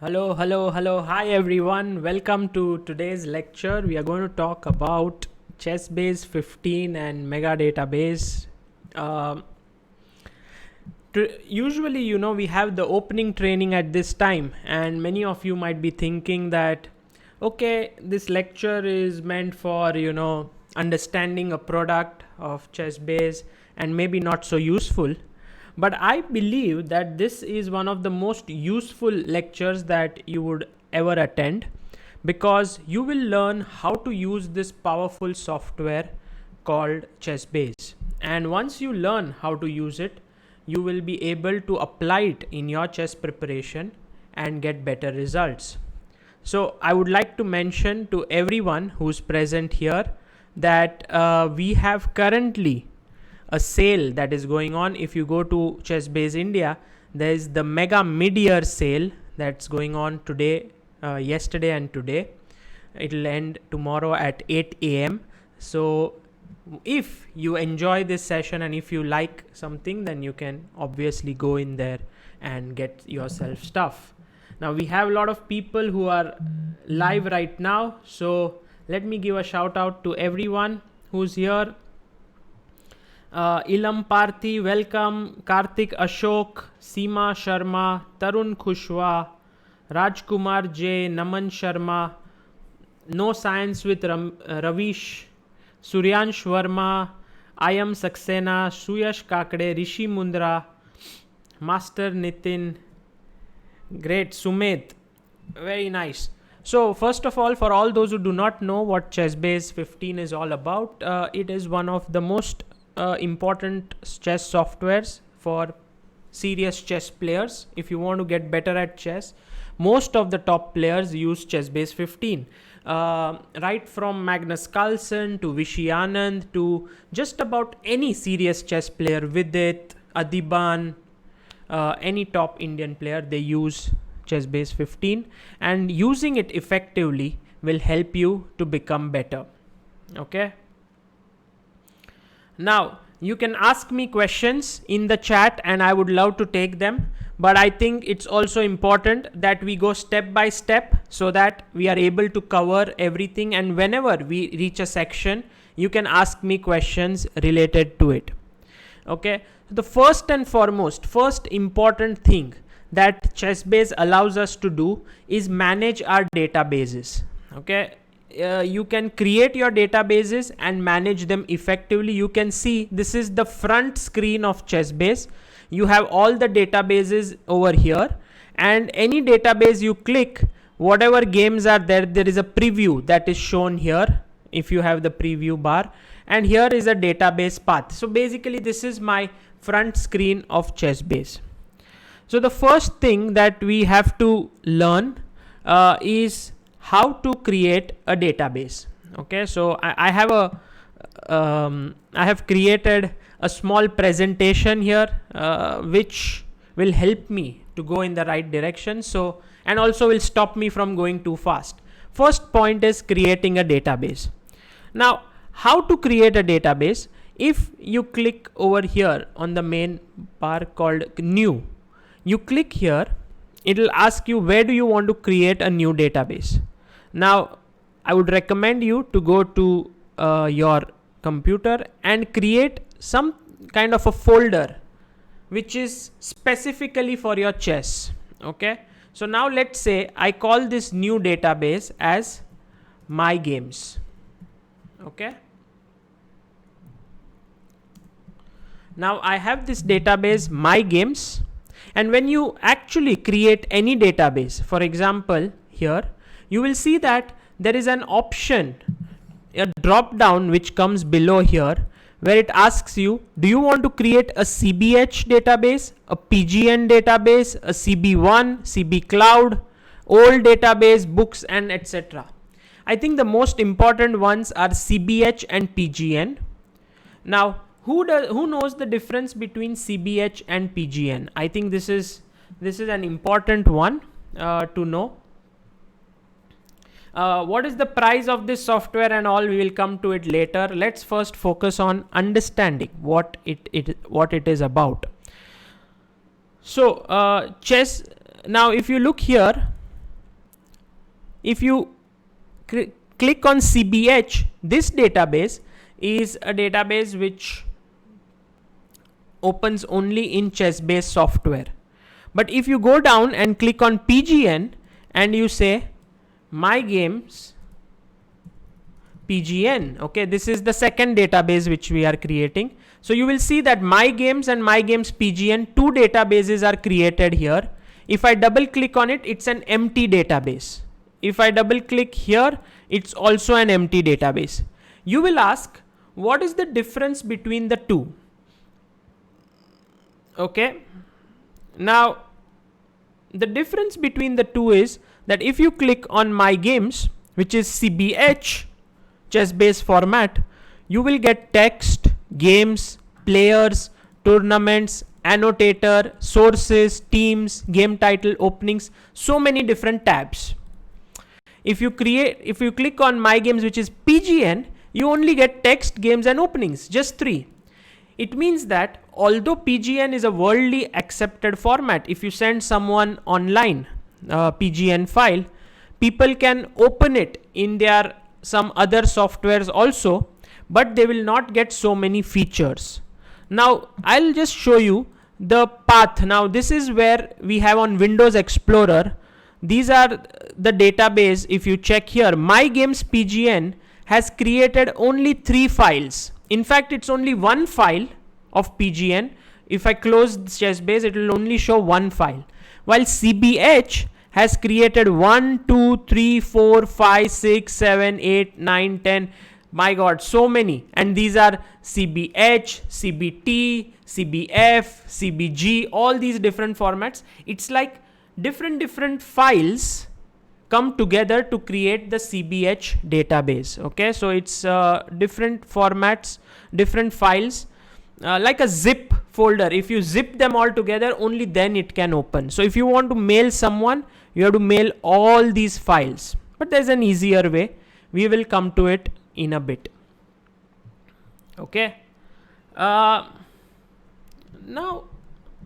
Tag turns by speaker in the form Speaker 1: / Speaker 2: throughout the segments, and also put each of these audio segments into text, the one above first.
Speaker 1: Hello, hello, hello. Hi everyone. Welcome to today's lecture. We are going to talk about ChessBase 15 and Mega Database. Um Usually, we have the opening training at this time, and many of you might be thinking that, okay, this lecture is meant for, understanding a product of ChessBase and maybe not so useful. But I believe that this is one of the most useful lectures that you would ever attend, because you will learn how to use this powerful software called ChessBase. And once you learn how to use it, you will be able to apply it in your chess preparation and get better results. So I would like to mention to everyone who's present here that we have currently a sale that is going on. If you go to ChessBase India, there is the mega mid-year sale that's going on today, yesterday and today. It'll end tomorrow at 8 a.m. So if you enjoy this session and if you like something, then you can obviously go in there and get yourself stuff. Now we have a lot of people who are live right now, so let me give a shout out to everyone who's here. Ilam Parthi, welcome. Karthik Ashok, Seema Sharma, Tarun Khushwa, Rajkumar J, Naman Sharma, No Science with Ravish, Suryansh Verma, IM Saksena, Suyash Kakade, Rishi Mundra, Master Nitin. Great, Sumit. Very nice. So first of all, for all those who do not know what ChessBase 15 is all about, it is one of the most important chess softwares for serious chess players. If you want to get better at chess, most of the top players use ChessBase 15. Right from Magnus Carlsen to Vishy Anand to just about any serious chess player, Vidit, Adiban, any top Indian player, they use ChessBase 15, and using it effectively will help you to become better. Okay. Now, you can ask me questions in the chat and I would love to take them. But I think it's also important that we go step by step so that we are able to cover everything. And whenever we reach a section, you can ask me questions related to it. Okay. The first and foremost, first important thing that ChessBase allows us to do is manage our databases. Okay. You can create your databases and manage them effectively. You can see this is the front screen of ChessBase. You have all the databases over here, and any database you click, whatever games are there, there is a preview that is shown here if you have the preview bar, and here is a database path. So basically this is my front screen of ChessBase. So the first thing that we have to learn is how to create a database. Okay, so I have created a small presentation here which will help me to go in the right direction, so and also will stop me from going too fast. First point is creating a database. Now, how to create a database? If you click over here on the main bar called new, you click here, it will ask you where do you want to create a new database. Now, I would recommend you to go to your computer and create some kind of a folder which is specifically for your chess. Okay. So now let's say I call this new database as my games. Okay. Now I have this database my games, and when you actually create any database, for example here, you will see that there is an option, a drop down which comes below here, where it asks you, do you want to create a CBH database, a PGN database, a CB1, CB cloud, old database, books, and etc. I think the most important ones are CBH and PGN. Now, who knows the difference between CBH and PGN? I think this is an important one to know. What is the price of this software and all? We will come to it later. Let's first focus on understanding what it is about. So chess. Now, if you look here, if you click on CBH, this database is a database which opens only in ChessBase software. But if you go down and click on PGN and you say my games PGN, okay, this is the second database which we are creating. So you will see that my games and my games PGN, two databases are created here. If I double click on it, it's an empty database. If I double click here, it's also an empty database. You will ask, what is the difference between the two? Okay. Now, the difference between the two is that if you click on my games, which is CBH, ChessBase format, you will get text, games, players, tournaments, annotator, sources, teams, game title, openings, so many different tabs. If you click on my games, which is PGN, you only get text, games and openings, just 3. It means that although PGN is a worldly accepted format, if you send someone online PGN file, people can open it in their some other softwares also, but they will not get so many features. Now I'll just show you the path. Now this is where we have on Windows Explorer. These are the database. If you check here, my games PGN has created only 3 files. In fact, it's only one file of PGN. If I close ChessBase, it will only show one file, while CBH has created 1, 2, 3, 4, 5, 6, 7, 8, 9, 10. My God, so many. And these are CBH, CBT, CBF, CBG, all these different formats. It's like different files come together to create the CBH database. Okay, so it's different formats, different files, like a zip folder. If you zip them all together, only then it can open. So if you want to mail someone, you have to mail all these files. But there's an easier way. We will come to it in a bit. Okay. Now,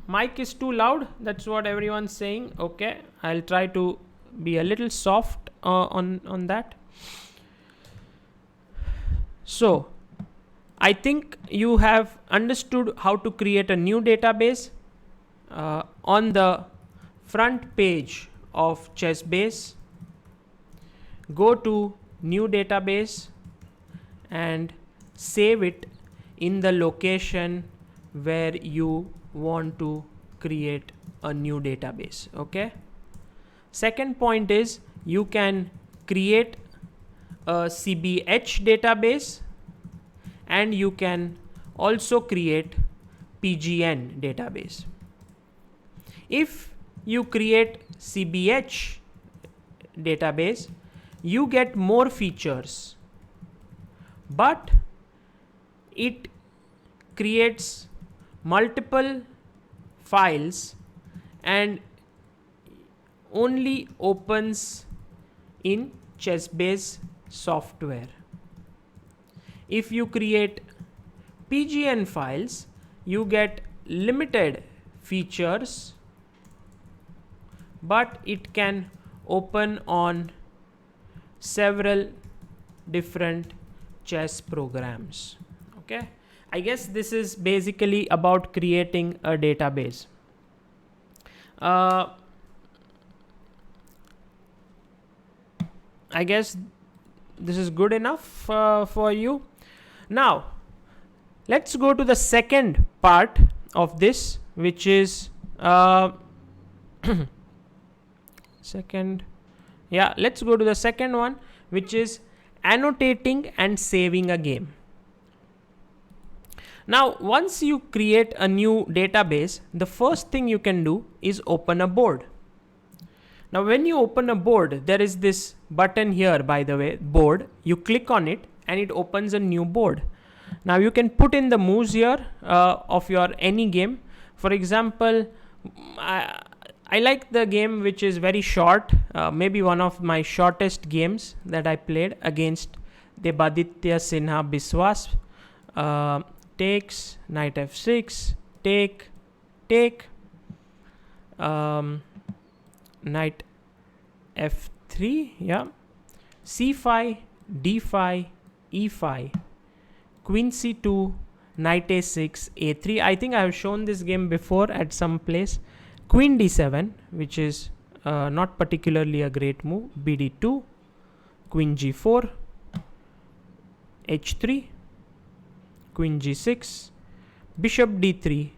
Speaker 1: mic is too loud. That's what everyone's saying. Okay. I'll try to be a little soft on that. So, I think you have understood how to create a new database. On the front page of ChessBase, go to new database and save it in the location where you want to create a new database. Okay. Second point is you can create a CBH database and you can also create PGN database. If you create CBH database, you get more features, but it creates multiple files and only opens in ChessBase software. If you create PGN files, you get limited features, but it can open on several different chess programs. Okay, I guess this is basically about creating a database. I guess this is good enough for you. Now, let's go to the second part of this, which is let's go to the second one, which is annotating and saving a game. Now, once you create a new database, the first thing you can do is open a board. Now, when you open a board, there is this button here, by the way, board. You click on it and it opens a new board. Now, you can put in the moves here of your any game. For example, I like the game which is very short, maybe one of my shortest games that I played against Debaditya Sinha Biswas. Takes, knight f6, take, knight c3, yeah, c5, d5, e5, queen c2, knight a6, a3. I think I have shown this game before at some place. Queen d7, which is not particularly a great move. bd2, queen g4, h3, queen g6, bishop d3,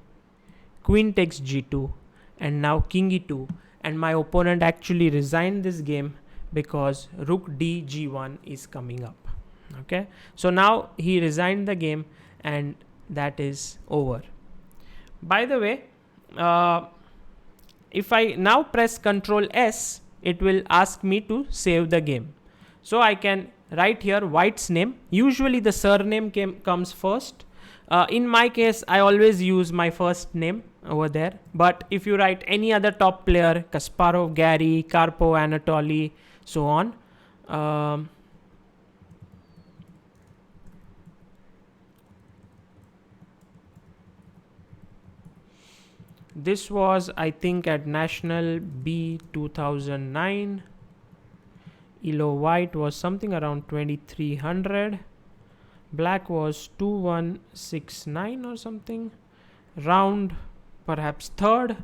Speaker 1: queen takes g2, and now king e2. And my opponent actually resigned this game because rook d g1 is coming up. Okay, so now he resigned the game, and that is over. By the way, if I now press Ctrl S, it will ask me to save the game. So I can write here white's name. Usually the surname comes first. In my case, I always use my first name over there. But if you write any other top player, Kasparov, Gary, Karpov, Anatoly, so on, this was, I think, at National B 2009. Elo white was something around 2300. Black was 2169 or something. Round, perhaps third.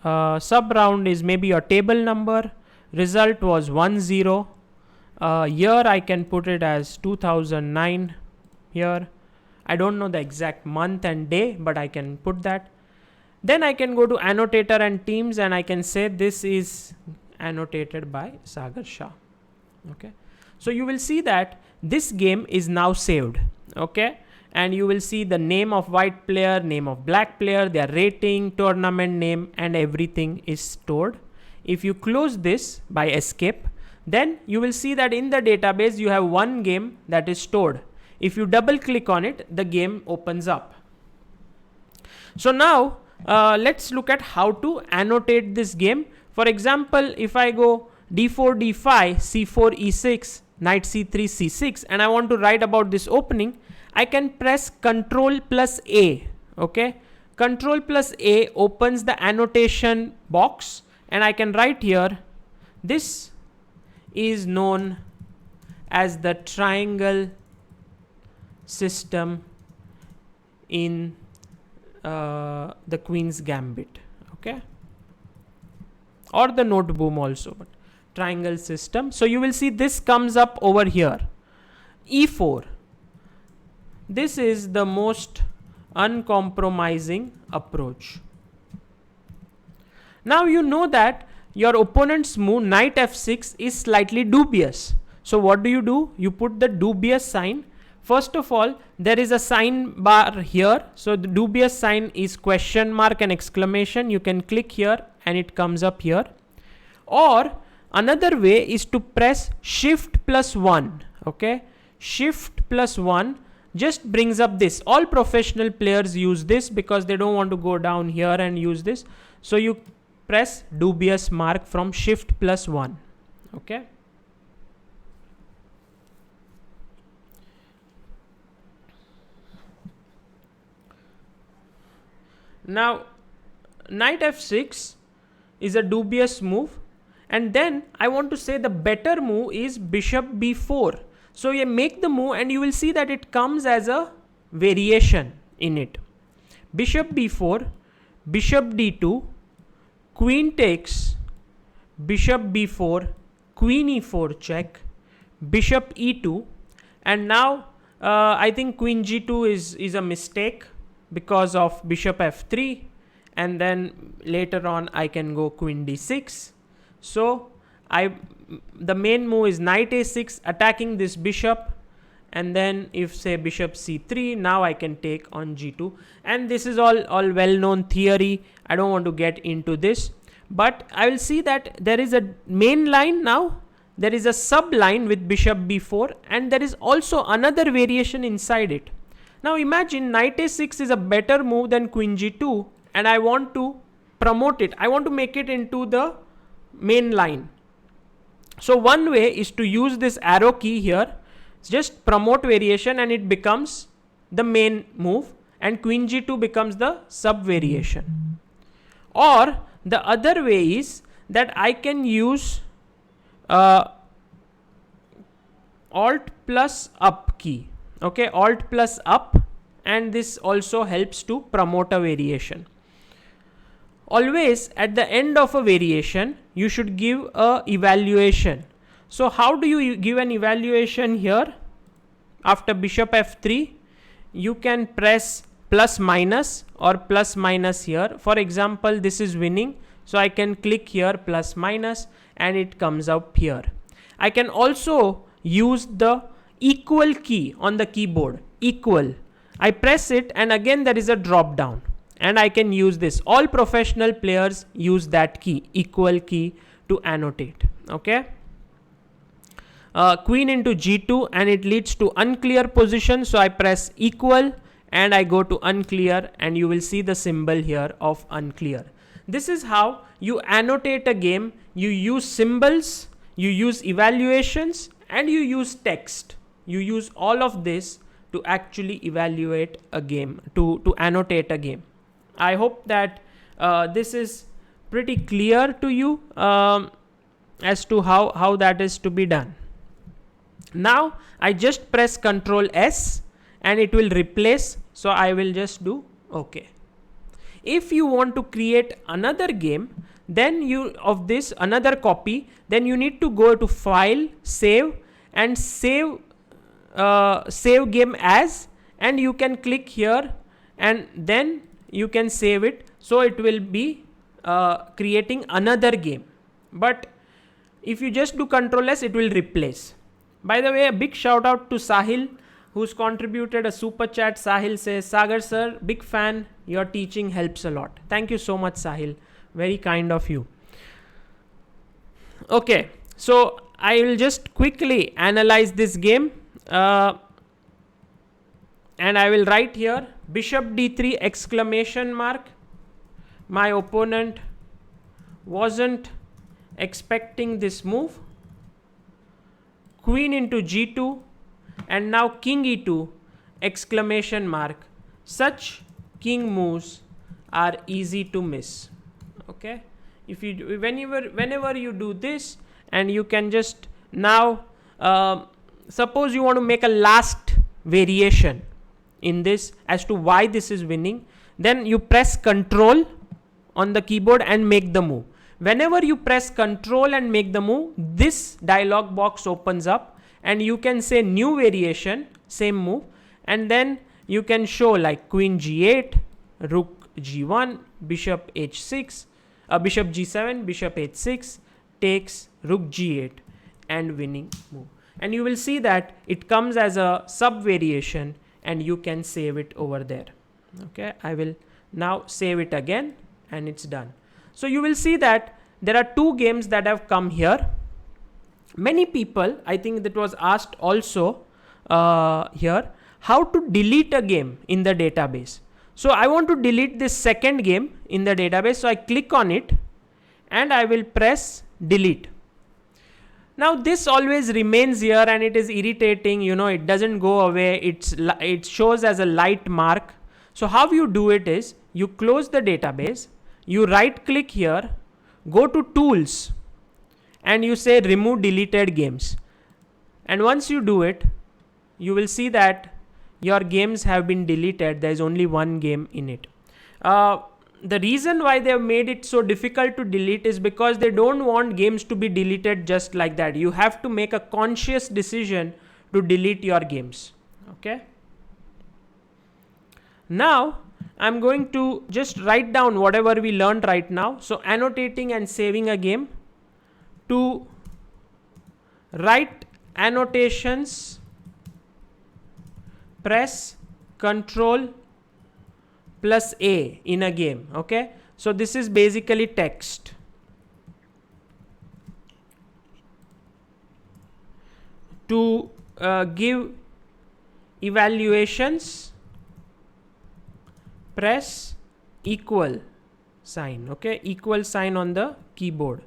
Speaker 1: Sub round is maybe your table number. Result was 10. Year I can put it as 2009 here. I don't know the exact month and day, but I can put that. Then I can go to annotator and teams, and I can say this is annotated by Sagar Shah. Okay, so you will see that this game is now saved. Okay, and you will see the name of white player, name of black player, their rating, tournament name, and everything is stored. If you close this by escape, then you will see that in the database you have one game that is stored. If you double click on it, the game opens up. So now let's look at how to annotate this game. For example, if I go d4, d5, c4, e6, knight c3, c6, and I want to write about this opening, I can press Ctrl plus A. Okay, Ctrl plus A opens the annotation box, and I can write here, this is known as the triangle system in the Queen's Gambit. Okay, or the note boom also, but triangle system. So you will see this comes up over here. E4. This is the most uncompromising approach. Now you know that your opponent's move knight f6 is slightly dubious. So what do? You put the dubious sign. First of all, there is a sign bar here. So the dubious sign is question mark and exclamation. You can click here and it comes up here. Or another way is to press shift plus 1. Okay, shift plus 1 just brings up this. All professional players use this because they don't want to go down here and use this. So you press dubious mark from shift plus 1. Okay. Now knight f6 is a dubious move, and then I want to say the better move is bishop b4. So you make the move and you will see that it comes as a variation in it. Bishop b4, bishop d2, queen takes, bishop b4, queen e4 check, bishop e2, and now I think queen g2 is a mistake because of bishop f3, and then later on I can go queen d6. So the main move is knight a6 attacking this bishop, and then if say bishop c3, now I can take on g2, and this is all well known theory. I don't want to get into this, but I will see that there is a main line. Now there is a sub line with bishop b4, and there is also another variation inside it. Now imagine knight a6 is a better move than queen g2, and I want to promote it. I want to make it into the main line. So one way is to use this arrow key here, just promote variation, and it becomes the main move, and queen g2 becomes the sub variation. Or the other way is that I can use uh, Alt plus up key. Okay, Alt plus up, and this also helps to promote a variation. Always at the end of a variation, you should give a evaluation. So how do you give an evaluation here? After bishop f3, you can press plus minus or plus minus here. For example, this is winning, so I can click here plus minus and it comes up here. I can also use the equal key on the keyboard, equal. I press it and again there is a drop down and I can use this. All professional players use that key, equal key, to annotate. Okay. Queen into g2 and it leads to unclear position, so I press equal and I go to unclear and you will see the symbol here of unclear. This is how you annotate a game. You use symbols, you use evaluations, and you use text. You use all of this to actually evaluate a game, to annotate a game. I hope that this is pretty clear to you as to how that is to be done. Now I just press Ctrl S and it will replace, so I will just do OK. If you want to create another game, then another copy, then you need to go to File, Save, and save game as, and you can click here and then you can save it, so it will be creating another game. But if you just do Ctrl S, it will replace. By the way, a big shout out to Sahil, who's contributed a super chat. Sahil says, Sagar sir, big fan, your teaching helps a lot. Thank you so much, Sahil, very kind of you. Okay, so I will just quickly analyze this game and I will write here bishop d3 exclamation mark. My opponent wasn't expecting this move. Queen into g2 and now king e2 exclamation mark. Such king moves are easy to miss. Okay, if you whenever you do this, and you can just now suppose you want to make a last variation in this as to why this is winning, then you press Ctrl on the keyboard and make the move. Whenever you press Ctrl and make the move, this dialog box opens up and you can say new variation, same move, and then you can show like queen g8, rook g1, bishop h6, bishop g7, bishop h6, takes rook g8, and winning move. And you will see that it comes as a sub variation and you can save it over there. Okay, I will now save it again and it's done. So you will see that there are two games that have come here. Many people, I think that was asked also here, how to delete a game in the database. So I want to delete this second game in the database. So I click on it and I will press delete. Now this always remains here and it is irritating, you know, it doesn't go away. It shows as a light mark. So how you do it is, you close the database, you right click here, go to tools and you say remove deleted games. And once you do it, you will see that your games have been deleted. There is only one game in it. The reason why they have made it so difficult to delete is because they don't want games to be deleted just like that. You have to make a conscious decision to delete your games. Okay. Now I'm going to just write down whatever we learned right now. So annotating and saving a game. To write annotations, press Ctrl plus A in a game. Okay, so this is basically text. To give evaluations, press equal sign. Okay, equal sign on the keyboard.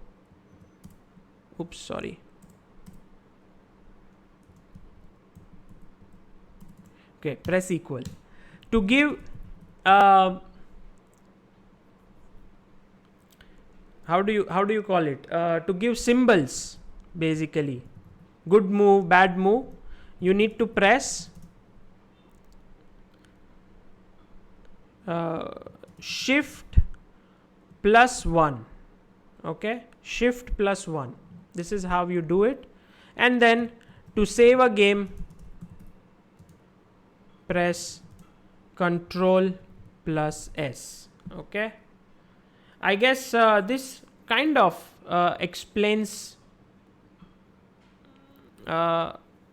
Speaker 1: Oops, sorry. Okay, press equal. To give how do you call it? To give symbols, basically. Good move, bad move. You need to press shift +1. Okay, shift +1. This is how you do it. And then to save a game, press Control+S. Okay, I guess this kind of explains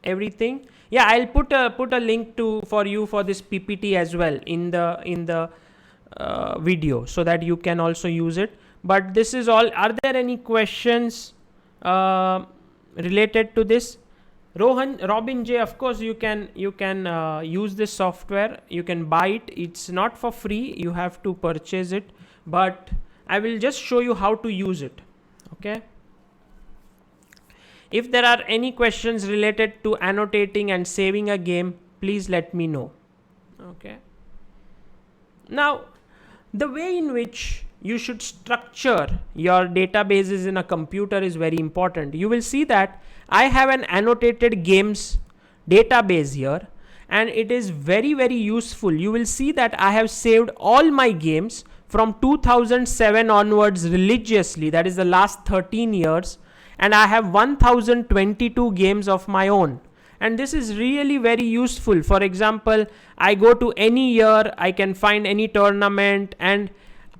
Speaker 1: everything. Yeah, I'll put a link for you for this PPT as well in the video, so that you can also use it. But this is all. Are there any questions related to this? Robin J, of course you can use this software. You can buy it. It's not for free. You have to purchase it. But I will just show you how to use it. Okay. If there are any questions related to annotating and saving a game, please let me know. Okay. Now, the way in which you should structure your databases in a computer is very important. You will see that I have an annotated games database here, and it is very, very useful. You will see that I have saved all my games from 2007 onwards religiously. That is the last 13 years. And I have 1022 games of my own. And this is really very useful. For example, I go to any year, I can find any tournament, and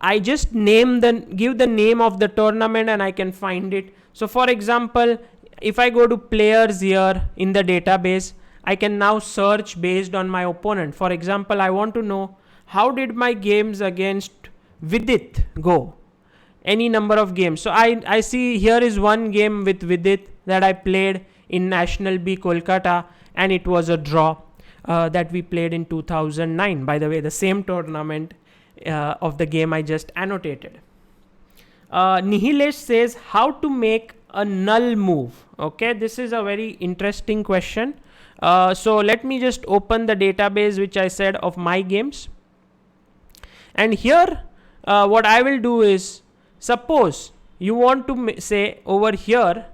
Speaker 1: I just give the name of the tournament and I can find it. So for example, if I go to players here in the database, I can now search based on my opponent. For example, I want to know how did my games against Vidit go? Any number of games. So I see here is one game with Vidit that I played in National B Kolkata, and it was a draw that we played in 2009. By the way, the same tournament of the game I just annotated. Nihilesh says how to make a null move. Okay, this is a very interesting question. So let me just open the database which I said of my games. And here what I will do is, suppose you want to say over here,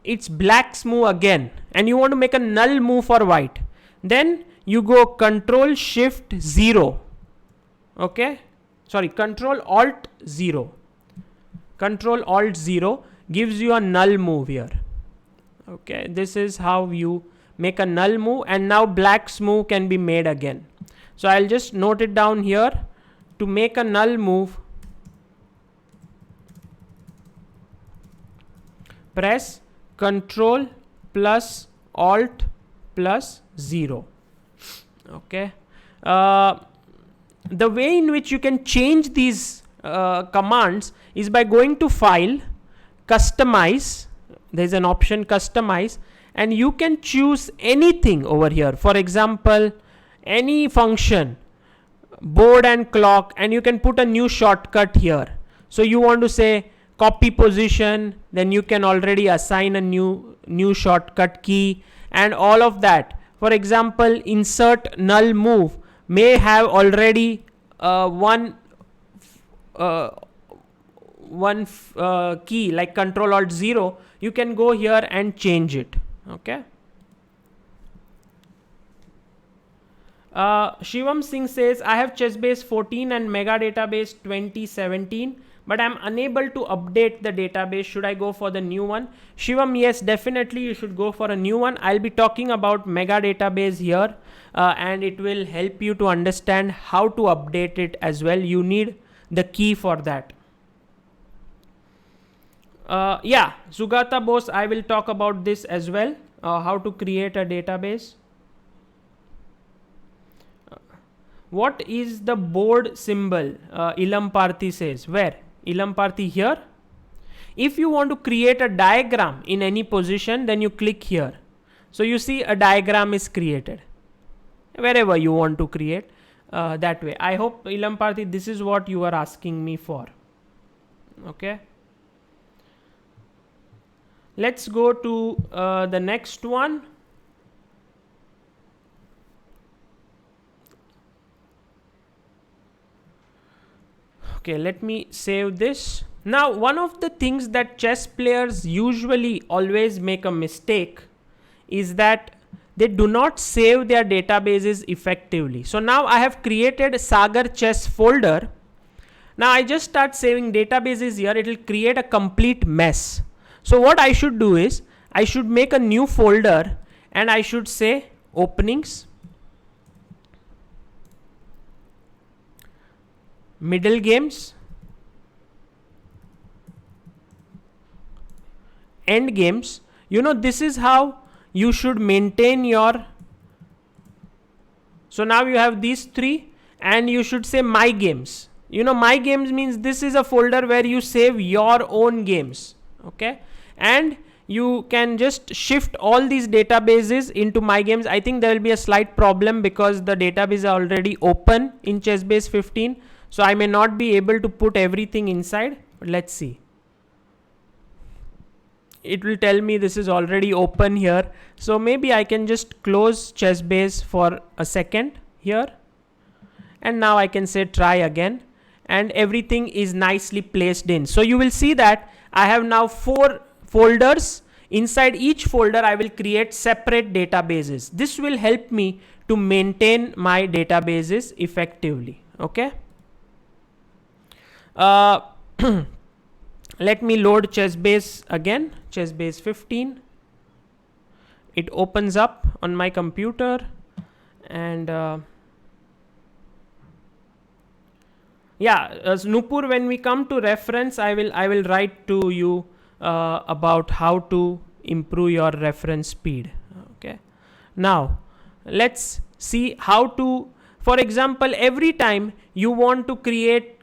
Speaker 1: it's black's move again, and you want to make a null move for white. Then you go Control-Shift-0. Okay, sorry, Control-Alt-0. Control-Alt-0 gives you a null move here. Okay, this is how you make a null move, and now black's move can be made again. So I'll just note it down here. To make a null move, press Control+Alt+0. Okay. The way in which you can change these commands is by going to File, Customize. There's an option Customize, and you can choose anything over here. For example, any function, board and clock, and you can put a new shortcut here. So you want to say copy position, then you can already assign a new shortcut key and all of that. For example, insert null move may have already one key like Control-Alt-0. You can go here and change it. Okay. Shivam Singh says, I have ChessBase 14 and Mega Database 2017, but I'm unable to update the database. Should I go for the new one? Shivam, yes, definitely you should go for a new one. I'll be talking about Mega Database here, and it will help you to understand how to update it as well. You need the key for that. Yeah, Sugata Bose, I will talk about this as well, how to create a database. What is the board symbol? Ilam Parthi says. Where? Ilam Parthi here. If you want to create a diagram in any position, then you click here. So you see a diagram is created. Wherever you want to create, that way. I hope, Ilam Parthi, this is what you are asking me for. Okay. Let's go to the next one. Okay, let me save this. Now, one of the things that chess players usually always make a mistake is that they do not save their databases effectively. So now I have created a Sagar chess folder. Now I just start saving databases here. It will create a complete mess. So what I should do is I should make a new folder and I should say openings, middle games, end games. This is how you should maintain your. So now you have these three and you should say my games. My games means this is a folder where you save your own games. Okay. And you can just shift all these databases into my games. I think there will be a slight problem because the database is already open in ChessBase 15. So I may not be able to put everything inside. But let's see. It will tell me this is already open here. So maybe I can just close ChessBase for a second here. And now I can say try again. And everything is nicely placed in. So you will see that I have now 4 folders. Inside each folder, I will create separate databases. This will help me to maintain my databases effectively. Okay. Let me load ChessBase again. ChessBase 15. It opens up on my computer, and Nupur, when we come to reference, I will write to you about how to improve your reference speed. Okay. Now let's see how to. For example, every time you want to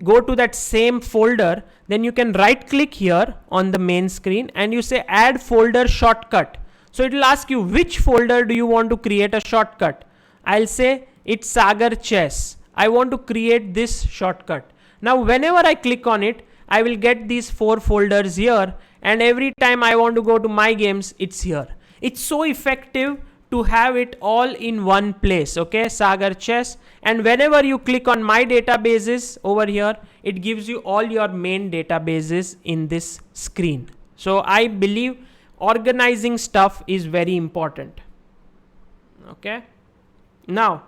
Speaker 1: go to that same folder, then you can right click here on the main screen and you say add folder shortcut. So it will ask you which folder do you want to create a shortcut. I'll say it's Sagar Chess. I want to create this shortcut. Now whenever I click on it, I will get these 4 folders here, and every time I want to go to my games, it's here. It's so effective to have it all in one place. Okay, Sagar Chess. And whenever you click on my databases over here, it gives you all your main databases in this screen. So I believe organizing stuff is very important. Okay. Now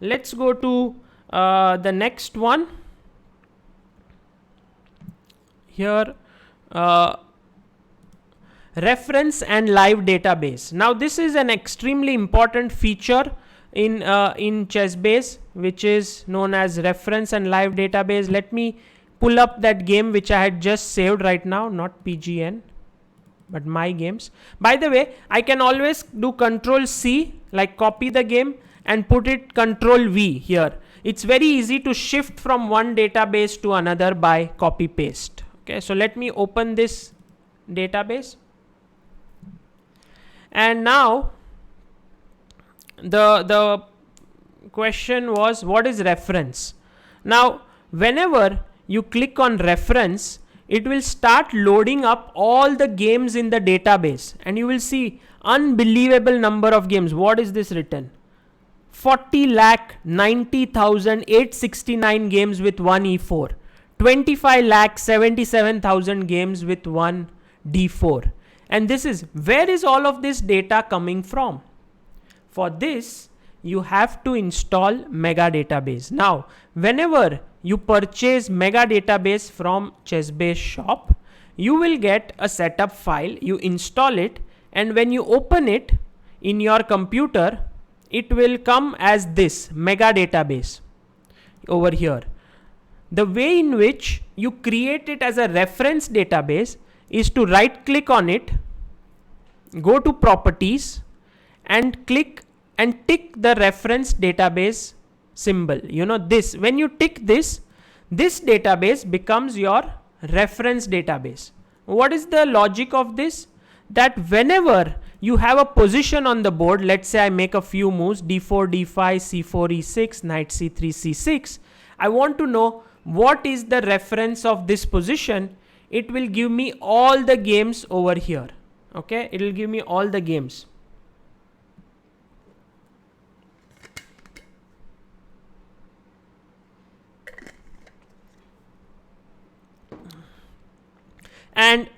Speaker 1: let's go to the next one. Here, reference and live database. Now this is an extremely important feature in ChessBase, which is known as reference and live database. Let me pull up that game which I had just saved right now, not PGN, but my games. By the way, I can always do Control C, like copy the game, and put it Control V here. It's very easy to shift from one database to another by copy paste. Okay, so let me open this database. And now the question was, what is reference? Now whenever you click on reference, it will start loading up all the games in the database, and you will see unbelievable number of games. What is this written? 40,90,869 games with 1 E4, 25,77,000 games with 1 D4. And this is, where is all of this data coming from? For this, you have to install Mega Database. Now, whenever you purchase Mega Database from ChessBase shop, you will get a setup file. You install it, and when you open it in your computer, it will come as this Mega Database over here. The way in which you create it as a reference database is to right click on it, go to properties, and click and tick the reference database symbol. This, when you tick this database becomes your reference database. What is the logic of this? That whenever you have a position on the board, let's say I make a few moves, d4, d5, c4, e6, knight c3, c6, I want to know what is the reference of this position. It will give me all the games over here. Okay, it will give me all the games. and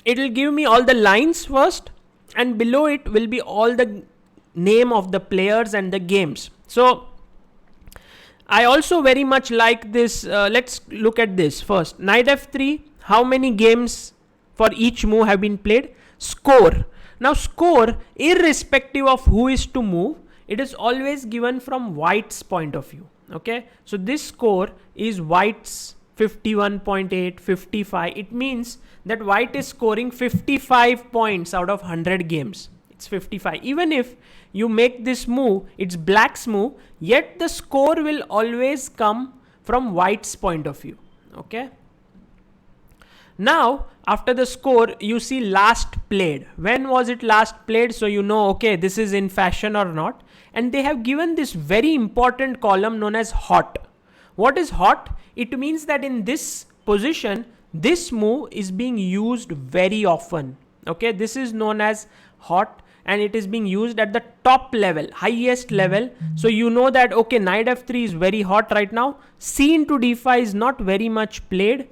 Speaker 1: it will give me all the lines first, and below it will be all the name of the players and the games. So I also very much like this. Let's look at this first. Knight f3, how many games for each move have been played? Score. Now score, irrespective of who is to move, it is always given from white's point of view. Okay, so this score is white's 51.8, 55. It means that white is scoring 55 points out of 100 games. It's 55. Even if you make this move, it's black's move, yet the score will always come from white's point of view. Okay. Now, after the score, you see last played. When was it last played? So you know, okay, this is in fashion or not. And they have given this very important column known as hot. What is hot? It means that in this position, this move is being used very often. Okay, this is known as hot, and it is being used at the top level, highest level. So you know that, okay, knight f3 is very hot right now. C into d5 is not very much played.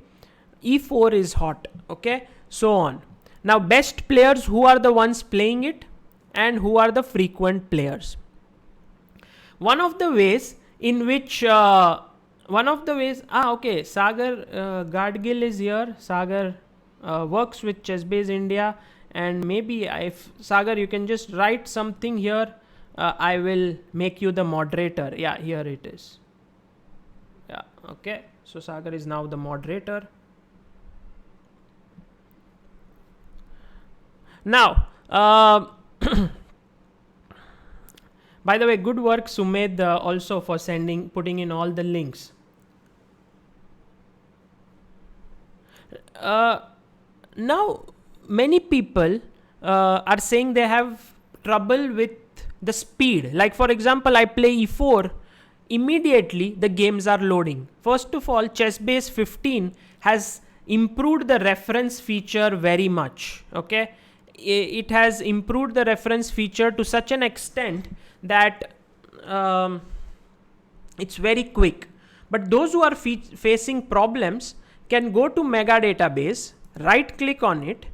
Speaker 1: E4 is hot. Okay, so on. Now, best players, who are the ones playing it and who are the frequent players? One of the ways in which Sagar Gadgil is here. Sagar works with ChessBase India, and maybe if Sagar, you can just write something here. I will make you the moderator. Yeah, here it is. Yeah, okay. So Sagar is now the moderator. Now, by the way, good work Sumed also for putting in all the links. Now, many people are saying they have trouble with the speed. Like for example, I play e4, immediately the games are loading. First of all, ChessBase 15 has improved the reference feature very much. Okay, it has improved the reference feature to such an extent that it's very quick. But those who are facing problems can go to Mega Database, right click on it,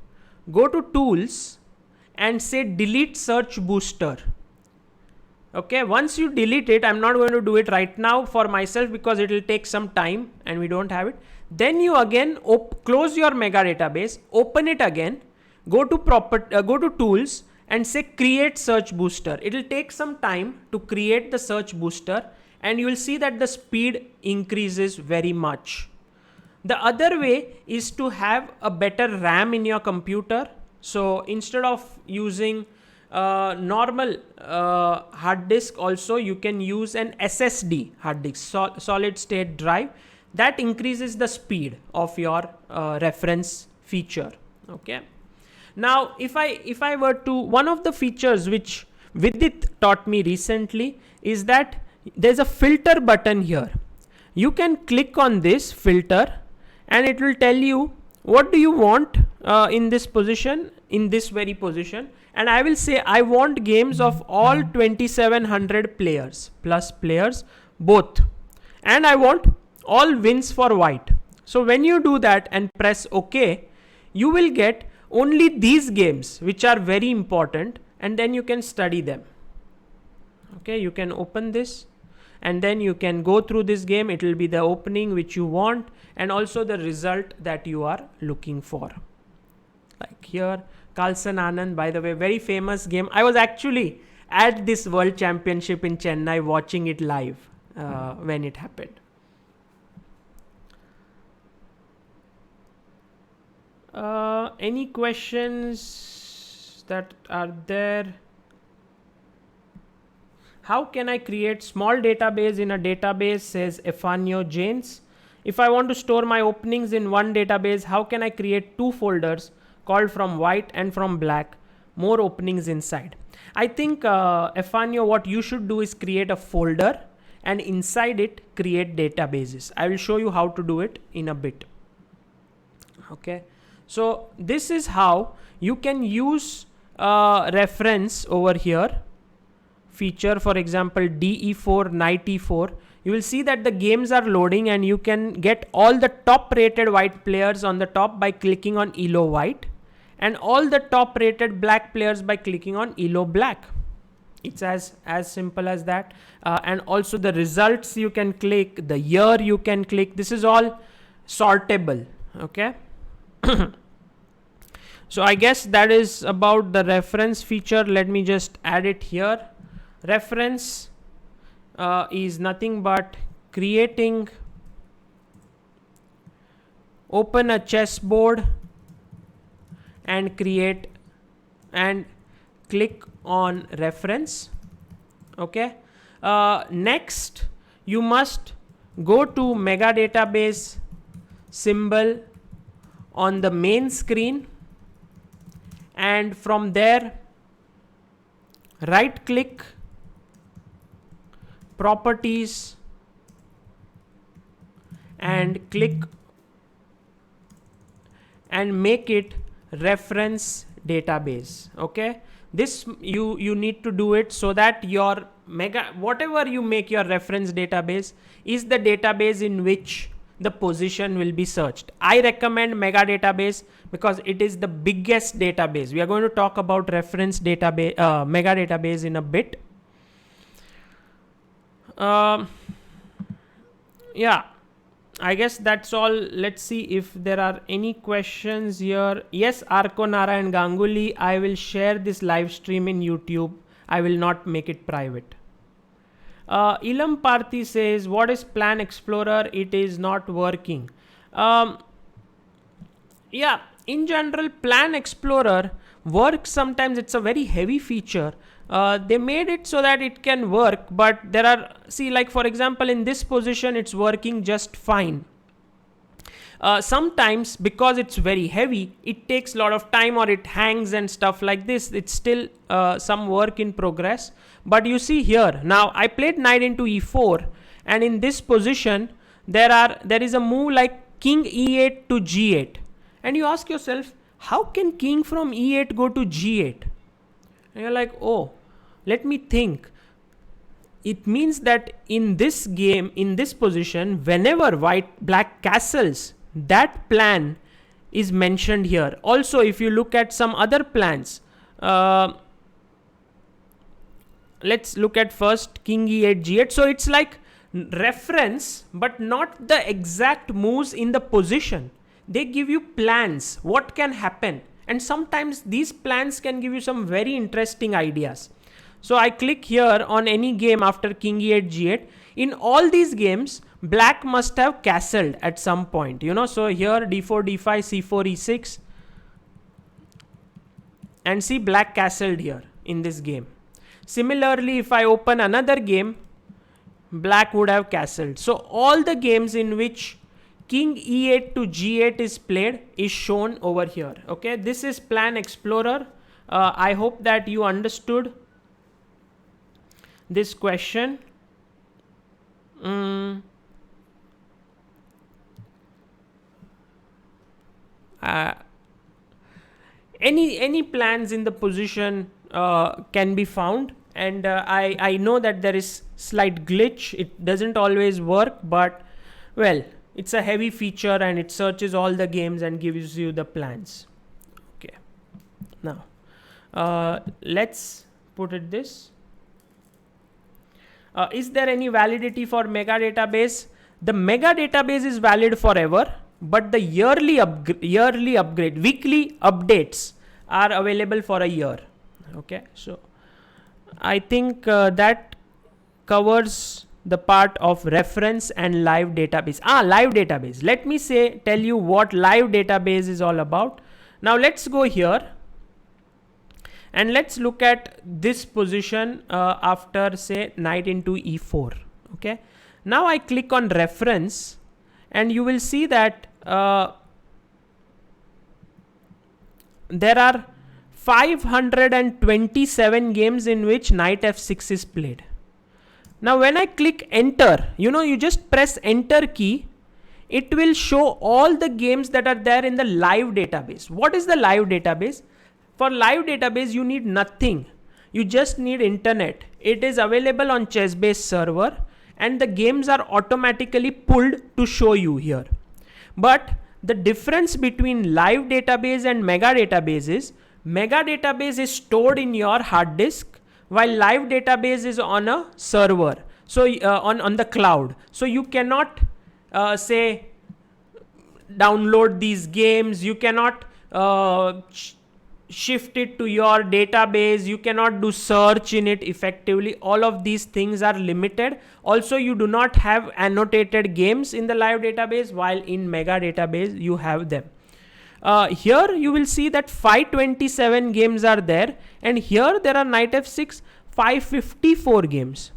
Speaker 1: go to tools and say delete search booster. Okay, once you delete it, I'm not going to do it right now for myself because it will take some time and we don't have it. Then you again close your Mega Database, open it again, go to tools and say create search booster. It will take some time to create the search booster, and you will see that the speed increases very much. The other way is to have a better RAM in your computer. So instead of using normal hard disk, also you can use an SSD hard disk, solid state drive. That increases the speed of your reference feature. Okay. Now, if I were to, one of the features which Vidit taught me recently is that there's a filter button here. You can click on this filter and it will tell you what do you want in this position, in this very position. And I will say I want games of all 2700 players plus players both. And I want all wins for white. So when you do that and press OK, you will get only these games which are very important, and then you can study them. Okay, you can open this and then you can go through this game. It will be the opening which you want and also the result that you are looking for. Like here, Carlsen Anand, by the way, very famous game. I was actually at this World Championship in Chennai watching it live when it happened. Any questions that are there? How can I create small database in a database, says Efanio Janes. If I want to store my openings in one database, how can I create two folders called from white and from black, more openings inside? I think Efanio, what you should do is create a folder and inside it create databases. I will show you how to do it in a bit. Okay. So this is how you can use reference over here feature. For example, DE4, knight E4. you will see that the games are loading and you can get all the top rated white players on the top by clicking on ELO white, and all the top rated black players by clicking on ELO black. It's as simple as that. And also the results you can click, the year you can click. This is all sortable. Okay. So I guess that is about the reference feature. Let me just add it here. Reference is nothing but open a chessboard and create and click on reference. Okay. Next, you must go to mega database symbol on the main screen, and from there right click, properties, and click and make it reference database. Okay, this you need to do it so that your whatever you make your reference database is the database in which the position will be searched. I recommend mega database because it is the biggest database. We are going to talk about reference database, mega database in a bit. Yeah, I guess that's all. Let's see if there are any questions here. Yes, Arkonara and Ganguly, I will share this live stream in YouTube. I will not make it private. Ilam Parthi says, what is Plan Explorer? It is not working. Yeah, in general, Plan Explorer works sometimes. It's a very heavy feature. They made it so that it can work, but there are, see, like for example, in this position, it's working just fine. Sometimes because it's very heavy, it takes a lot of time or it hangs and stuff like this. It's still some work in progress. But you see here, now I played knight into e4, and in this position, there is a move like king e8 to g8. And you ask yourself, how can king from e8 go to g8? And you're like, oh, let me think. It means that in this game, in this position, whenever black castles, that plan is mentioned here. Also, if you look at some other plans, let's look at first king e8 g8. So it's like reference, but not the exact moves in the position. They give you plans, what can happen, and sometimes these plans can give you some very interesting ideas. So I click here on any game after king e8 g8. In all these games, black must have castled at some point, so here d4 d5 c4 e6, and see black castled here in this game. Similarly, if I open another game, black would have castled. So all the games in which king e8 to g8 is played is shown over here. Okay, this is Plan Explorer. I hope that you understood this question. Any plans in the position can be found, and I know that there is slight glitch. It doesn't always work, but well, it's a heavy feature and it searches all the games and gives you the plans. Okay, now let's put it this. Is there any validity for mega database? The mega database is valid forever, but the yearly upgrade, weekly updates are available for a year. Okay, so I think that covers the part of reference and live database. Live database. Let me tell you what live database is all about. Now let's go here and let's look at this position after say knight into e4. Okay, now I click on reference and you will see that there are 527 games in which knight f6 is played. Now when I click enter, you just press enter key, it will show all the games that are there in the live database. What is the live database? For live database, you need nothing. You just need internet. It is available on ChessBase server, and the games are automatically pulled to show you here. But the difference between live database and mega database is stored in your hard disk, while live database is on a server, so on the cloud. So you cannot say download these games, you cannot shift it to your database, you cannot do search in it effectively. All of these things are limited. Also, you do not have annotated games in the live database, while in mega database you have them. Here you will see that 527 games are there, and here there are knight f6 554 games.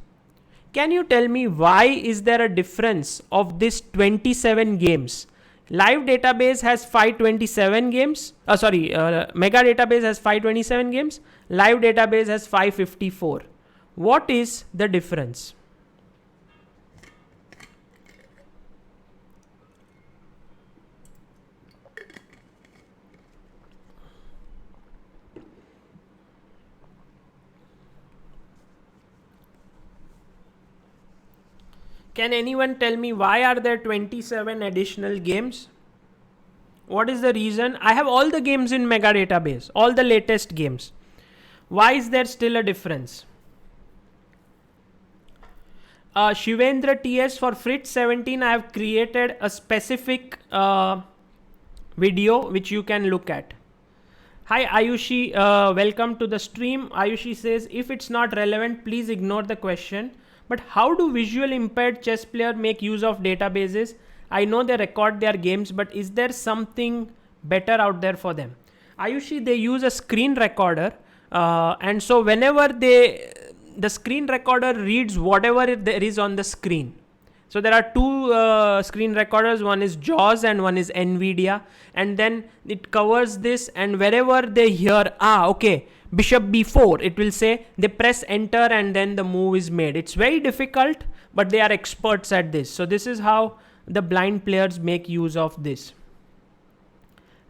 Speaker 1: Can you tell me why is there a difference of this 27 games? Live database has 527 games. Mega database has 527 games. Live database has 554. What is the difference? Can anyone tell me why are there 27 additional games? What is the reason? I have all the games in mega database, all the latest games. Why is there still a difference? Shivendra TS, for Fritz 17, I have created a specific video which you can look at. Hi Ayushi, welcome to the stream. Ayushi says, if it's not relevant, please ignore the question. But how do visual impaired chess players make use of databases? I know they record their games, but is there something better out there for them? Ayushi, they use a screen recorder, and so whenever the screen recorder reads whatever there is on the screen. So there are two screen recorders, one is JAWS and one is NVIDIA, and then it covers this, and wherever they hear, okay, bishop b4, it will say they press enter and then the move is made. It's very difficult, but they are experts at this. So this is how the blind players make use of this.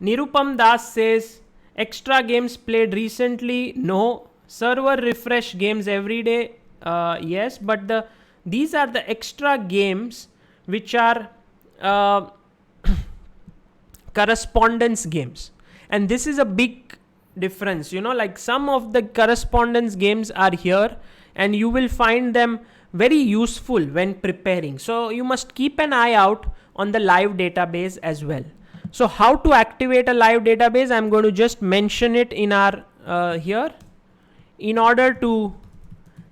Speaker 1: Nirupam Das says, extra games played recently? No. Server refresh games every day? Yes, but these are the extra games which are correspondence games. And this is a big difference, like some of the correspondence games are here and you will find them very useful when preparing. So you must keep an eye out on the live database as well. So how to activate a live database? I'm going to just mention it in our here. In order to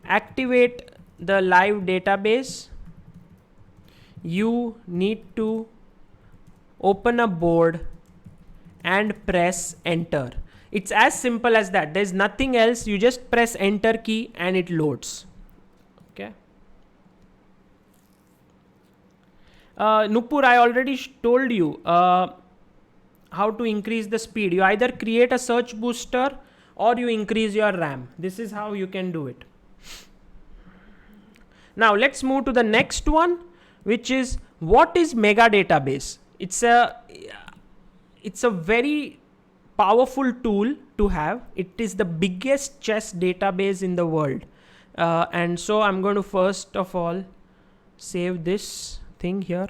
Speaker 1: activate the live database, you need to open a board and press enter. It's as simple as that. There's nothing else. You just press enter key and it loads. Okay. Nupur, I already told you how to increase the speed. You either create a search booster or you increase your RAM. This is how you can do it. Now let's move to the next one, which is what is mega database? It's a very powerful tool to have. It is the biggest chess database in the world. And so I'm going to first of all save this thing here.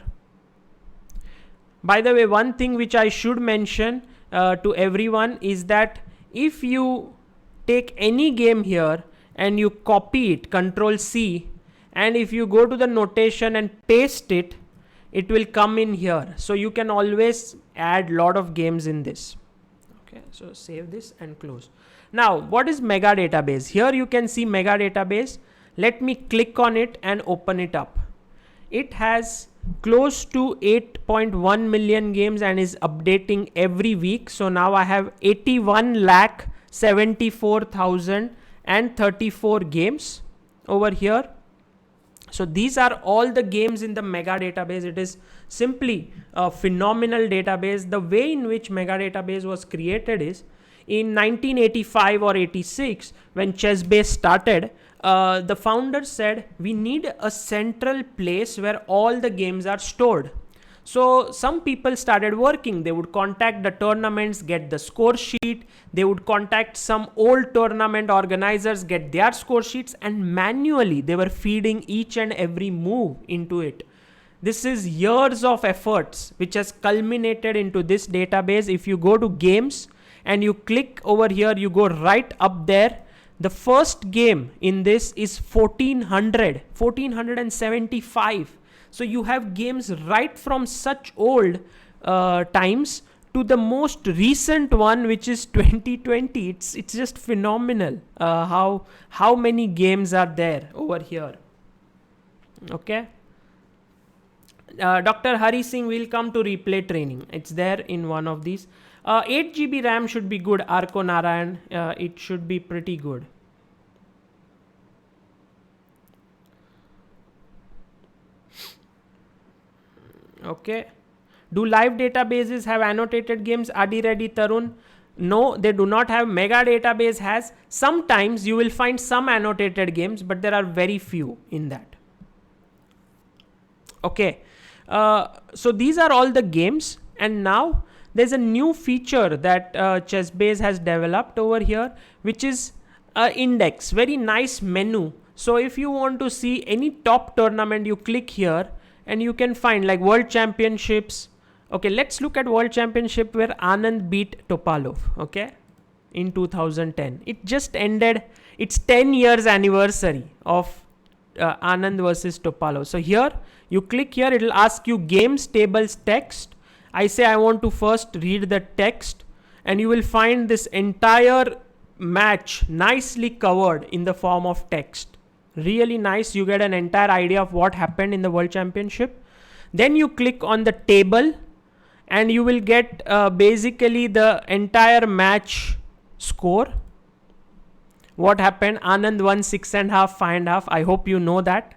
Speaker 1: By the way, one thing which I should mention to everyone is that if you take any game here and you copy it, Control C, and if you go to the notation and paste it, it will come in here. So you can always add lot of games in this. Okay, so save this and close. Now, what is mega database? Here you can see mega database. Let me click on it and open it up. It has close to 8.1 million games and is updating every week. So now I have 81,74,034 games over here. So these are all the games in the mega database. It is simply a phenomenal database. The way in which mega database was created is in 1985 or 86, when ChessBase started, the founder said we need a central place where all the games are stored. So some people started working. They would contact the tournaments, get the score sheet. They would contact some old tournament organizers, get their score sheets, and manually they were feeding each and every move into it. This is years of efforts which has culminated into this database. If you go to games and you click over here, you go right up there. The first game in this is 1475. So you have games right from such old times to the most recent one, which is 2020. It's just phenomenal how many games are there over here. Okay. Dr. Hari Singh will come to replay training. It's there in one of these. 8 GB RAM should be good. Arko Narayan, it should be pretty good. Okay. Do live databases have annotated games? Adi Reddy Tarun. No, they do not have. Mega database has. Sometimes you will find some annotated games, but there are very few in that. Okay. So these are all the games, and now there's a new feature that ChessBase has developed over here, which is index. Very nice menu. So if you want to see any top tournament, you click here and you can find like World Championships. Okay, let's look at World Championship where Anand beat Topalov. Okay, in 2010. It just ended. It's 10 years anniversary of Anand versus Topalov. So here you click here, it will ask you games, tables, text. I say I want to first read the text, and you will find this entire match nicely covered in the form of text. Really nice. You get an entire idea of what happened in the World Championship. Then you click on the table and you will get basically the entire match score. What happened? Anand won 6.5, 5.5. I hope you know that.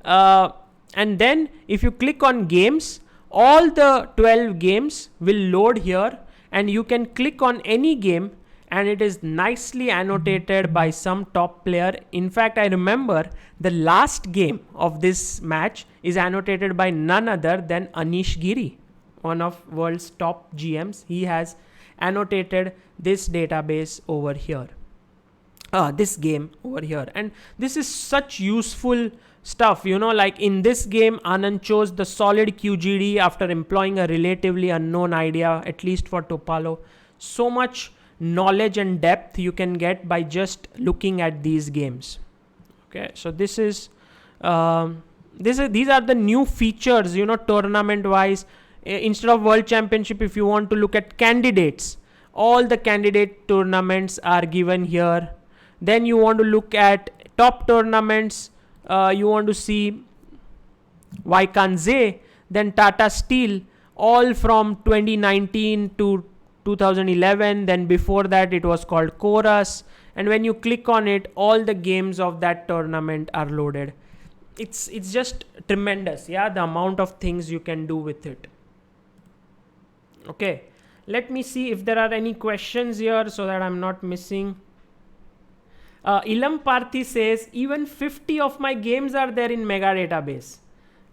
Speaker 1: And then if you click on games, all the 12 games will load here, and you can click on any game and it is nicely annotated by some top player. In fact, I remember the last game of this match is annotated by none other than Anish Giri, one of world's top GMs. He has annotated this database over here. This game over here, and this is such useful stuff. Like in this game, Anand chose the solid QGD after employing a relatively unknown idea, at least for Topalov. So much knowledge and depth you can get by just looking at these games. Okay, so these are the new features, tournament wise. Instead of World Championship, if you want to look at candidates, all the candidate tournaments are given here. Then you want to look at top tournaments. You want to see Vaikanze, then Tata Steel, all from 2019 to 2011. Then before that, it was called Chorus. And when you click on it, all the games of that tournament are loaded. It's just tremendous. Yeah, the amount of things you can do with it. Okay, let me see if there are any questions here so that I'm not missing. Ilam Parthi says, even 50 of my games are there in Mega Database.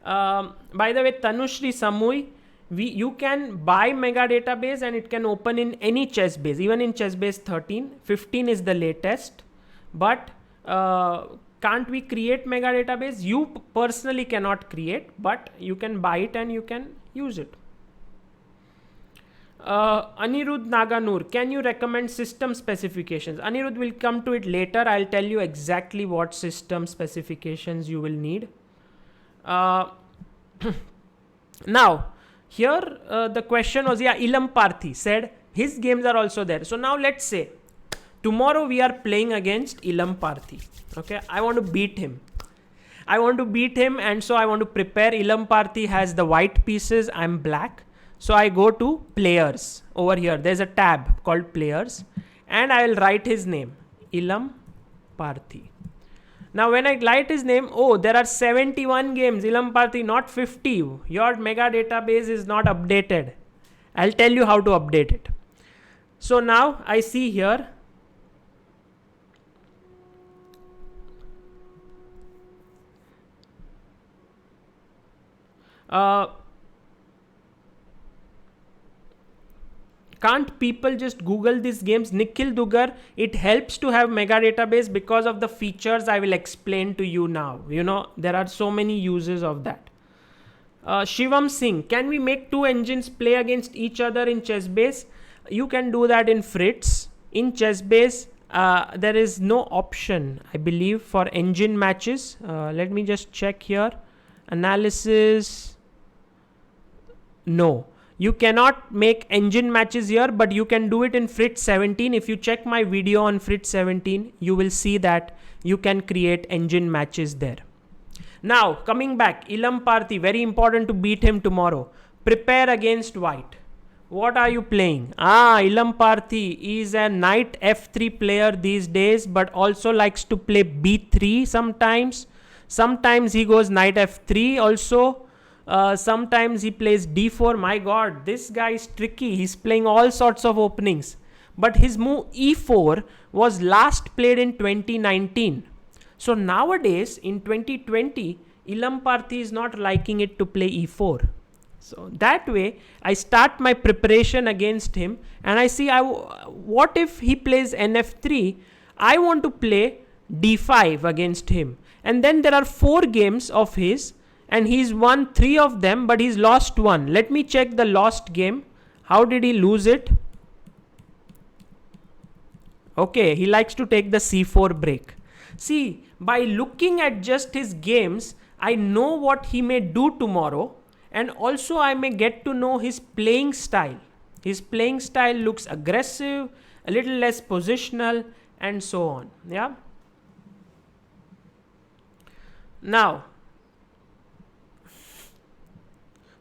Speaker 1: By the way, Tanushri Samui, you can buy Mega Database and it can open in any ChessBase, even in ChessBase 13. 15 is the latest. But can't we create Mega Database? You personally cannot create, but you can buy it and you can use it. Anirudh Naganur, can you recommend system specifications? Anirudh, will come to it later. I'll tell you exactly what system specifications you will need. Now, here the question was, Ilam Parthi said his games are also there. So now let's say tomorrow we are playing against Ilam Parthi. Okay, I want to beat him. And so I want to prepare. Ilam Parthi has the white pieces. I'm black. So I go to players over here. There's a tab called players, and I will write his name, Ilam Parthi. Now when I write his name, there are 71 games, Ilam Parthi, not 50. Your Mega Database is not updated. I'll tell you how to update it. So now I see here, Can't people just Google these games? Nikhil Dugar, it helps to have mega database because of the features I will explain to you now. There are so many uses of that. Shivam Singh, can we make two engines play against each other in ChessBase? You can do that in Fritz. In ChessBase, there is no option, I believe, for engine matches. Let me just check here. Analysis. No. You cannot make engine matches here, but you can do it in Fritz 17. If you check my video on Fritz 17, you will see that you can create engine matches there. Now, coming back, Ilam Parthi, very important to beat him tomorrow. Prepare against white. What are you playing? Ilam Parthi is a knight f3 player these days, but also likes to play b3 sometimes. Sometimes he goes knight f3 also. Sometimes he plays d4. My god, this guy is tricky. He's playing all sorts of openings. But his move e4 was last played in 2019. So nowadays, in 2020, Ilam Parthi is not liking it to play e4. So that way, I start my preparation against him and I see what if he plays nf3? I want to play d5 against him. And then there are 4 games of his and he's won 3 of them, but he's lost 1. Let me check the lost game. How did he lose it? Okay, he likes to take the c4 break. See, by looking at just his games, I know what he may do tomorrow, and also I may get to know his playing style. His playing style looks aggressive, a little less positional, and so on. Yeah. Now,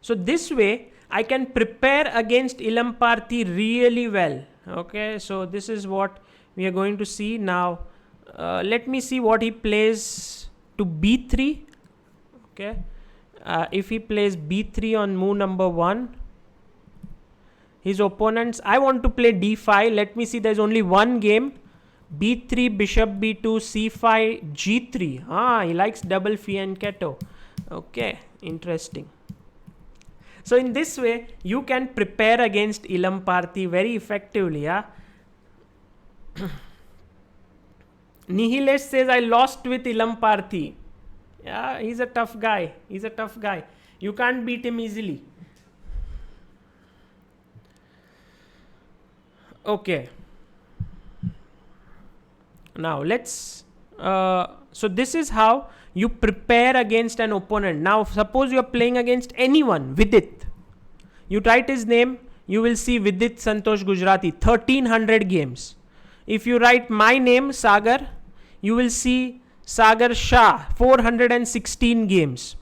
Speaker 1: so this way I can prepare against Ilam Parthi really well. Okay, so this is what we are going to see now. Let me see what he plays to b3. Okay, if he plays b3 on move number 1, his opponents, I want to play d5. Let me see, there's only one game. b3, bishop b2, c5, g3. He likes double fianchetto. Okay, interesting. So in this way, you can prepare against Ilam Parthi very effectively. Yeah. Nihilesh says, I lost with Ilam Parthi. Yeah, he's a tough guy. He's a tough guy. You can't beat him easily. Okay. Now let's, so this is how you prepare against an opponent. Now suppose you are playing against anyone, Vidit. You write his name, you will see Vidit Santosh Gujarati, 1300 games. If you write my name, Sagar, you will see Sagar Shah, 416 games.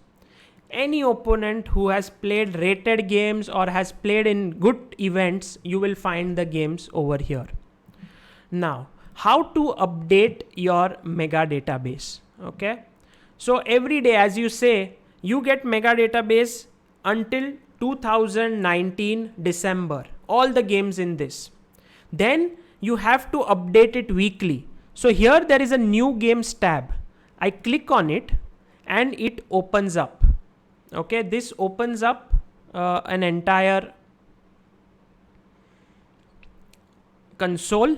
Speaker 1: Any opponent who has played rated games or has played in good events, you will find the games over here. Now, how to update your mega database? Okay. So every day, as you say, you get mega database until 2019 December, all the games in this. Then you have to update it weekly. So here there is a new games tab. I click on it and it opens up. Okay, this opens up an entire console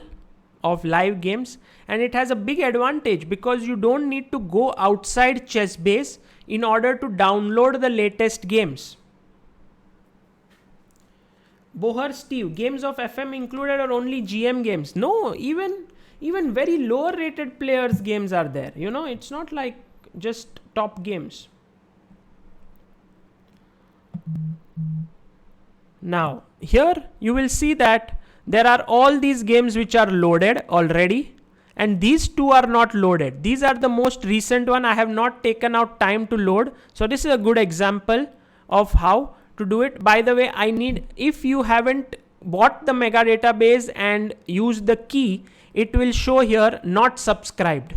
Speaker 1: of live games, and it has a big advantage because you don't need to go outside ChessBase in order to download the latest games. Bohar Steve, games of FM included or only GM games? No, even very lower rated players games are there. You know, it's not like just top games. Now, here you will see that there are all these games which are loaded already, and these two are not loaded. These are the most recent one. I have not taken out time to load. So this is a good example of how to do it. By the way, if you haven't bought the mega database and used the key, it will show here not subscribed.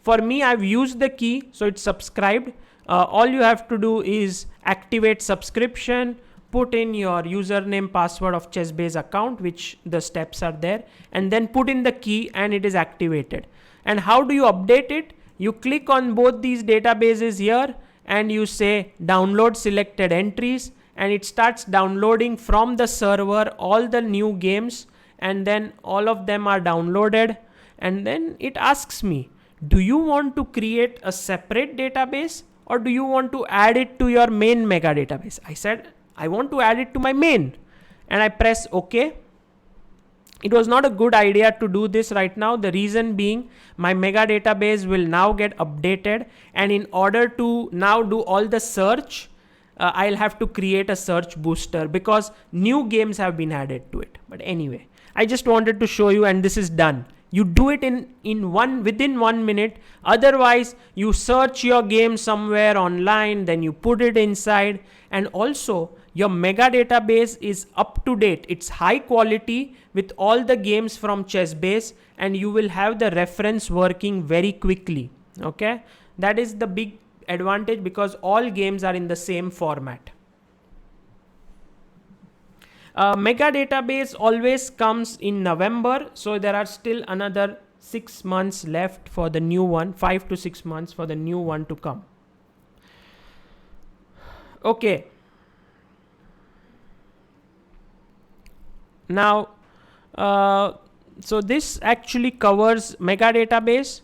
Speaker 1: For me, I've used the key, so it's subscribed. All you have to do is activate subscription, put in your username, password of ChessBase account, which the steps are there, and then put in the key and it is activated. And how do you update it? You click on both these databases here and you say download selected entries, and it starts downloading from the server all the new games, and then all of them are downloaded, and then it asks me, do you want to create a separate database or do you want to add it to your main mega database? I said I want to add it to my main, and I press OK. It was not a good idea to do this right now. The reason being, my mega database will now get updated, and in order to now do all the search, I'll have to create a search booster because new games have been added to it. But anyway, I just wanted to show you, and this is done. You do it within 1 minute. Otherwise, you search your game somewhere online, then you put it inside, and also your mega database is up to date. It's high quality with all the games from ChessBase, and you will have the reference working very quickly. Okay, that is the big advantage because all games are in the same format. Mega database always comes in November, so there are still another 6 months left for the new one, 5 to 6 months for the new one to come. Okay. Now, so this actually covers mega database.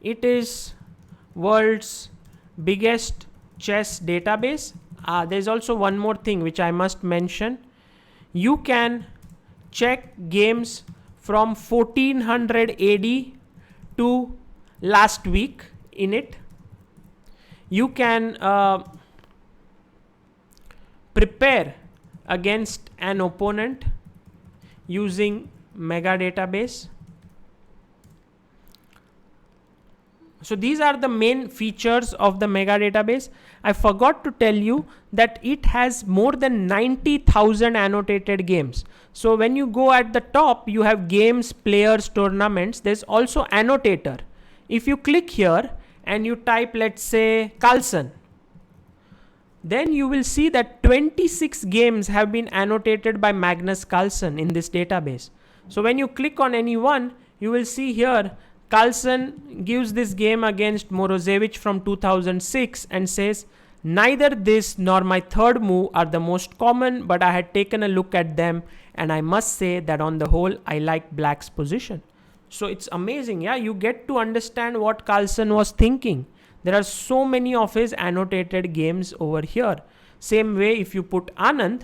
Speaker 1: It is world's biggest chess database. There's also one more thing which I must mention. You can check games from 1400 AD to last week in it. You can prepare against an opponent using mega database. So these are the main features of the mega database. I forgot to tell you that it has more than 90,000 annotated games. So when you go at the top, you have games, players, tournaments. There's also annotator. If you click here and you type, let's say, Carlsen, then you will see that 26 games have been annotated by Magnus Carlsen in this database. So when you click on any one, you will see here Carlsen gives this game against Morozevich from 2006 and says, neither this nor my third move are the most common, but I had taken a look at them and I must say that on the whole, I like black's position. So it's amazing. Yeah, you get to understand what Carlsen was thinking. There are so many of his annotated games over here. Same way, if you put Anand,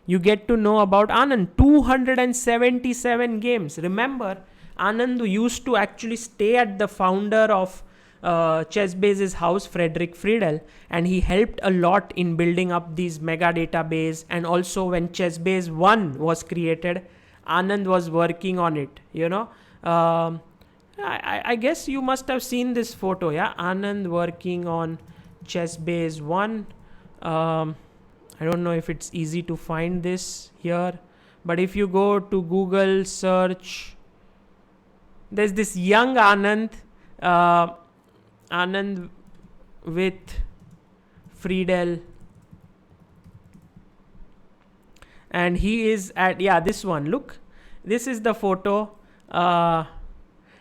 Speaker 1: you get to know about Anand. 277 games. Remember, Anand used to actually stay at the founder of ChessBase's house, Frederick Friedel, and he helped a lot in building up these mega database. And also when ChessBase 1 was created, Anand was working on it, you know. I guess you must have seen this photo, yeah? Anand working on ChessBase 1. I don't know if it's easy to find this here, but if you go to Google search, there's this young Anand, Anand with Friedel, and he is at, yeah, this one. Look, this is the photo,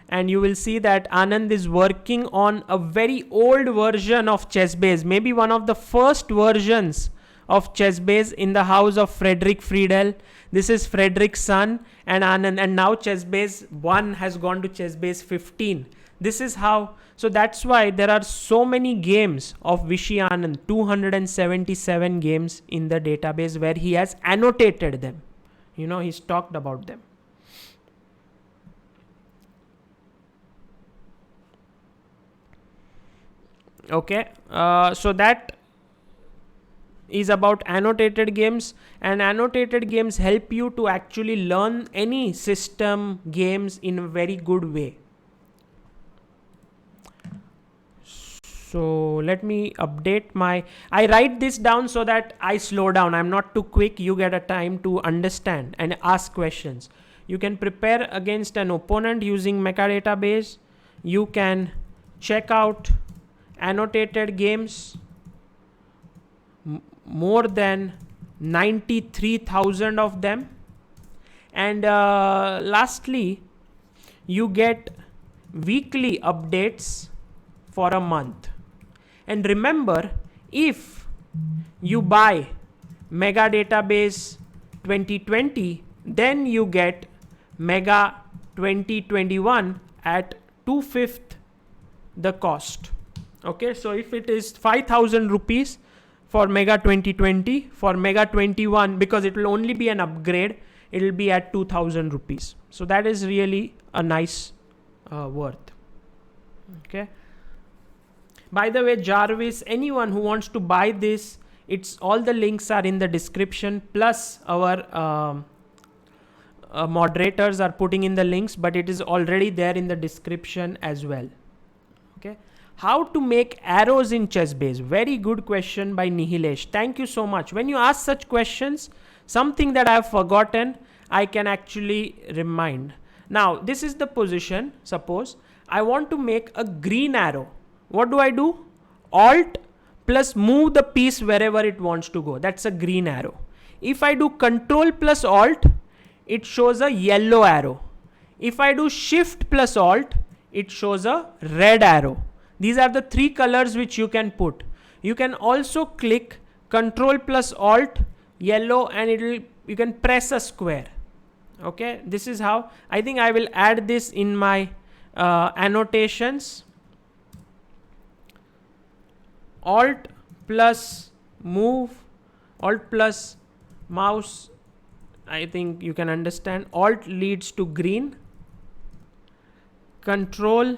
Speaker 1: and you will see that Anand is working on a very old version of ChessBase, maybe one of the first versions of ChessBase in the house of Frederick Friedel. This is Frederick's son and Anand, and now ChessBase 1 has gone to ChessBase 15. This is how, so that's why there are so many games of Vishy Anand, 277 games in the database where he has annotated them. You know, he's talked about them. Okay, so that is about annotated games, and annotated games help you to actually learn any system games in a very good way. So let me update I write this down so that I slow down. I'm not too quick. You get a time to understand and ask questions. You can prepare against an opponent using mega database. You can check out annotated games, more than 93,000 of them. And lastly, you get weekly updates for a month. And remember, if you buy Mega Database 2020, then you get Mega 2021 at 2/5 the cost. Okay, so if it is 5,000 rupees for Mega 2020, for Mega 21, because it will only be an upgrade, it will be at 2,000 rupees. So that is really a nice worth. Okay. By the way, Jarvis, anyone who wants to buy this, it's all the links are in the description, plus our moderators are putting in the links, but it is already there in the description as well. Okay. How to make arrows in ChessBase? Very good question by Nihilesh. Thank you so much. When you ask such questions, something that I have forgotten, I can actually remind. Now, this is the position. Suppose I want to make a green arrow. What do? Alt plus move the piece wherever it wants to go. That's a green arrow. If I do Control plus Alt, it shows a yellow arrow. If I do Shift plus Alt, it shows a red arrow. These are the three colors which you can put. You can also click Control plus Alt, yellow, and you can press a square. Okay, this is how. I think I will add this in my annotations. Alt plus move, Alt plus mouse. I think you can understand. Alt leads to green. Control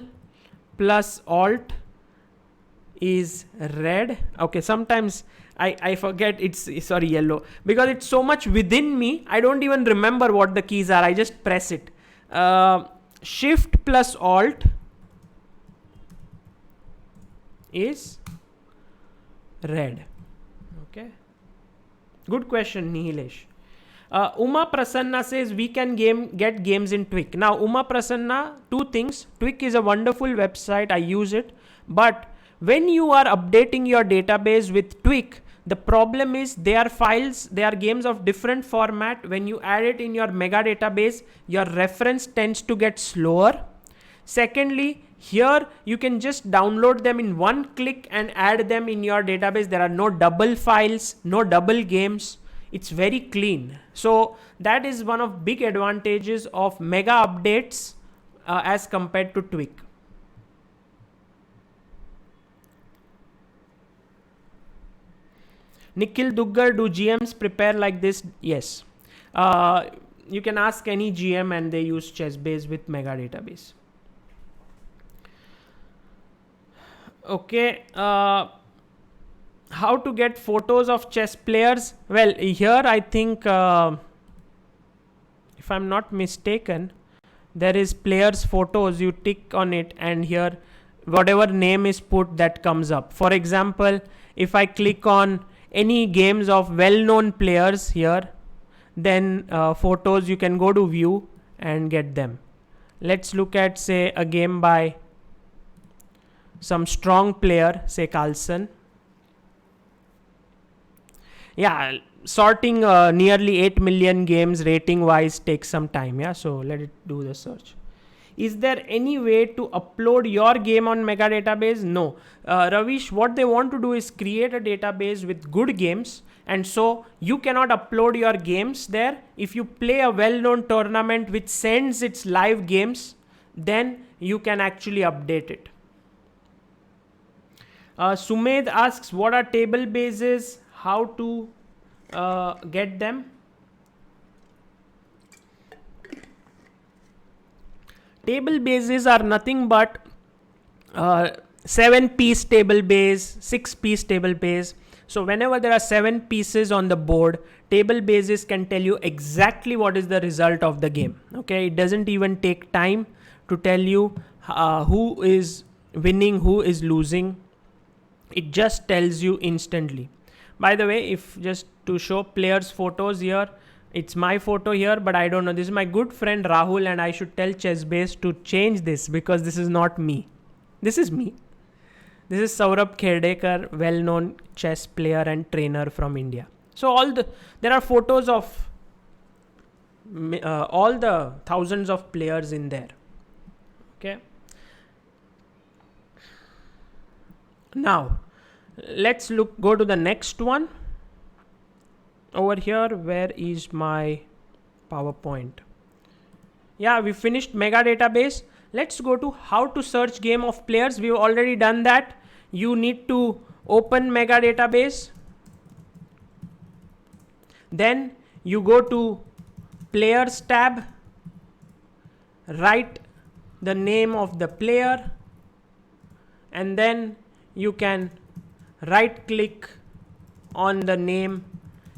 Speaker 1: plus Alt is red. Okay, sometimes I forget it's yellow, because it's so much within me. I don't even remember what the keys are. I just press it. Shift plus Alt is red. Okay. Good question, Nihilesh. Uma Prasanna says we can get games in Twik. Now, Uma Prasanna, two things. Twik is a wonderful website. I use it. But when you are updating your database with Twik, the problem is they are files, they are games of different format. When you add it in your mega database, your reference tends to get slower. Secondly, here you can just download them in one click and add them in your database. There are no double files, no double games. It's very clean. So that is one of big advantages of mega updates as compared to Twik. Nikhil Duggar, do GMs prepare like this? Yes. You can ask any GM and they use ChessBase with mega database. Okay. How to get photos of chess players? Well, here I think, if I'm not mistaken, there is players photos. You tick on it and here whatever name is put, that comes up. For example, if I click on any games of well-known players here, then photos, you can go to view and get them. Let's look at, say, a game by some strong player, say Carlsen. Yeah, sorting nearly 8 million games rating wise takes some time. Yeah, so let it do the search. Is there any way to upload your game on mega database? No. Ravish, what they want to do is create a database with good games, and so you cannot upload your games there. If you play a well-known tournament which sends its live games, then you can actually update it. Sumed asks, what are table bases? How to get them? Table bases are nothing but 7-piece table base, 6-piece table base. So whenever there are 7 pieces on the board, table bases can tell you exactly what is the result of the game. Okay, it doesn't even take time to tell you who is winning, who is losing. It just tells you instantly. By the way, if just to show players' photos here, it's my photo here, but I don't know. This is my good friend Rahul, and I should tell ChessBase to change this because this is not me. This is me. This is Saurabh Kherdekar, well-known chess player and trainer from India. So there are photos of all the thousands of players in there. Okay. Now, let's go to the next one over here. Where is my PowerPoint? Yeah, we finished mega database. Let's go to how to search game of players. We've already done that. You need to open mega database. Then you go to players tab, write the name of the player, and then you can right click on the name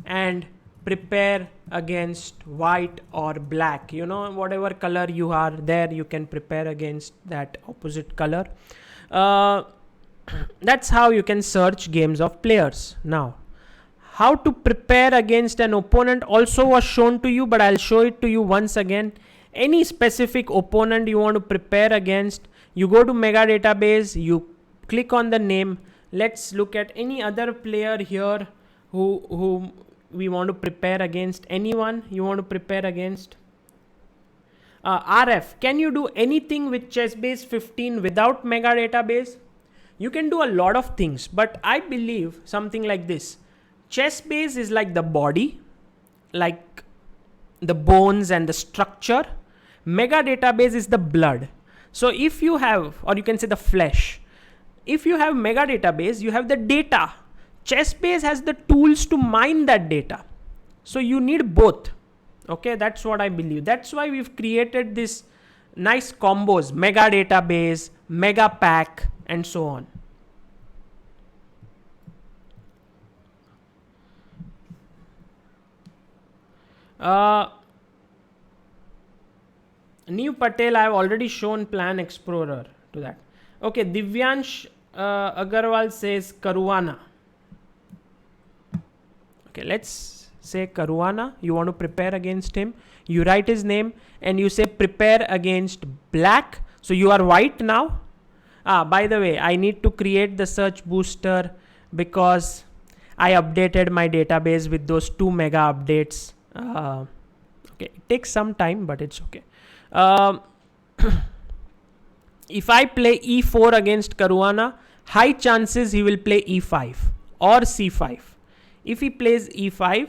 Speaker 1: and prepare against white or black. You know, whatever color you are there, you can prepare against that opposite color. That's how you can search games of players. Now, how to prepare against an opponent also was shown to you, but I'll show it to you once again. Any specific opponent you want to prepare against, you go to mega database, you click on the name. Let's look at any other player here who we want to prepare against. Anyone you want to prepare against? RF, can you do anything with ChessBase 15 without mega database? You can do a lot of things, but I believe something like this. ChessBase is like the body, like the bones and the structure. Mega database is the blood. So if you have, or you can say the flesh, if you have mega database, you have the data. ChessBase has the tools to mine that data. So you need both. Okay, that's what I believe. That's why we've created this nice combos, mega database, mega pack, and so on. New Patel, I have already shown Plan Explorer to that. Okay, Divyansh Agarwal says Caruana. Okay, let's say Caruana. You want to prepare against him. You write his name and you say prepare against black. So you are white now. By the way, I need to create the search booster because I updated my database with those 2 mega updates. Okay, it takes some time, but it's okay. If I play e4 against Caruana, high chances he will play e5 or c5. If he plays e5,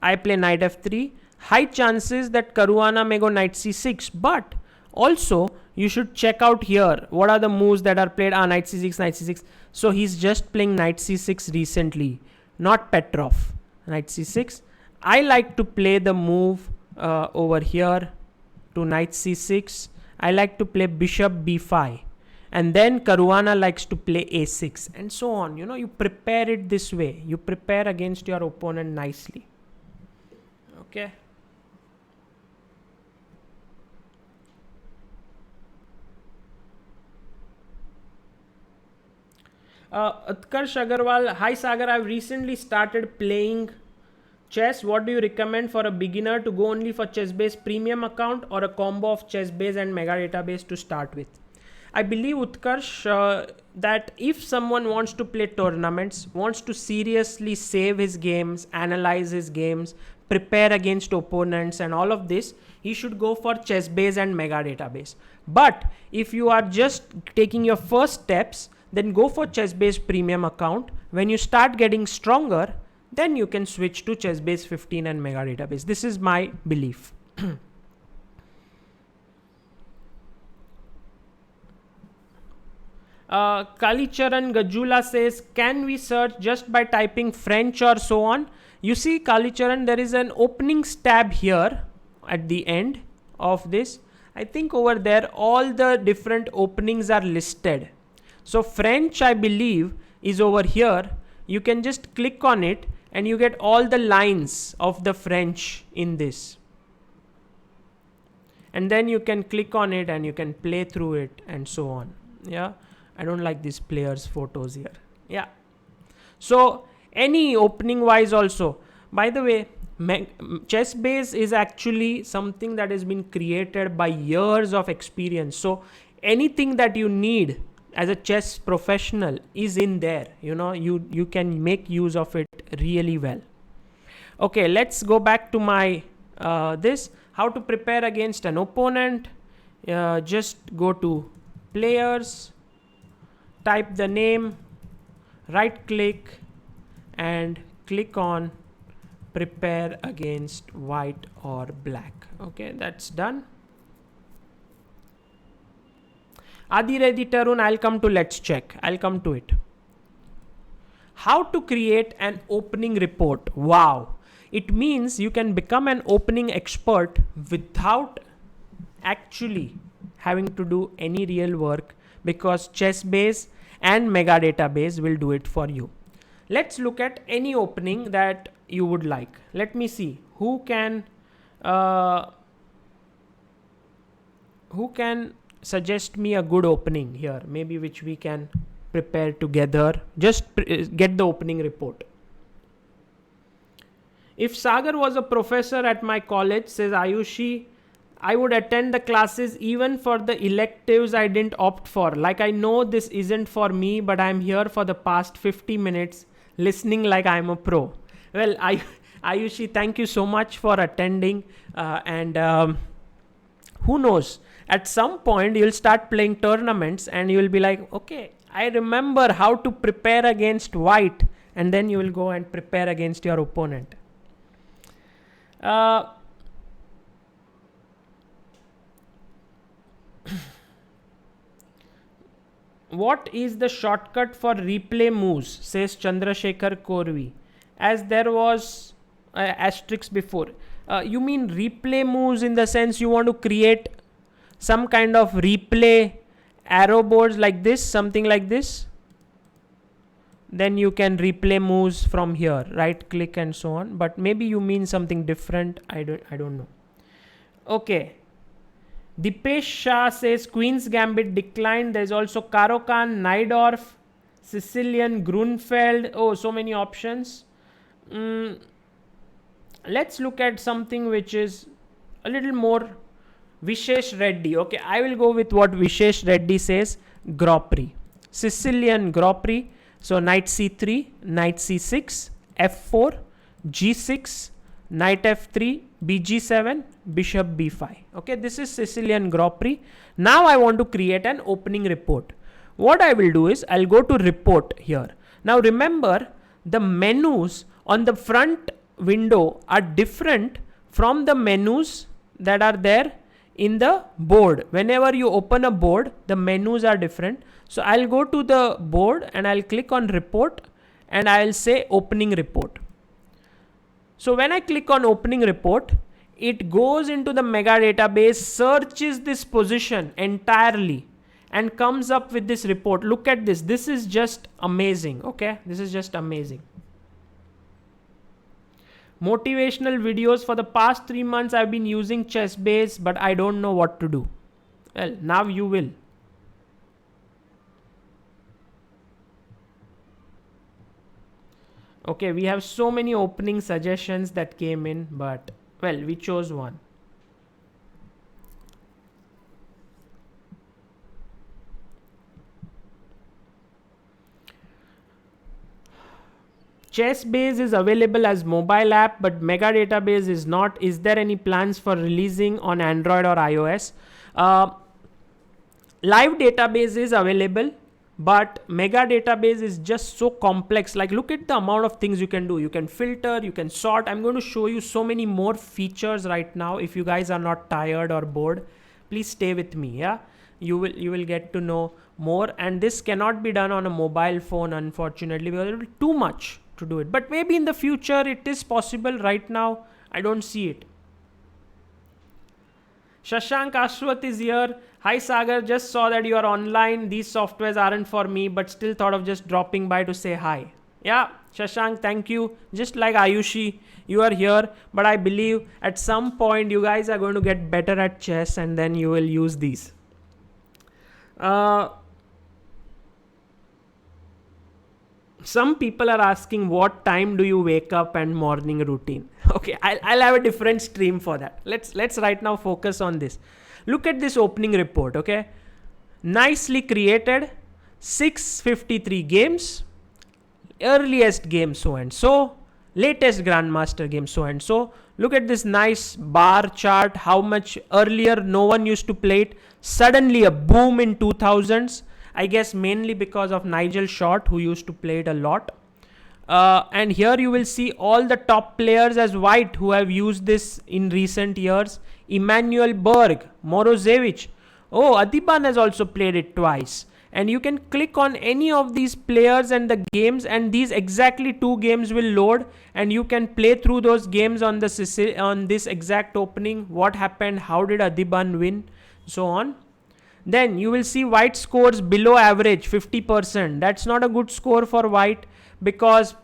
Speaker 1: I play knight f3. High chances that Caruana may go knight c6. But also, you should check out here. What are the moves that are played? Knight c6, knight c6. So he's just playing knight c6 recently, not Petrov. Knight c6. I like to play the move over here to knight c6. I like to play bishop b5. And then Caruana likes to play a6 and so on. You know, you prepare it this way. You prepare against your opponent nicely. Okay. Utkarsh Agarwal, hi Sagar, I've recently started playing chess. What do you recommend for a beginner to go only for ChessBase premium account or a combo of ChessBase and mega database to start with? I believe, Utkarsh, that if someone wants to play tournaments, wants to seriously save his games, analyze his games, prepare against opponents and all of this, he should go for ChessBase and mega database. But if you are just taking your first steps, then go for ChessBase premium account. When you start getting stronger, then you can switch to ChessBase 15 and mega database. This is my belief. Kalicharan Gajula says, can we search just by typing French or so on? You see, Kalicharan, there is an openings tab here at the end of this. I think over there, all the different openings are listed. So French, I believe, is over here. You can just click on it and you get all the lines of the French in this. And then you can click on it and you can play through it and so on. Yeah. I don't like these players' photos here. Yeah. So any opening wise also. By the way, ChessBase is actually something that has been created by years of experience. So anything that you need as a chess professional is in there. You know, you can make use of it really well. Okay, let's go back to my this. How to prepare against an opponent. Just go to players. Type the name, right click and click on prepare against white or black. Okay, that's done. Adi Reddy Tarun, I'll come to let's check. I'll come to it. How to create an opening report. Wow. It means you can become an opening expert without actually having to do any real work, because ChessBase and Mega Database will do it for you. Let's look at any opening that you would like. Let me see who can suggest me a good opening here, maybe which we can prepare together. Just get the opening report. If Sagar was a professor at my college, says Ayushi, I would attend the classes even for the electives I didn't opt for. Like, I know this isn't for me, but I'm here for the past 50 minutes listening like I'm a pro. Well, Ayushi, thank you so much for attending. Who knows? At some point, you'll start playing tournaments and you'll be like, okay, I remember how to prepare against white. And then you will go and prepare against your opponent. What is the shortcut for replay moves, says Chandrasekhar Korvi, as there was asterisk before. You mean replay moves in the sense you want to create some kind of replay arrow boards like this, something like this? Then you can replay moves from here, right click and so on. But maybe you mean something different. I don't know. Okay. Dipesh Shah says Queen's Gambit declined. There's also Caro-Kann, Najdorf, Sicilian, Grunfeld. Oh, so many options. Let's look at something which is a little more Vishesh Reddy. Okay, I will go with what Vishesh Reddy says. Gropri. Sicilian Gropri. So knight c3, knight c6, f4, g6, knight f3, bg7, bishop b5. Okay, this is Sicilian Gropri. Now I want to create an opening report. What I will do is I'll go to report here. Now remember, the menus on the front window are different from the menus that are there in the board. Whenever you open a board, the menus are different. So I'll go to the board and I'll click on report and I'll say opening report. So when I click on opening report, it goes into the Mega Database, searches this position entirely and comes up with this report. Look at this. This is just amazing. Okay. This is just amazing. Motivational videos. For the past 3 months, I've been using ChessBase, but I don't know what to do. Well, now you will. Okay, we have so many opening suggestions that came in, but well, we chose one. ChessBase is available as mobile app, but Mega Database is not. Is there any plans for releasing on Android or iOS? Live database is available, but Mega Database is just so complex. Like, look at the amount of things you can do. You can filter, you can sort. I'm going to show you so many more features right now. If you guys are not tired or bored, please stay with me. Yeah, you will get to know more. And this cannot be done on a mobile phone, unfortunately, because it will be too much to do it. But maybe in the future it is possible. Right now, I don't see it. Shashank Ashwath is here. Hi Sagar, just saw that you are online. These softwares aren't for me, but still thought of just dropping by to say hi. Yeah, Shashank, thank you. Just like Ayushi, you are here, but I believe at some point you guys are going to get better at chess and then you will use these. Some people are asking what time do you wake up and morning routine. Okay, I'll have a different stream for that. Let's right now focus on this. Look at this opening report. Okay, nicely created. 653 games, earliest game so and so, latest grandmaster game so and so. Look at this nice bar chart, how much earlier no one used to play it. Suddenly a boom in 2000s. I guess mainly because of Nigel Short, who used to play it a lot. And here you will see all the top players as white who have used this in recent years. Emanuel Berg, Morozevich. Oh, Adiban has also played it twice. And you can click on any of these players and the games, and these exactly 2 games will load, and you can play through those games on this exact opening. What happened? How did Adiban win? So on. Then you will see white scores below average, 50%. That's not a good score for white, because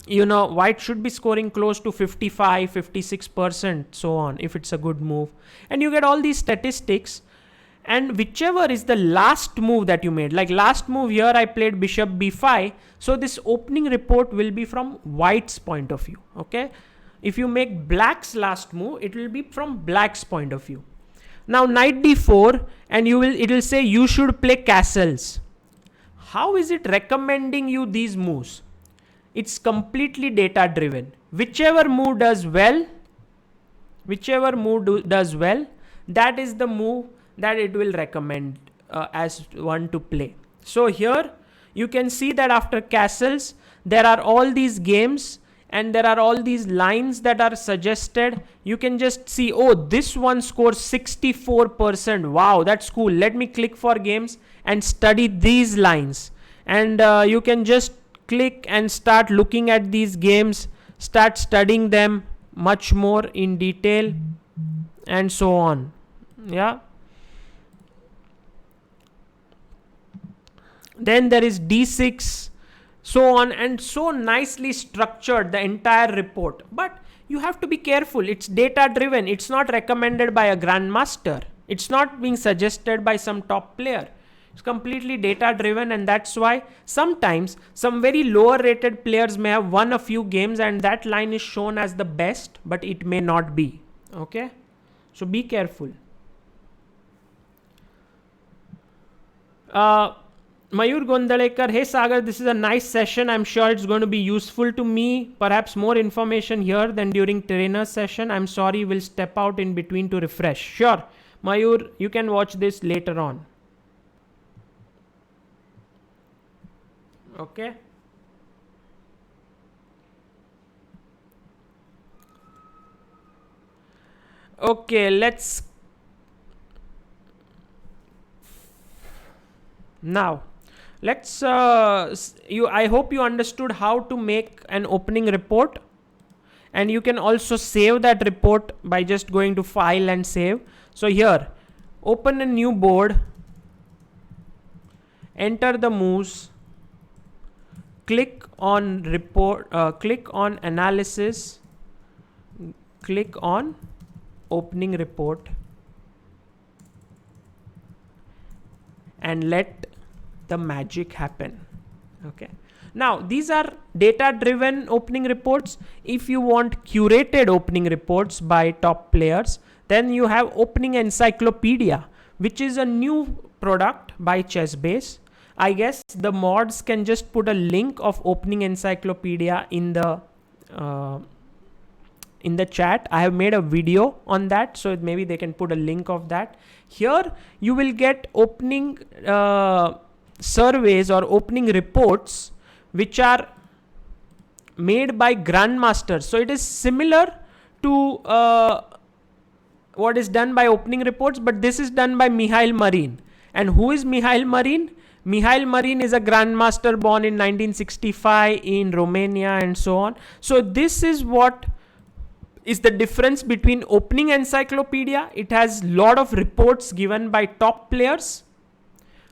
Speaker 1: white should be scoring close to 55, 56%, so on, if it's a good move. And you get all these statistics, and whichever is the last move that you made, like last move here I played bishop b5, so this opening report will be from white's point of view. Okay, if you make black's last move, it will be from black's point of view. Now knight d4, and it will say you should play castles. How is it recommending you these moves? It's completely data driven. Whichever move does well, that is the move that it will recommend as one to play. So here you can see that after castles, there are all these games, and there are all these lines that are suggested. You can just see, oh, this one scores 64%. Wow, that's cool. Let me click for games and study these lines. And you can just click and start looking at these games, start studying them much more in detail, and so on. Yeah. Then there is d6, so on, and so nicely structured the entire report. But you have to be careful. It's data driven. It's not recommended by a grandmaster. It's not being suggested by some top player. It's completely data driven, and that's why sometimes some very lower rated players may have won a few games and that line is shown as the best, but it may not be. Okay, so be careful. Mayur Gondalekar, hey Sagar, this is a nice session. I'm sure it's going to be useful to me. Perhaps more information here than during trainer's session. I'm sorry, we'll step out in between to refresh. Sure, Mayur, you can watch this later on. Okay. Okay, let's now. I hope you understood how to make an opening report, and you can also save that report by just going to file and save. So here, open a new board, enter the moves, click on report, click on analysis, click on opening report, and let the magic happen. Okay, now these are data driven opening reports. If you want curated opening reports by top players, then you have Opening Encyclopedia, which is a new product by ChessBase. I guess the mods can just put a link of Opening Encyclopedia in the chat. I have made a video on that, so maybe they can put a link of that. Here you will get opening surveys or opening reports which are made by grandmasters. So it is similar to what is done by opening reports, but this is done by Mihail Marin. And who is Mihail Marin? Mihail Marin is a grandmaster born in 1965 in Romania and so on. So this is what is the difference between Opening Encyclopedia. It has lot of reports given by top players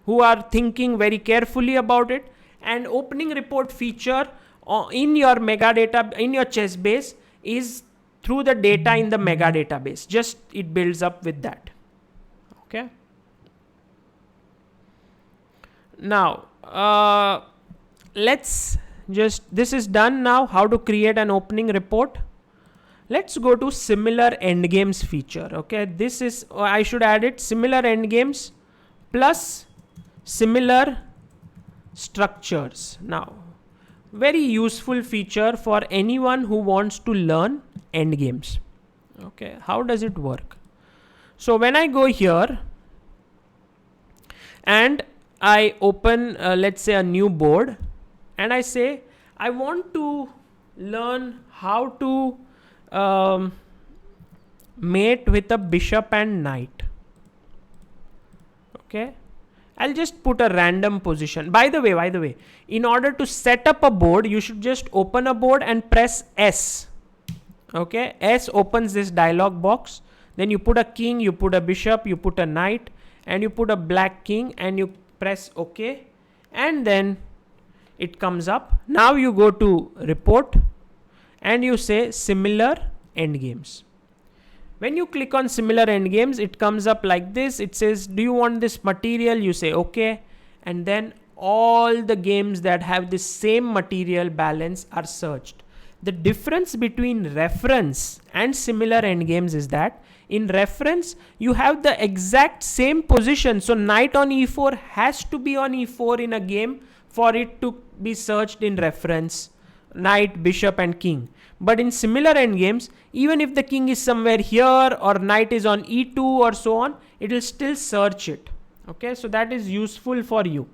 Speaker 1: who are thinking very carefully about it, and opening report feature in your mega data, in your ChessBase, is through the data in the mega database. Just it builds up with that. Okay. Now let's just, this is done now, how to create an opening report. Let's go to similar endgames feature. Okay, this is, I should add it, similar endgames plus similar structures. Now, very useful feature for anyone who wants to learn endgames. Okay, how does it work? So when I go here and I open, let's say, a new board, and I say, I want to learn how to mate with a bishop and knight. Okay. I'll just put a random position. By the way, in order to set up a board, you should just open a board and press S. Okay. S opens this dialog box. Then you put a king, you put a bishop, you put a knight, and you put a black king, and you press OK. And then it comes up. Now you go to report and you say similar endgames. When you click on similar endgames, it comes up like this. It says, do you want this material? You say OK. And then all the games that have the same material balance are searched. The difference between reference and similar endgames is that in reference, you have the exact same position. So knight on e4 has to be on e4 in a game for it to be searched in reference. Knight, bishop and king. But in similar endgames, even if the king is somewhere here or knight is on e2 or so on, it will still search it. Okay, so that is useful for you.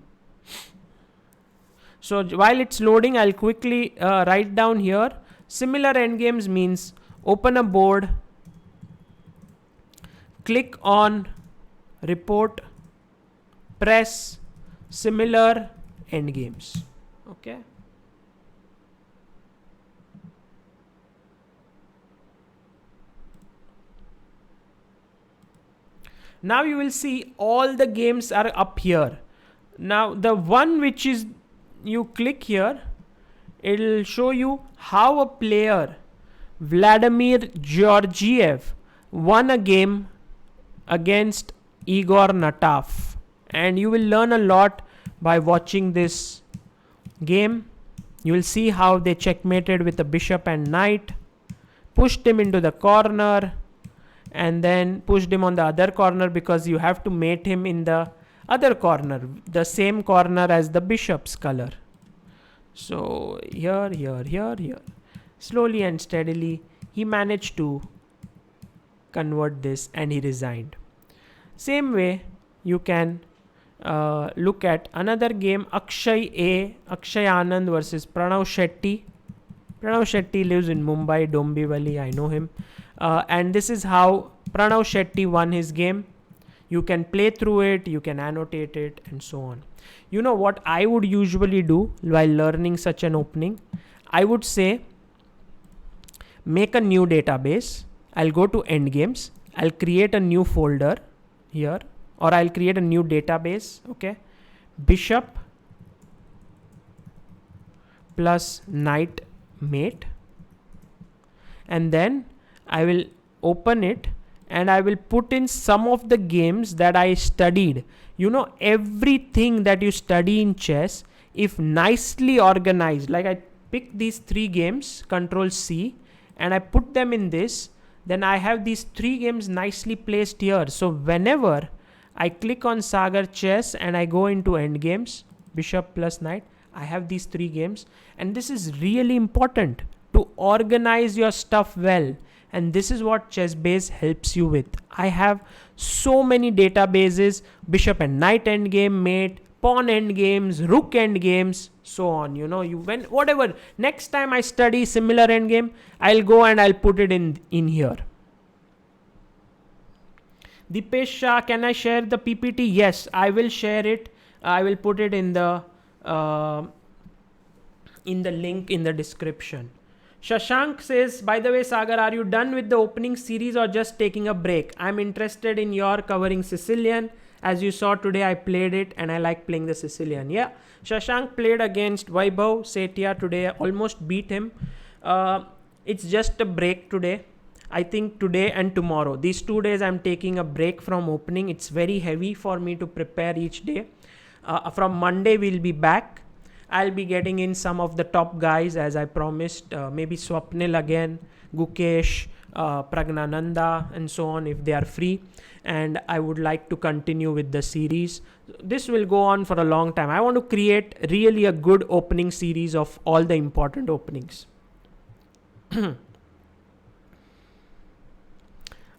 Speaker 1: So while it's loading, I'll quickly write down here. Similar endgames means open a board, click on report, press similar endgames. Okay. Now you will see all the games are up here. Now the one which is, you click here, it will show you how a player, Vladimir Georgiev, won a game against Igor Nataf. And you will learn a lot by watching this game. You will see how they checkmated with a bishop and knight, pushed him into the corner, and then pushed him on the other corner because you have to mate him in the other corner, the same corner as the bishop's color. So here. Slowly and steadily, he managed to convert this and he resigned. Same way, you can look at another game, Akshay Anand versus Pranav Shetty. Pranav Shetty lives in Mumbai, Dombivali, I know him. And this is how Pranav Shetty won his game. You can play through it, you can annotate it, and so on. You know what I would usually do while learning such an opening? I would say, make a new database. I'll go to endgames. I'll create a new folder here, or I'll create a new database. Okay. Bishop plus knight mate. And then I will open it and I will put in some of the games that I studied. You know, everything that you study in chess, if nicely organized, like I pick these 3 games, Control C, and I put them in this, then I have these 3 games nicely placed here. So whenever I click on Sagar Chess and I go into endgames, bishop plus knight, I have these 3 games. And this is really important to organize your stuff well. And this is what ChessBase helps you with. I have so many databases, bishop and knight endgame mate, pawn endgames, rook endgames, so on. You know, whatever. Next time I study similar endgame, I'll go and I'll put it in here. Dipesh Shah, can I share the PPT? Yes, I will share it. I will put it in the link in the description. Shashank says, by the way, Sagar, are you done with the opening series or just taking a break? I'm interested in your covering Sicilian. As you saw today, I played it and I like playing the Sicilian. Yeah, Shashank played against Vaibhav Setia today. I almost beat him. It's just a break today. I think today and tomorrow. These 2 days I'm taking a break from opening. It's very heavy for me to prepare each day. From Monday, we'll be back. I'll be getting in some of the top guys as I promised. Maybe Swapnil again, Gukesh, Pragnananda, and so on if they are free. And I would like to continue with the series. This will go on for a long time. I want to create really a good opening series of all the important openings.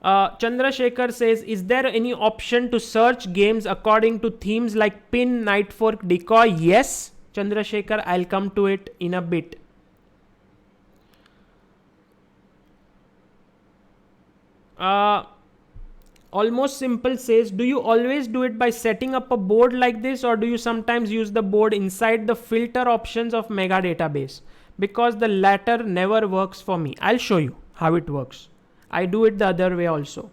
Speaker 1: Chandrasekhar says, is there any option to search games according to themes like pin, knight fork, decoy? Yes, Chandrasekhar, I'll come to it in a bit. Almost Simple says, do you always do it by setting up a board like this, or do you sometimes use the board inside the filter options of Mega Database? Because the latter never works for me. I'll show you how it works. I do it the other way also.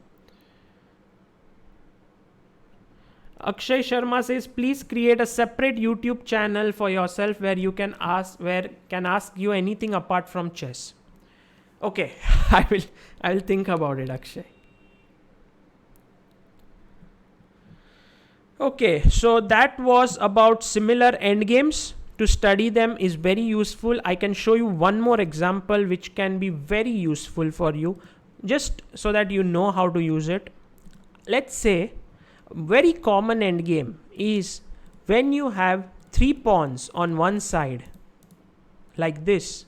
Speaker 1: Akshay Sharma says, please create a separate YouTube channel for yourself where you can ask you anything apart from chess. Okay, I will think about it, Akshay. Okay, so that was about similar endgames. To study them is very useful. I can show you one more example which can be very useful for you, just so that you know how to use it. Let's say very common endgame is when you have 3 pawns on one side like this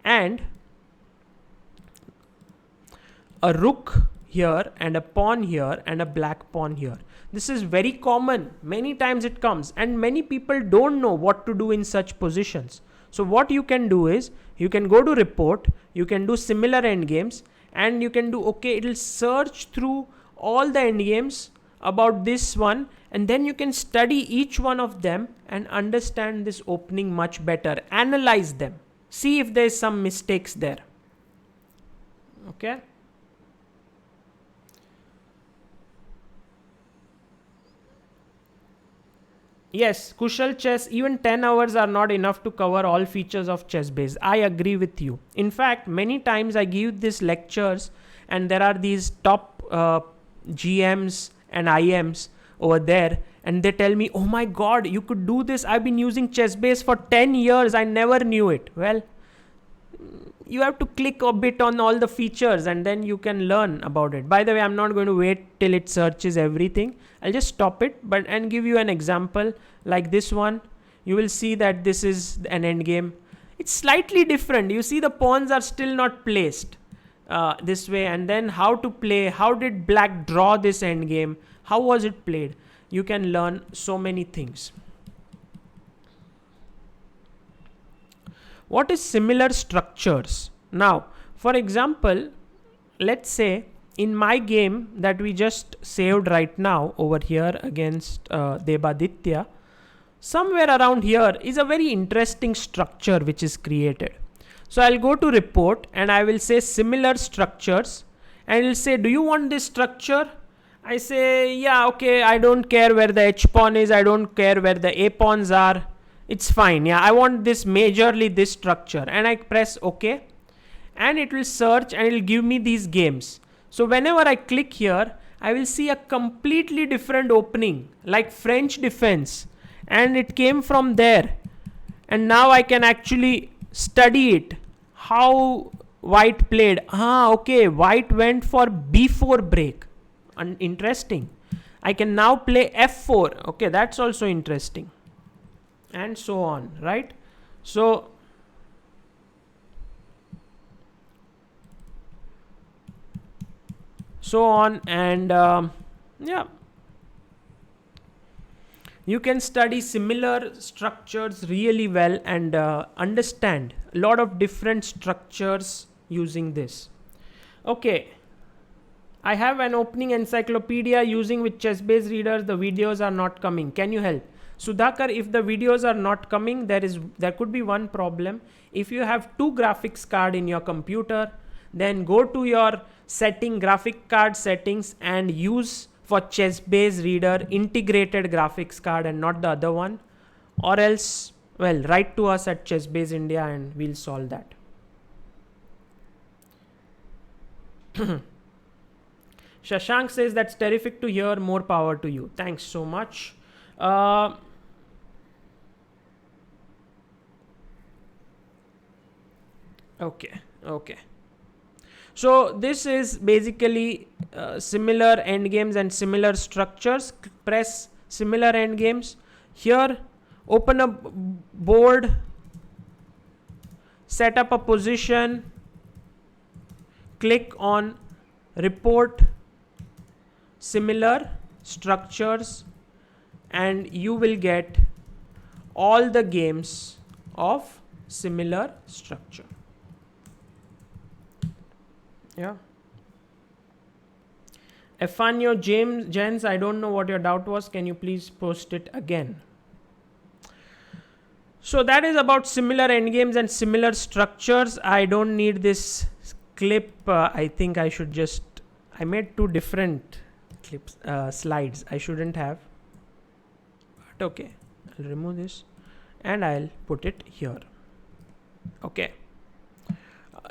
Speaker 1: and a rook here and a pawn here and a black pawn here. This is very common. Many times it comes, and many people don't know what to do in such positions. So what you can do is, you can go to report, you can do similar endgames, and you can do, okay, it will search through all the endgames about this one, and then you can study each one of them and understand this opening much better. Analyze them. See if there is some mistakes there. Okay. Yes, Kushal Chess, even 10 hours are not enough to cover all features of ChessBase. I agree with you. In fact, many times I give these lectures and there are these top GMs and IMs over there, and they tell me, oh my god, you could do this. I've been using ChessBase for 10 years. I never knew it. Well, you have to click a bit on all the features and then you can learn about it. By the way, I'm not going to wait till it searches everything. I'll just stop it and give you an example like this one. You will see that this is an endgame. It's slightly different. You see the pawns are still not placed this way, and then how to play, how did black draw this endgame, how was it played. You can learn so many things. What is similar structures? Now, for example, let's say in my game that we just saved right now over here against Debaditya, somewhere around here is a very interesting structure which is created. So I'll go to report and I will say similar structures, and it'll say, do you want this structure? I say, yeah, okay, I don't care where the H pawn is, I don't care where the A pawns are. It's fine. Yeah, I want this majorly this structure, and I press OK, and it will search and it will give me these games. So whenever I click here, I will see a completely different opening like French defense, and it came from there. And now I can actually study it, how white played. Okay, white went for B4 break. Interesting. I can now play F4. Okay, that's also interesting. And so on, right? So on, and yeah, you can study similar structures really well and understand a lot of different structures using this. Okay, I have an opening encyclopedia using with ChessBase readers. The videos are not coming. Can you help? Sudhakar, if the videos are not coming, there could be one problem. If you have 2 graphics card in your computer, then go to your graphic card settings and use for ChessBase reader integrated graphics card and not the other one. Or else, well, write to us at ChessBase India and we'll solve that. Shashank says, that's terrific to hear. More power to you. Thanks so much. Okay. So this is basically similar endgames and similar structures. Press similar endgames. Here, open a board, set up a position, click on report similar structures, and you will get all the games of similar structure. Yeah. Efanio Jens, I don't know what your doubt was. Can you please post it again? So that is about similar endgames and similar structures. I don't need this clip. I think I should just, I made two different clips, slides. I shouldn't have. But okay, I'll remove this and I'll put it here. Okay.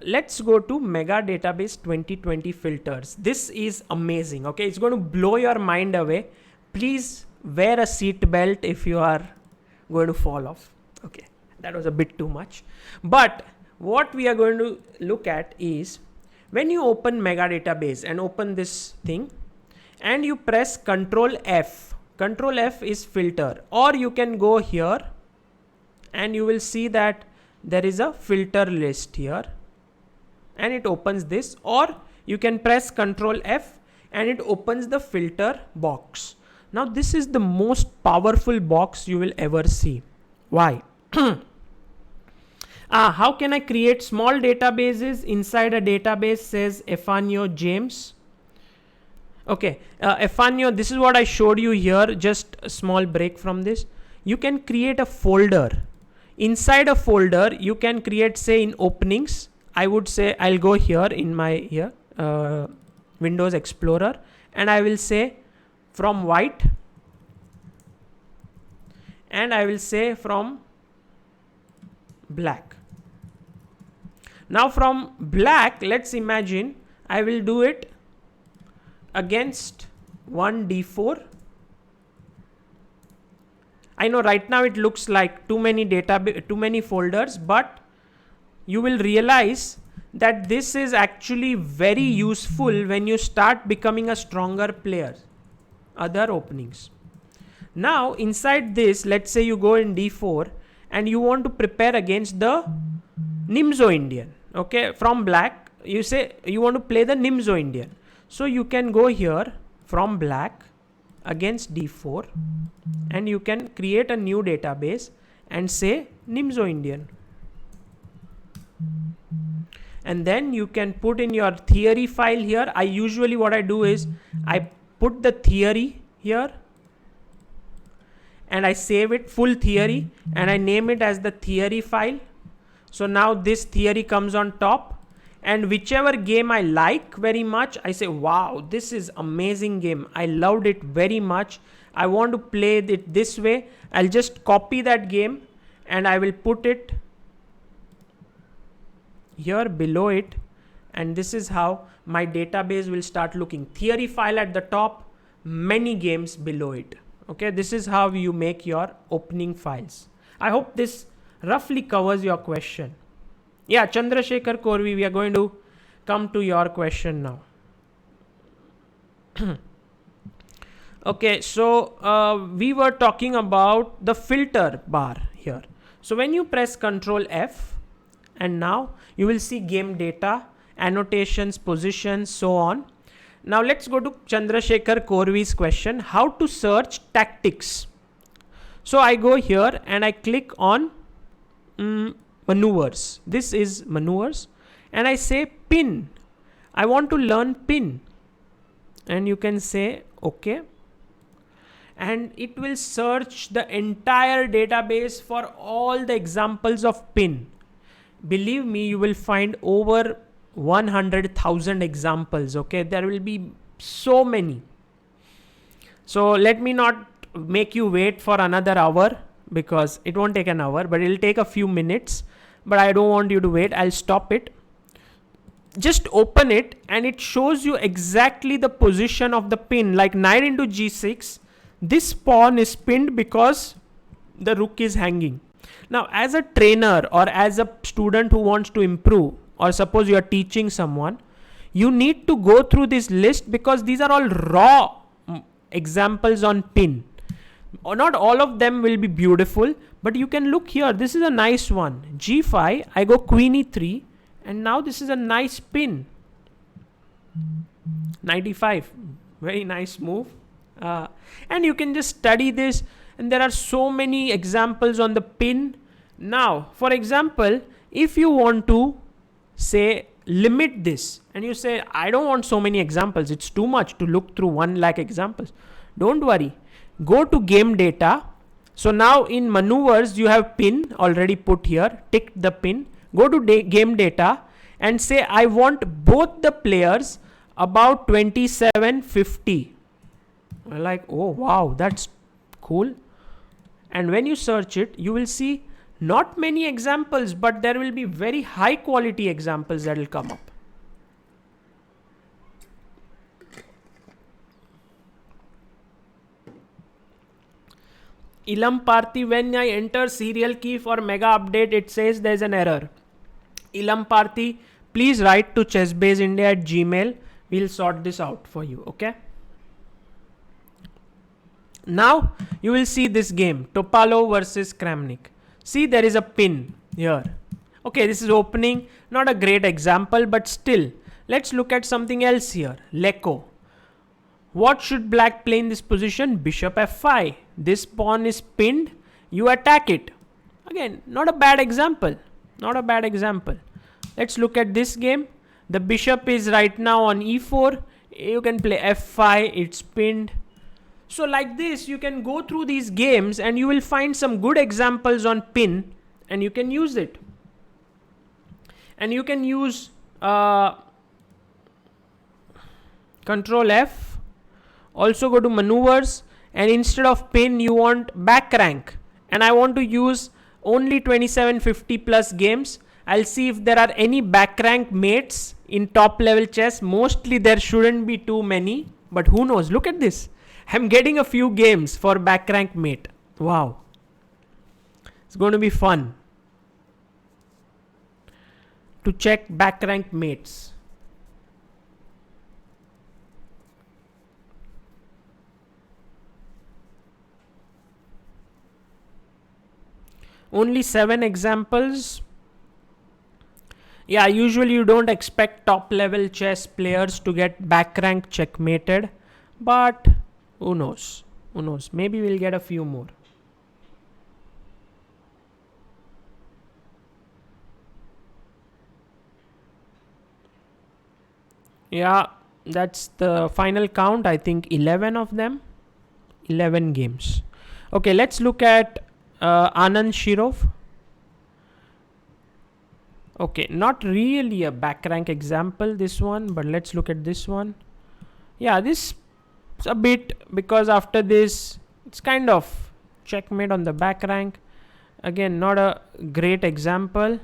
Speaker 1: Let's go to Mega Database 2020 filters. This is amazing. Okay, it's going to blow your mind away. Please wear a seat belt if you are going to fall off. Okay, that was a bit too much. But what we are going to look at is when you open Mega Database and open this thing and you press Control F. Control F is filter, or you can go here and you will see that there is a filter list here. And it opens this, or you can press Control F and it opens the filter box. Now this is the most powerful box you will ever see. Why? How can I create small databases inside a database, says Efanio James. Okay, Efanio, this is what I showed you here, just a small break from this. You can create a folder. Inside a folder, you can create, say in openings, I would say I'll go here in my Windows Explorer and I will say from white and I will say from black. Now from black, let's imagine I will do it against 1d4. I know right now it looks like too many folders, but you will realize that this is actually very useful when you start becoming a stronger player. Other openings. Now inside this, let's say you go in d4 and you want to prepare against the Nimzo Indian. Okay, from black, you say you want to play the Nimzo Indian. So you can go here from black against d4 and you can create a new database and say Nimzo Indian. And then you can put in your theory file here. I usually what I do is I put the theory here and I save it, full theory, and I name it as the theory file. So now this theory comes on top, and whichever game I like very much, I say, wow, this is amazing game. I loved it very much. I want to play it this way. I'll just copy that game and I will put it here below it, and this is how my database will start looking. Theory file at the top, many games below it. Okay, this is how you make your opening files. I hope this roughly covers your question. Yeah, Chandrasekhar Korvi, we are going to come to your question now. Okay, so we were talking about the filter bar here. So when you press Control F, and now you will see game data, annotations, positions, so on. Now let's go to Chandrasekhar Korvi's question, how to search tactics. So I go here and I click on maneuvers. This is maneuvers, and I say pin. I want to learn pin, and you can say okay, and it will search the entire database for all the examples of pin. Believe me, you will find over 100,000 examples. Okay, there will be so many. So let me not make you wait for another hour, because it won't take an hour, but it'll take a few minutes. But I don't want you to wait. I'll stop it. Just open it and it shows you exactly the position of the pin. Like knight into g6, this pawn is pinned because the rook is hanging. Now as a trainer or as a student who wants to improve, or suppose you are teaching someone, you need to go through this list, because these are all raw examples on pin. Not all of them will be beautiful, but you can look here. This is a nice one. G5, I go queen e3, and now this is a nice pin. 95. Very nice move. And you can just study this, and there are so many examples on the pin. Now, for example, if you want to say limit this, and you say, I don't want so many examples, it's too much to look through 1 lakh examples. Don't worry. Go to game data. So now in maneuvers, you have pin already put here, tick the pin. Go to game data and say, I want both the players about 2750. Like, oh wow, that's cool. And when you search it, you will see not many examples, but there will be very high quality examples that will come up. Ilam Parthi, when I enter serial key for mega update, it says there's an error. Ilam Parthi, please write to chessbaseindia@gmail. We'll sort this out for you, okay? Now you will see this game, Topalov versus Kramnik. See, there is a pin here. Okay, this is opening, not a great example, but still, let's look at something else here. Leko. What should black play in this position? Bishop f5. This pawn is pinned. You attack it. Again, not a bad example. Not a bad example. Let's look at this game. The bishop is right now on e4. You can play f5. It's pinned. So like this, you can go through these games and you will find some good examples on pin, and you can use it. And you can use Control F. Also go to maneuvers, and instead of pin, you want back rank. And I want to use only 2750 plus games. I'll see if there are any back rank mates in top level chess. Mostly there shouldn't be too many, but who knows? Look at this. I'm getting a few games for back rank mate. Wow. It's going to be fun to check back rank mates. Only 7 examples. Yeah, usually you don't expect top level chess players to get back rank checkmated, but who knows? Who knows? Maybe we'll get a few more. Yeah, that's the final count. I think 11 of them. 11 games. Okay, let's look at Anand Shirov. Okay, not really a back rank example, this one, but let's look at this one. Yeah, this is a bit, because after this, it's kind of checkmate on the back rank. Again, not a great example.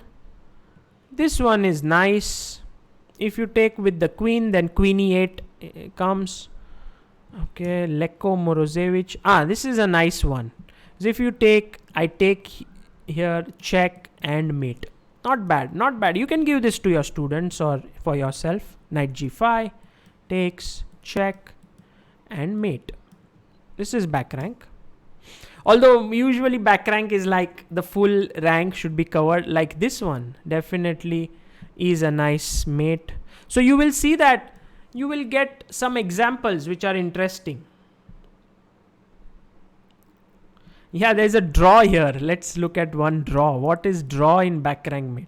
Speaker 1: This one is nice. If you take with the queen, then queen e8 comes. Okay, Leko Morozevich. This is a nice one. So if you take, I take here, check and mate. Not bad, not bad. You can give this to your students or for yourself. Knight g5, takes, check and mate. This is back rank. Although usually back rank is like the full rank should be covered. Like this one definitely is a nice mate. So you will see that you will get some examples which are interesting. Yeah, there's a draw here. Let's look at one draw. What is draw in back rank mate?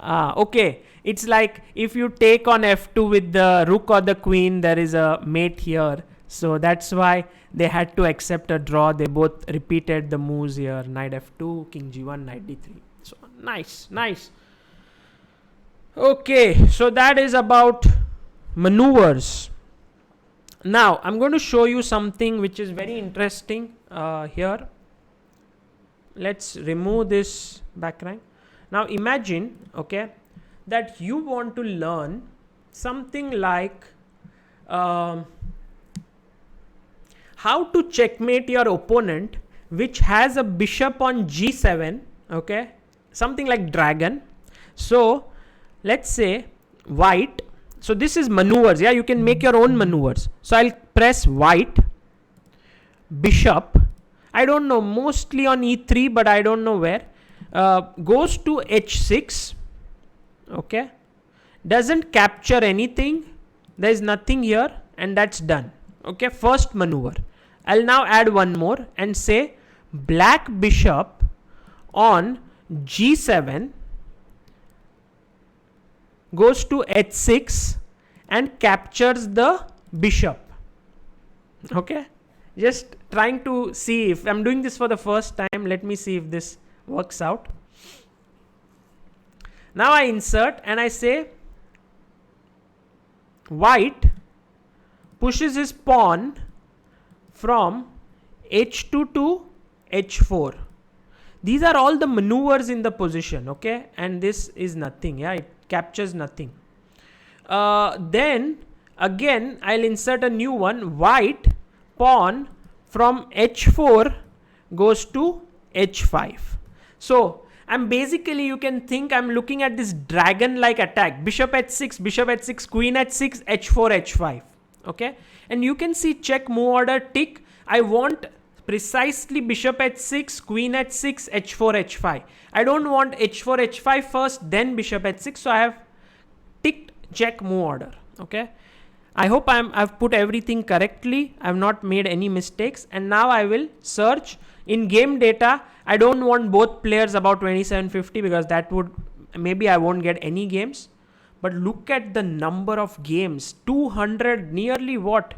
Speaker 1: Okay, it's like if you take on f2 with the rook or the queen, there is a mate here. So that's why they had to accept a draw. They both repeated the moves here. Knight f2, king g1, knight d3. So nice, nice. Okay, so that is about maneuvers. Now I'm going to show you something which is very interesting here. Let's remove this back rank. Now imagine, okay, that you want to learn something like how to checkmate your opponent which has a bishop on g7, okay, something like dragon. So let's say white, so this is maneuvers, yeah, you can make your own maneuvers. So I'll press white, bishop, I don't know, mostly on e3, but I don't know where, goes to h6, okay, doesn't capture anything, There is nothing here, and that's done. Okay, first maneuver. I'll now add one more and say black bishop on g7 goes to h6 and captures the bishop. Okay, just trying to see if I'm doing this for the first time. Let me see if this works out. Now I insert and I say white pushes his pawn from h2 to h4. These are all the maneuvers in the position, okay? And this is nothing, yeah, it captures nothing. Then again, I'll insert a new one. White pawn from h4 goes to h5. So I'm basically, you can think I'm looking at this dragon-like attack. Bishop h6, queen h6, h4, h5. Okay, and you can see check move order tick. I want precisely bishop h6, queen h6, h4, h5. I don't want h4, h5 first, then bishop h6. So I have ticked check move order. Okay, I hope I've put everything correctly. I've not made any mistakes. And now I will search in game data. I don't want both players about 2750 because that would, maybe I won't get any games. But look at the number of games. 200, nearly what?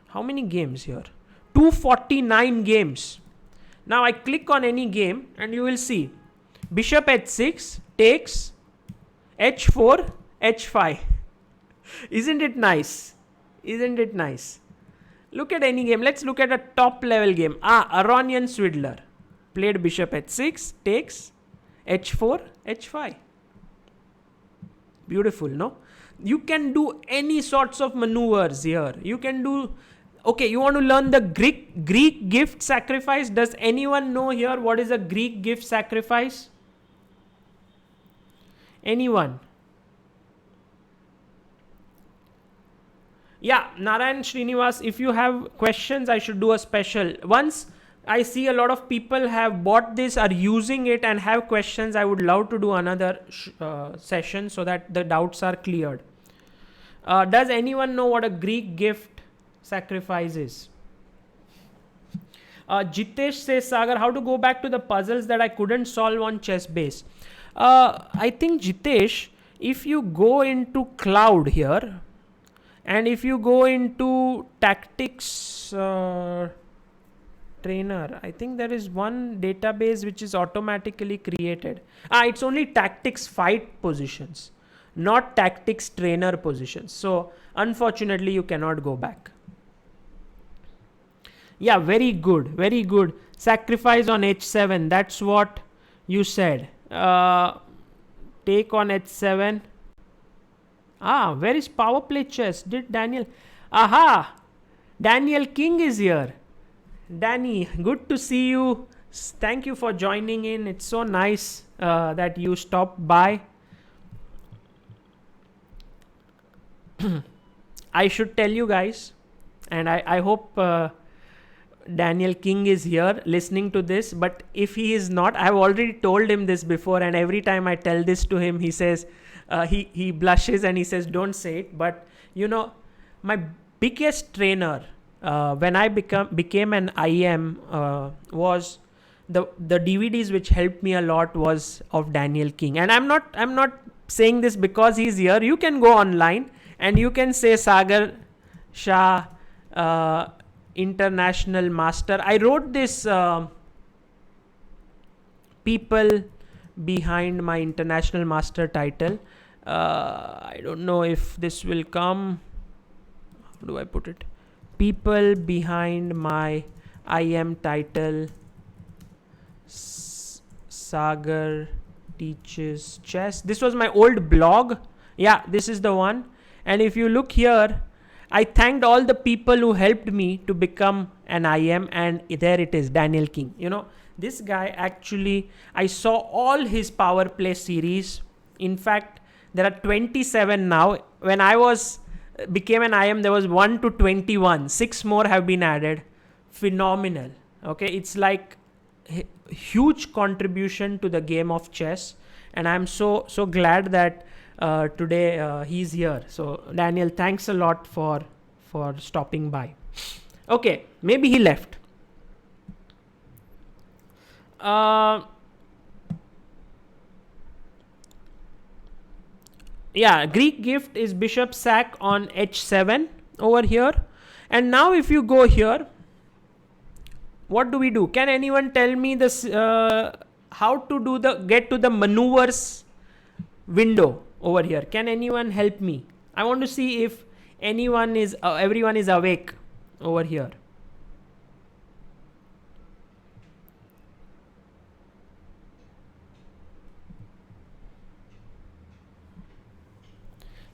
Speaker 1: How many games here? 249 games. Now I click on any game and you will see bishop h6 takes h4, h5. Isn't it nice? Isn't it nice? Look at any game. Let's look at a top level game. Aronian Swidler played bishop h6 takes h4, h5. Beautiful, no? You can do any sorts of maneuvers here. You can do, okay, you want to learn the Greek gift sacrifice. Does anyone know here what is a Greek gift sacrifice? Anyone? Yeah, Narayan Srinivas, if you have questions, I should do a special. Once I see a lot of people have bought this, are using it and have questions, I would love to do another session so that the doubts are cleared. Does anyone know what a Greek gift sacrifice is? Jitesh says, Sagar, how to go back to the puzzles that I couldn't solve on ChessBase? I think, Jitesh, if you go into cloud here, and if you go into tactics trainer, I think there is one database which is automatically created. It's only tactics fight positions, not tactics trainer positions. So unfortunately you cannot go back. Yeah, very good, very good. Sacrifice on h7, that's what you said. Take on h7. Where is power play chess? Did Daniel? Aha! Daniel King is here. Danny, good to see you. Thank you for joining in. It's so nice that you stopped by. I should tell you guys, and I hope Daniel King is here listening to this, but if he is not, I've already told him this before, and every time I tell this to him, he says, he blushes and he says, don't say it. But you know, my biggest trainer when I became an IM was the DVDs which helped me a lot was of Daniel King. And I'm not saying this because he's here. You can go online and you can say Sagar Shah International Master. I wrote this people behind my International Master title. I don't know if this will come. How do I put it? People behind my IM title. Sagar teaches chess. This was my old blog. Yeah, this is the one. And if you look here, I thanked all the people who helped me to become an IM, and there it is, Daniel King. You know, this guy actually, I saw all his power play series. In fact, there are 27 now. When I became an IM, there was 1 to 21. 6 more have been added. Phenomenal. Okay, it's like huge contribution to the game of chess, and I'm so glad that today he's here. So Daniel, thanks a lot for stopping by. Okay, maybe he left. Yeah, Greek gift is bishop sack on h7 over here. And now if you go here, what do we do? Can anyone tell me this how to do the get to the maneuvers window over here? Can anyone help me? I want to see if everyone is awake over here.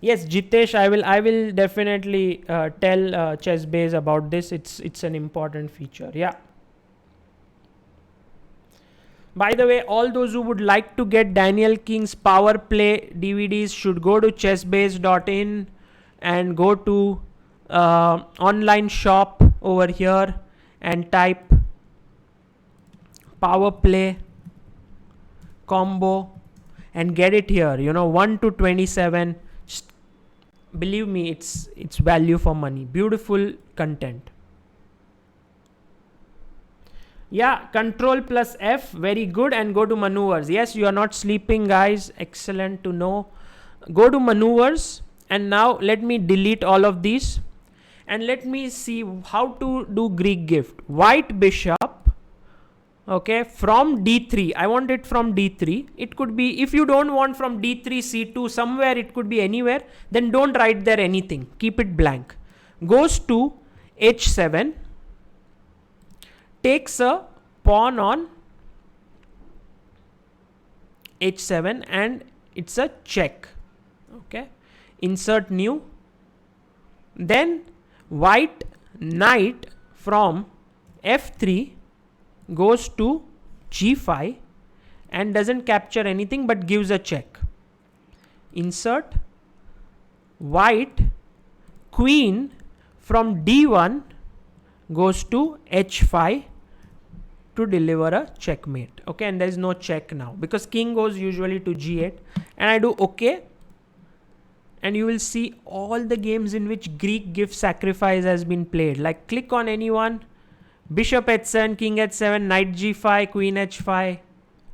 Speaker 1: Yes, Jitesh, I will definitely tell ChessBase about this. It's an important feature. Yeah. By the way, all those who would like to get Daniel King's Power Play DVDs should go to chessbase.in and go to online shop over here and type Power Play combo and get it here. 1 to 27. Just believe me, it's value for money. Beautiful content. Yeah, control plus F, very good, and go to maneuvers. Yes, you are not sleeping, guys. Excellent to know. Go to maneuvers, and now let me delete all of these and let me see how to do Greek gift. White bishop, okay, from d3. I want it from d3. It could be, if you don't want from d3, c2, somewhere it could be anywhere, then don't write there anything. Keep it blank. Goes to h7. Takes a pawn on h7 and it's a check. Okay, insert new. Then white knight from f3 goes to g5 and doesn't capture anything but gives a check. Insert white queen from d1 goes to h5 to deliver a checkmate. Okay, and there is no check now because king goes usually to g8, and I do okay, and you will see all the games in which Greek gift sacrifice has been played. Like, click on anyone. Bishop h7, king h7, knight g5, queen h5.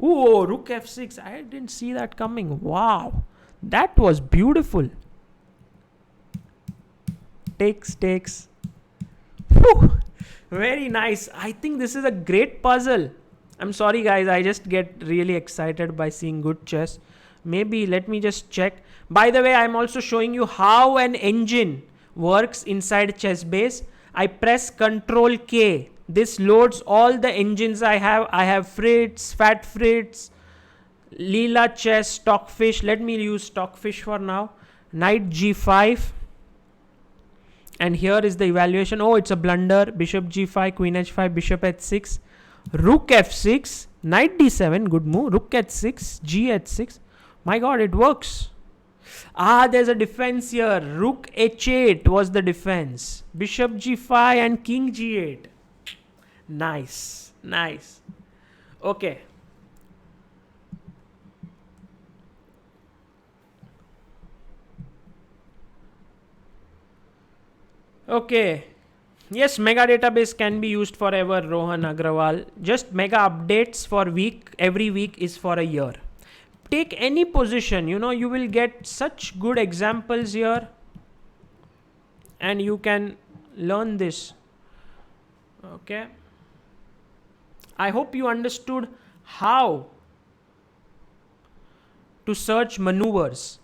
Speaker 1: Ooh, rook f6. I didn't see that coming. Wow, that was beautiful. Takes. Whew. Very nice. I think this is a great puzzle. I'm sorry, guys. I just get really excited by seeing good chess. Maybe let me just check. By the way, I'm also showing you how an engine works inside ChessBase. I press Ctrl K. This loads all the engines I have. I have Fritz, Fat Fritz, Leela Chess, Stockfish. Let me use Stockfish for now. Knight G5. And here is the evaluation. Oh, it's a blunder. Bishop g5, queen h5, bishop h6, rook f6, knight d7. Good move. Rook h6, g h6. My god, it works. There's a defense here. Rook h8 was the defense. Bishop g5 and king g8. Nice. Okay. Okay. Yes, mega database can be used forever, Rohan Agrawal. Just mega updates for week. Every week is for a year. Take any position, you will get such good examples here. And you can learn this. Okay. I hope you understood how to search maneuvers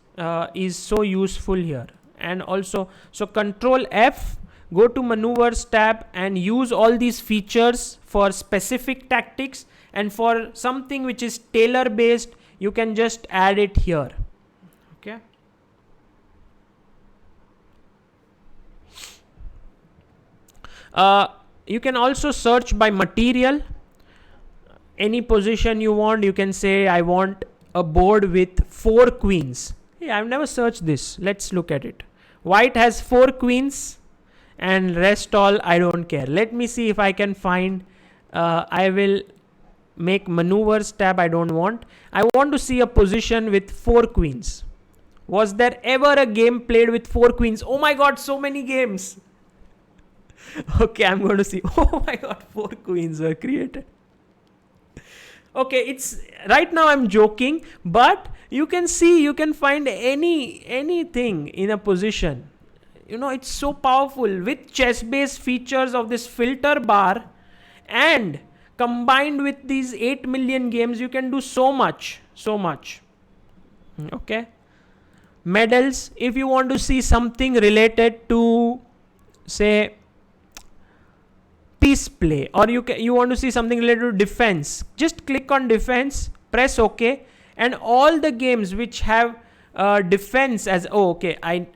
Speaker 1: is so useful here. And also, so Control F, go to maneuvers tab and use all these features for specific tactics, and for something which is tailor based, you can just add it here. Okay. You can also search by material. Any position you want, you can say I want a board with 4 queens. Hey, I've never searched this. Let's look at it. White has 4 queens and rest all I don't care. Let me see if I can find. I will make maneuvers tab. I don't want. I want to see a position with 4 queens. Was there ever a game played with 4 queens? Oh my god, so many games. Okay, I'm going to see. Oh my god, 4 queens were created. Okay, it's right now I'm joking, but you can see, you can find anything in a position. It's so powerful with ChessBase features of this filter bar, and combined with these 8 million games, you can do so much. Okay. Medals, if you want to see something related to, say, peace play, or you want to see something related to defense, just click on defense, press OK, and all the games which have defense as, I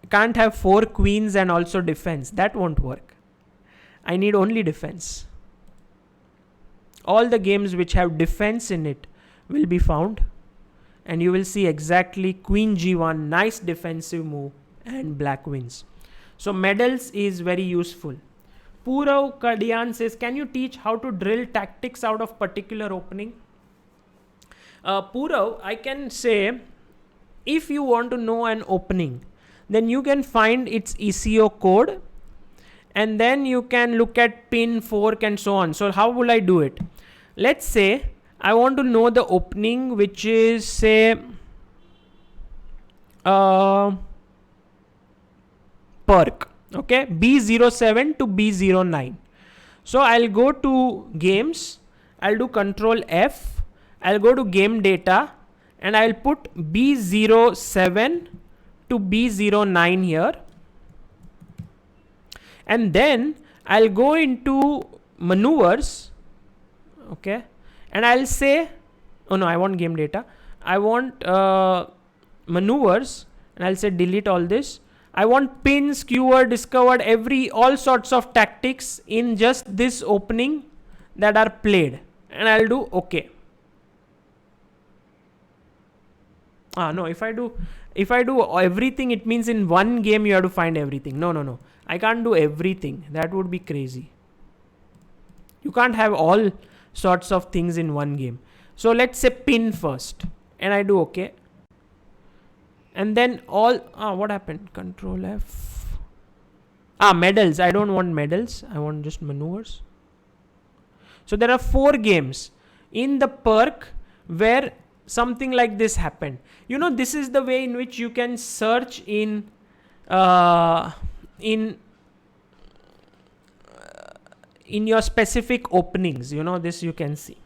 Speaker 1: can't have 4 queens and also defense. That won't work. I need only defense. All the games which have defense in it will be found, and you will see exactly queen g1, nice defensive move, and black wins. So medals is very useful. Purav Kadian says, can you teach how to drill tactics out of particular opening? Purav, I can say, if you want to know an opening, then you can find its ECO code, and then you can look at pin, fork, and so on. So how will I do it? Let's say I want to know the opening, which is, say, perk. Okay, B07 to B09. So I'll go to games, I'll do Control F, I'll go to game data, and I'll put B07 to B09 here. And then I'll go into maneuvers, okay, and I'll say, oh no, I want game data. I want maneuvers, and I'll say delete all this. I want pin, skewer, discovered, all sorts of tactics in just this opening that are played, and I'll do OK. No, if I do everything, it means in one game you have to find everything. No. I can't do everything. That would be crazy. You can't have all sorts of things in one game. So let's say pin first, and I do OK. And then what happened? Control F. Medals. I don't want medals. I want just maneuvers. So there are 4 games in the perk where something like this happened. This is the way in which you can search in your specific openings. This you can see.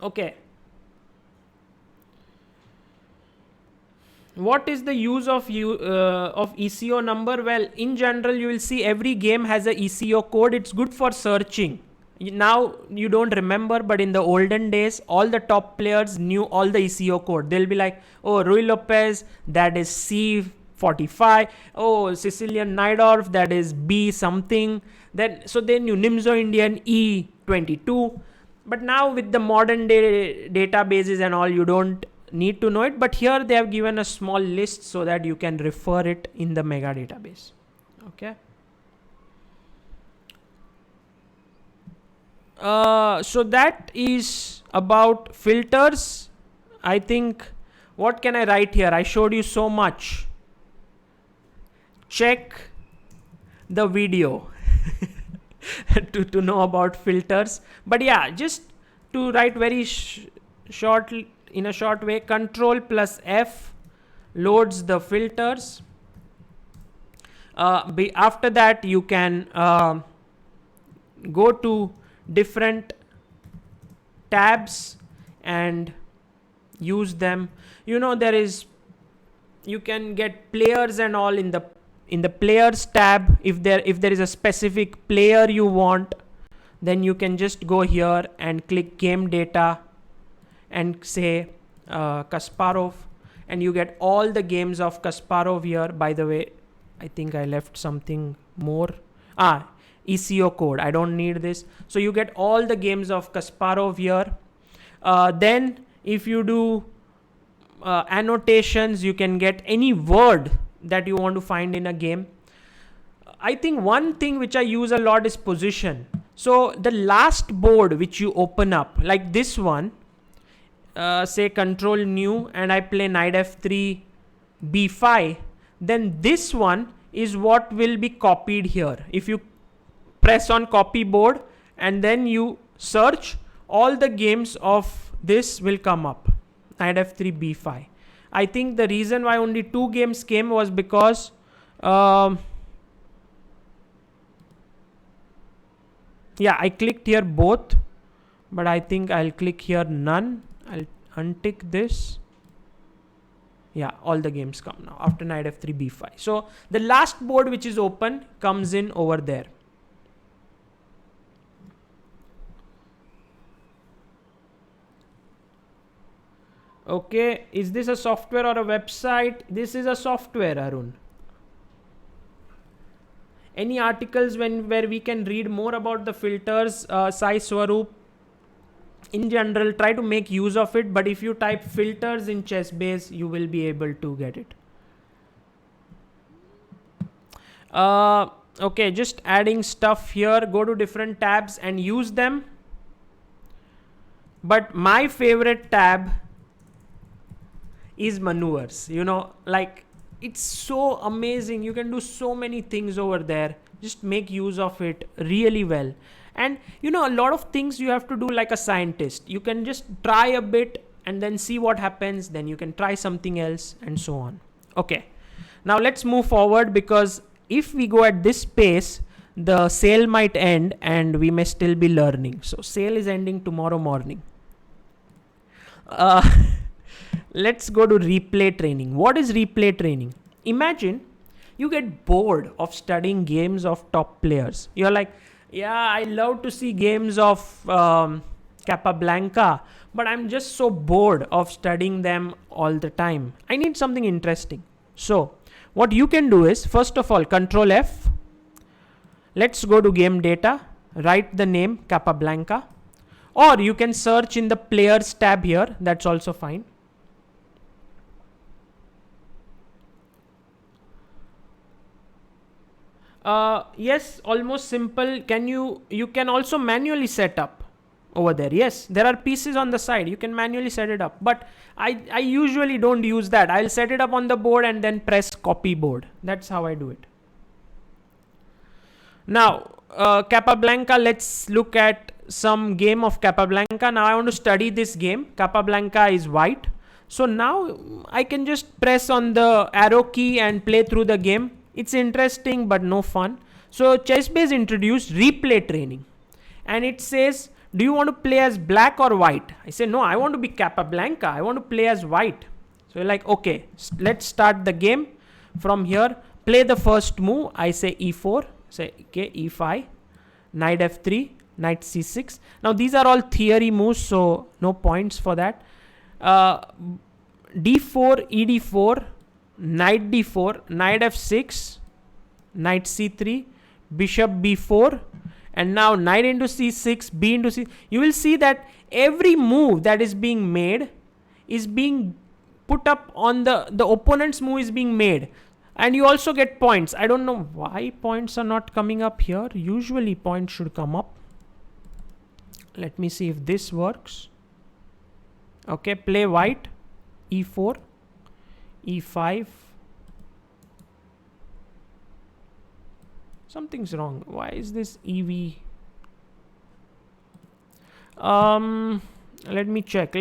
Speaker 1: Okay. What is the use of ECO number? Well, in general, you will see every game has a ECO code. It's good for searching. Now you don't remember, but in the olden days, all the top players knew all the ECO code. They'll be like, oh, Rui Lopez, that is C45. Oh, Sicilian Najdorf, that is B something. So they knew Nimzo Indian E22. But now with the modern day databases and all, you don't need to know it. But here they have given a small list so that you can refer it in the mega database. Okay. So that is about filters. I think, what can I write here? I showed you so much. Check the video to know about filters. But yeah, just to write very shortly, in a short way, Control plus F loads the filters. After that, you can go to different tabs and use them. You can get players and all in the players tab. If there is a specific player you want, then you can just go here and click game data and say Kasparov, and you get all the games of Kasparov here. By the way, I think I left something more. ECO code. I don't need this. So you get all the games of Kasparov here. Then if you do annotations, you can get any word that you want to find in a game. I think one thing which I use a lot is position. So the last board which you open up, like this one, say control new, and I play knight f3, b5, then this one is what will be copied here. If you press on copy board and then you search, all the games of this will come up. Knight f3, b5. I think the reason why only 2 games came was because yeah, I clicked here both, but I think I'll click here none. I'll untick this. Yeah, all the games come now after knight f3, b5. So the last board which is open comes in over there. Okay, is this a software or a website? This is a software, Arun. Any articles where we can read more about the filters, Sai Swaroop? In general, try to make use of it, but if you type filters in ChessBase, you will be able to get it. Okay, just adding stuff here. Go to different tabs and use them. But my favorite tab is maneuvers. You know, like, it's so amazing. You can do so many things over there. Just make use of it really well. And you know, a lot of things you have to do like a scientist. You can just try a bit and then see what happens. Then you can try something else and so on. Okay, now let's move forward, because if we go at this pace, the sale might end and we may still be learning. So sale is ending tomorrow morning. Let's go to replay training. What is replay training? Imagine you get bored of studying games of top players. You're like, yeah, I love to see games of Capablanca, but I'm just so bored of studying them all the time. I need something interesting. So what you can do is, first of all, Control F. Let's go to game data, write the name Capablanca, or you can search in the players tab here. That's also fine. Yes, almost simple. You can also manually set up over there. Yes, there are pieces on the side. You can manually set it up, but I usually don't use that. I'll set it up on the board and then press copy board. That's how I do it. Now, Capablanca, let's look at some game of Capablanca. Now I want to study this game. Capablanca is white. So now I can just press on the arrow key and play through the game. It's interesting, but no fun. So ChessBase introduced replay training, and it says, do you want to play as black or white? I say, no, I want to be Capablanca. I want to play as white. So you're like, okay, let's start the game from here. Play the first move. I say e4, say, okay, e5, knight f3, knight c6. Now these are all theory moves, so no points for that. d4, ed4, knight d4, knight f6, knight c3, bishop b4, and now knight into c6, b into c. You will see that every move that is being made is being put up on the opponent's move is being made, and you also get points. I don't know why points are not coming up here. Usually points should come up. Let me see if this works. Okay, play white, e4, e5. Something's wrong. Why is this EV? Let me check.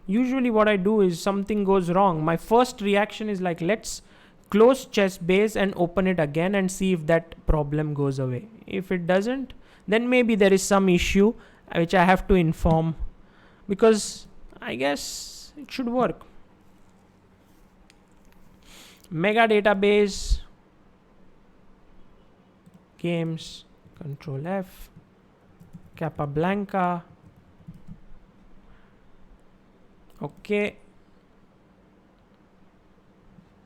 Speaker 1: Usually what I do is, something goes wrong, my first reaction is like, let's close ChessBase and open it again and see if that problem goes away. If it doesn't, then maybe there is some issue which I have to inform, because I guess it should work. Mega database, games, Control F, Capablanca. Okay,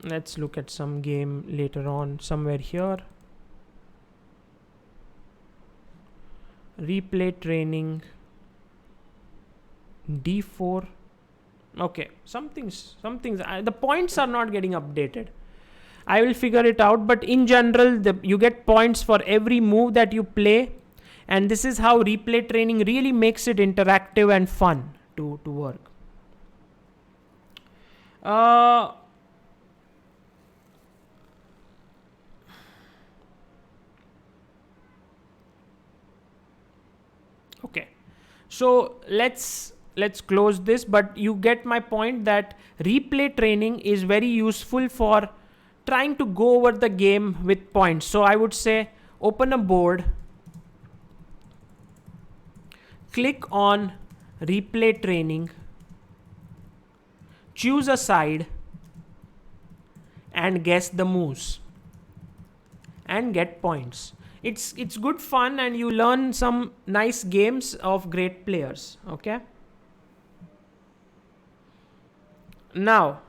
Speaker 1: let's look at some game later on somewhere here. Replay training, d4. Okay, something's the points are not getting updated. I will figure it out, but in general, you get points for every move that you play, and this is how replay training really makes it interactive and fun to work. Okay, so let's close this, but you get my point that replay training is very useful for trying to go over the game with points. So I would say open a board, click on replay training, choose a side and guess the moves and get points. It's good fun and you learn some nice games of great players. Okay, now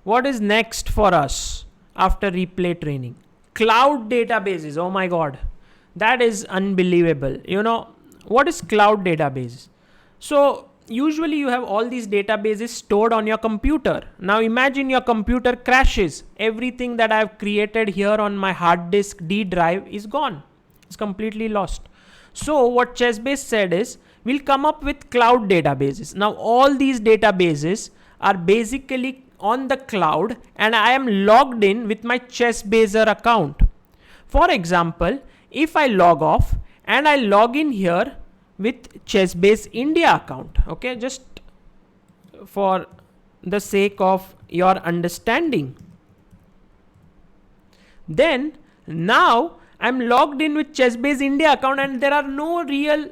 Speaker 1: what is next for us after replay training? Cloud databases. Oh my god, that is unbelievable. You know what is cloud database? So usually you have all these databases stored on your computer. Now imagine your computer crashes. Everything that I've created here on my hard disk D drive is gone. It's completely lost. So what ChessBase said is, we'll come up with cloud databases. Now all these databases are basically on the cloud and I am logged in with my ChessBaser account. For example, if I log off and I log in here with ChessBase India account, okay, just for the sake of your understanding, then now I'm logged in with ChessBase India account and there are no real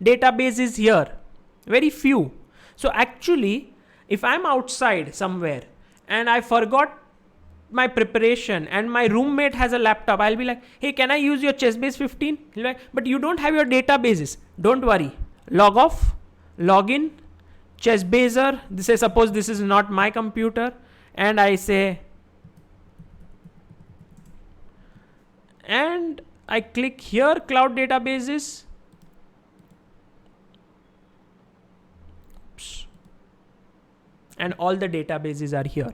Speaker 1: databases here, very few. So actually, if I'm outside somewhere and I forgot my preparation and my roommate has a laptop, I'll be like, hey, can I use your ChessBase 15? He'll be like, but you don't have your databases. Don't worry. Log off, log in, ChessBaser. Suppose this is not my computer and I say, and I click here, cloud databases. Oops. And all the databases are here.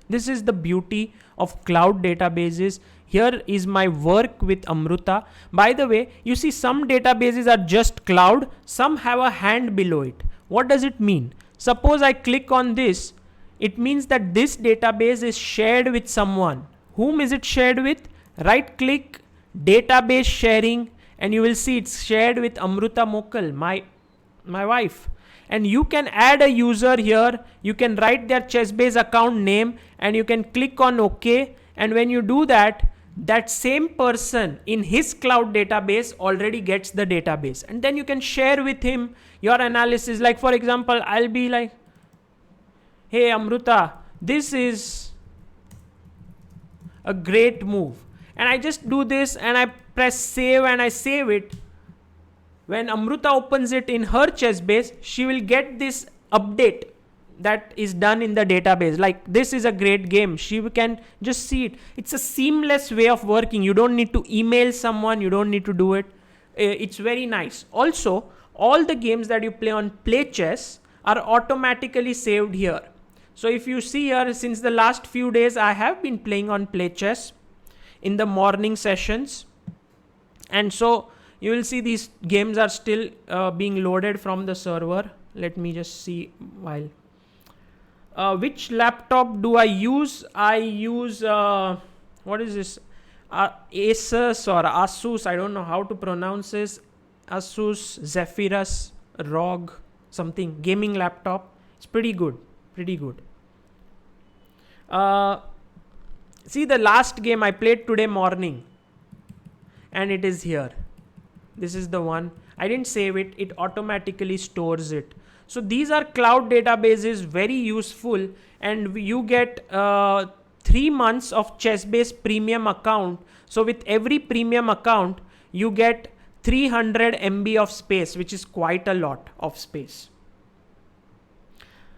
Speaker 1: This is the beauty of cloud databases. Here is my work with Amruta. By the way, you see some databases are just cloud, some have a hand below it. What does it mean? Suppose I click on this, it means that this database is shared with someone. Whom is it shared with? Right click, database sharing, and you will see it's shared with Amruta Mokal, my wife. And you can add a user here, you can write their ChessBase account name and you can click on OK. And when you do that, that same person in his cloud database already gets the database. And then you can share with him your analysis. Like for example, I'll be like, hey Amruta, this is a great move. And I just do this and I press save and I save it. When Amruta opens it in her ChessBase, she will get this update that is done in the database. Like, this is a great game. She can just see it. It's a seamless way of working. You don't need to email someone. You don't need to do it. It's very nice. Also, all the games that you play on Play Chess are automatically saved here. So if you see here, since the last few days, I have been playing on Play Chess in the morning sessions. And so you will see these games are still being loaded from the server. Let me just see while. Which laptop do I use? I use, what is this? Asus or Asus. I don't know how to pronounce this. Asus Zephyrus ROG something gaming laptop. It's pretty good. Pretty good. See the last game I played today morning. And it is here. This is the one. I didn't save it. It automatically stores it. So these are cloud databases, very useful. And you get 3 months of ChessBase premium account. So with every premium account, you get 300 MB of space, which is quite a lot of space.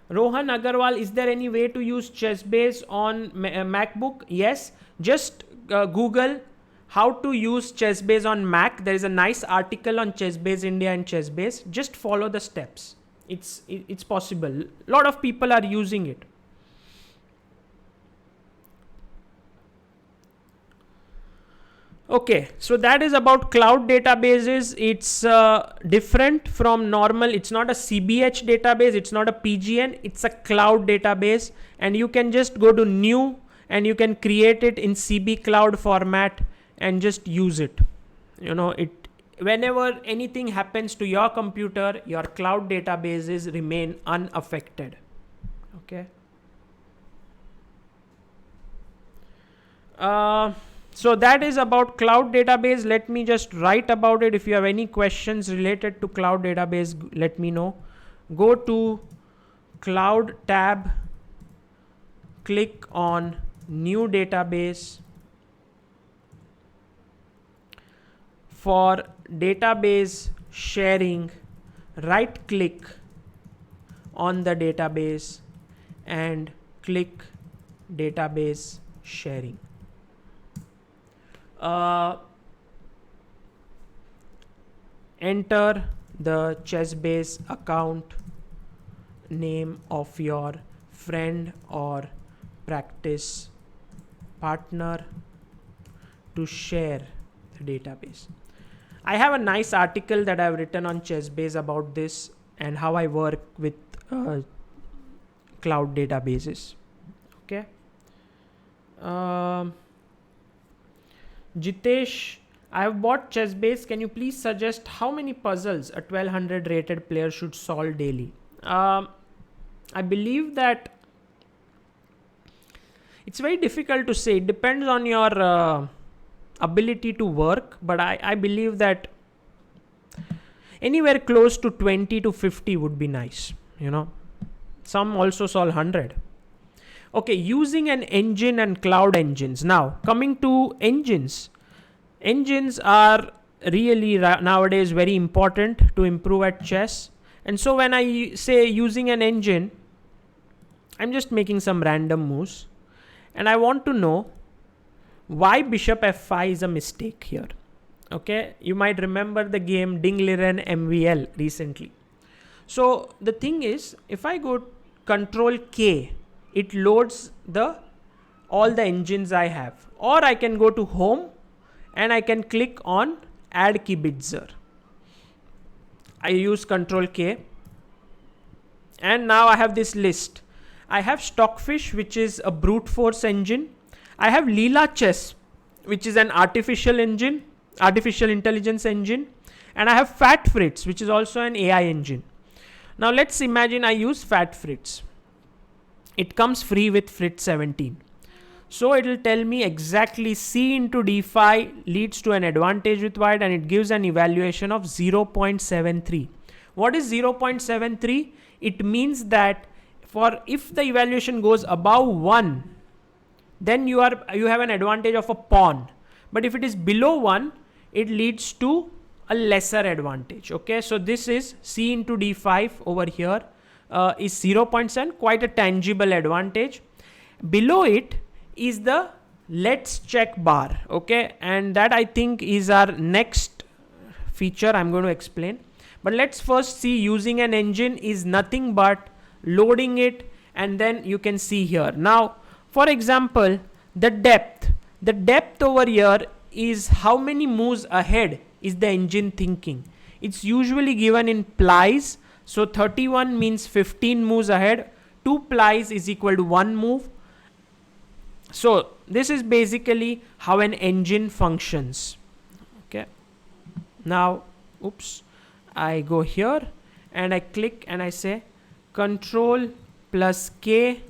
Speaker 1: Rohan Agarwal, is there any way to use ChessBase on MacBook? Yes. Just Google how to use ChessBase on Mac. There is a nice article on ChessBase India and ChessBase. Just follow the steps. It's possible. A lot of people are using it. Okay, so that is about cloud databases. It's different from normal. It's not a CBH database. It's not a PGN. It's a cloud database. And you can just go to new and you can create it in CB cloud format. and just use it. Whenever anything happens to your computer, your cloud databases remain unaffected. Okay. So that is about cloud database. Let me just write about it. If you have any questions related to cloud database, let me know. Go to cloud tab, click on new database. For database sharing, right click on the database and click database sharing. Enter the ChessBase account name of your friend or practice partner to share the database. I have a nice article that I've written on ChessBase about this and how I work with cloud databases. Okay. Jitesh, I have bought ChessBase. Can you please suggest how many puzzles a 1200 rated player should solve daily? I believe that it's very difficult to say. It depends on your ability to work, but I believe that anywhere close to 20 to 50 would be nice. Some also solve 100. Okay, using an engine and cloud engines. Now, coming to engines. Engines are really nowadays very important to improve at chess. And so when I say using an engine, I'm just making some random moves. And I want to know why bishop f5 is a mistake here. Okay, you might remember the game Ding Liren MVL recently. So the thing is, if I go Control K, it loads all the engines I have. Or I can go to home and I can click on add kibitzer. I use Control K and now I have this list. I have Stockfish, which is a brute force engine. I have Leela Chess, which is an artificial intelligence engine. And I have Fat Fritz, which is also an AI engine. Now let's imagine I use Fat Fritz. It comes free with Fritz 17. So it will tell me exactly C into D5 leads to an advantage with white, and it gives an evaluation of 0.73. What is 0.73? It means that if the evaluation goes above 1, then you have an advantage of a pawn. But if it is below 1, it leads to a lesser advantage. Okay, so this is C into D5 over here is 0.7, quite a tangible advantage. Below it is the let's check bar. Okay, and that I think is our next feature I'm going to explain. But let's first see using an engine is nothing but loading it, and then you can see here. Now, for example, the depth over here is how many moves ahead is the engine thinking. It's usually given in plies. So 31 means 15 moves ahead. 2 plies is equal to 1 move. So this is basically how an engine functions. Okay. Now, I go here and I click and I say Control plus K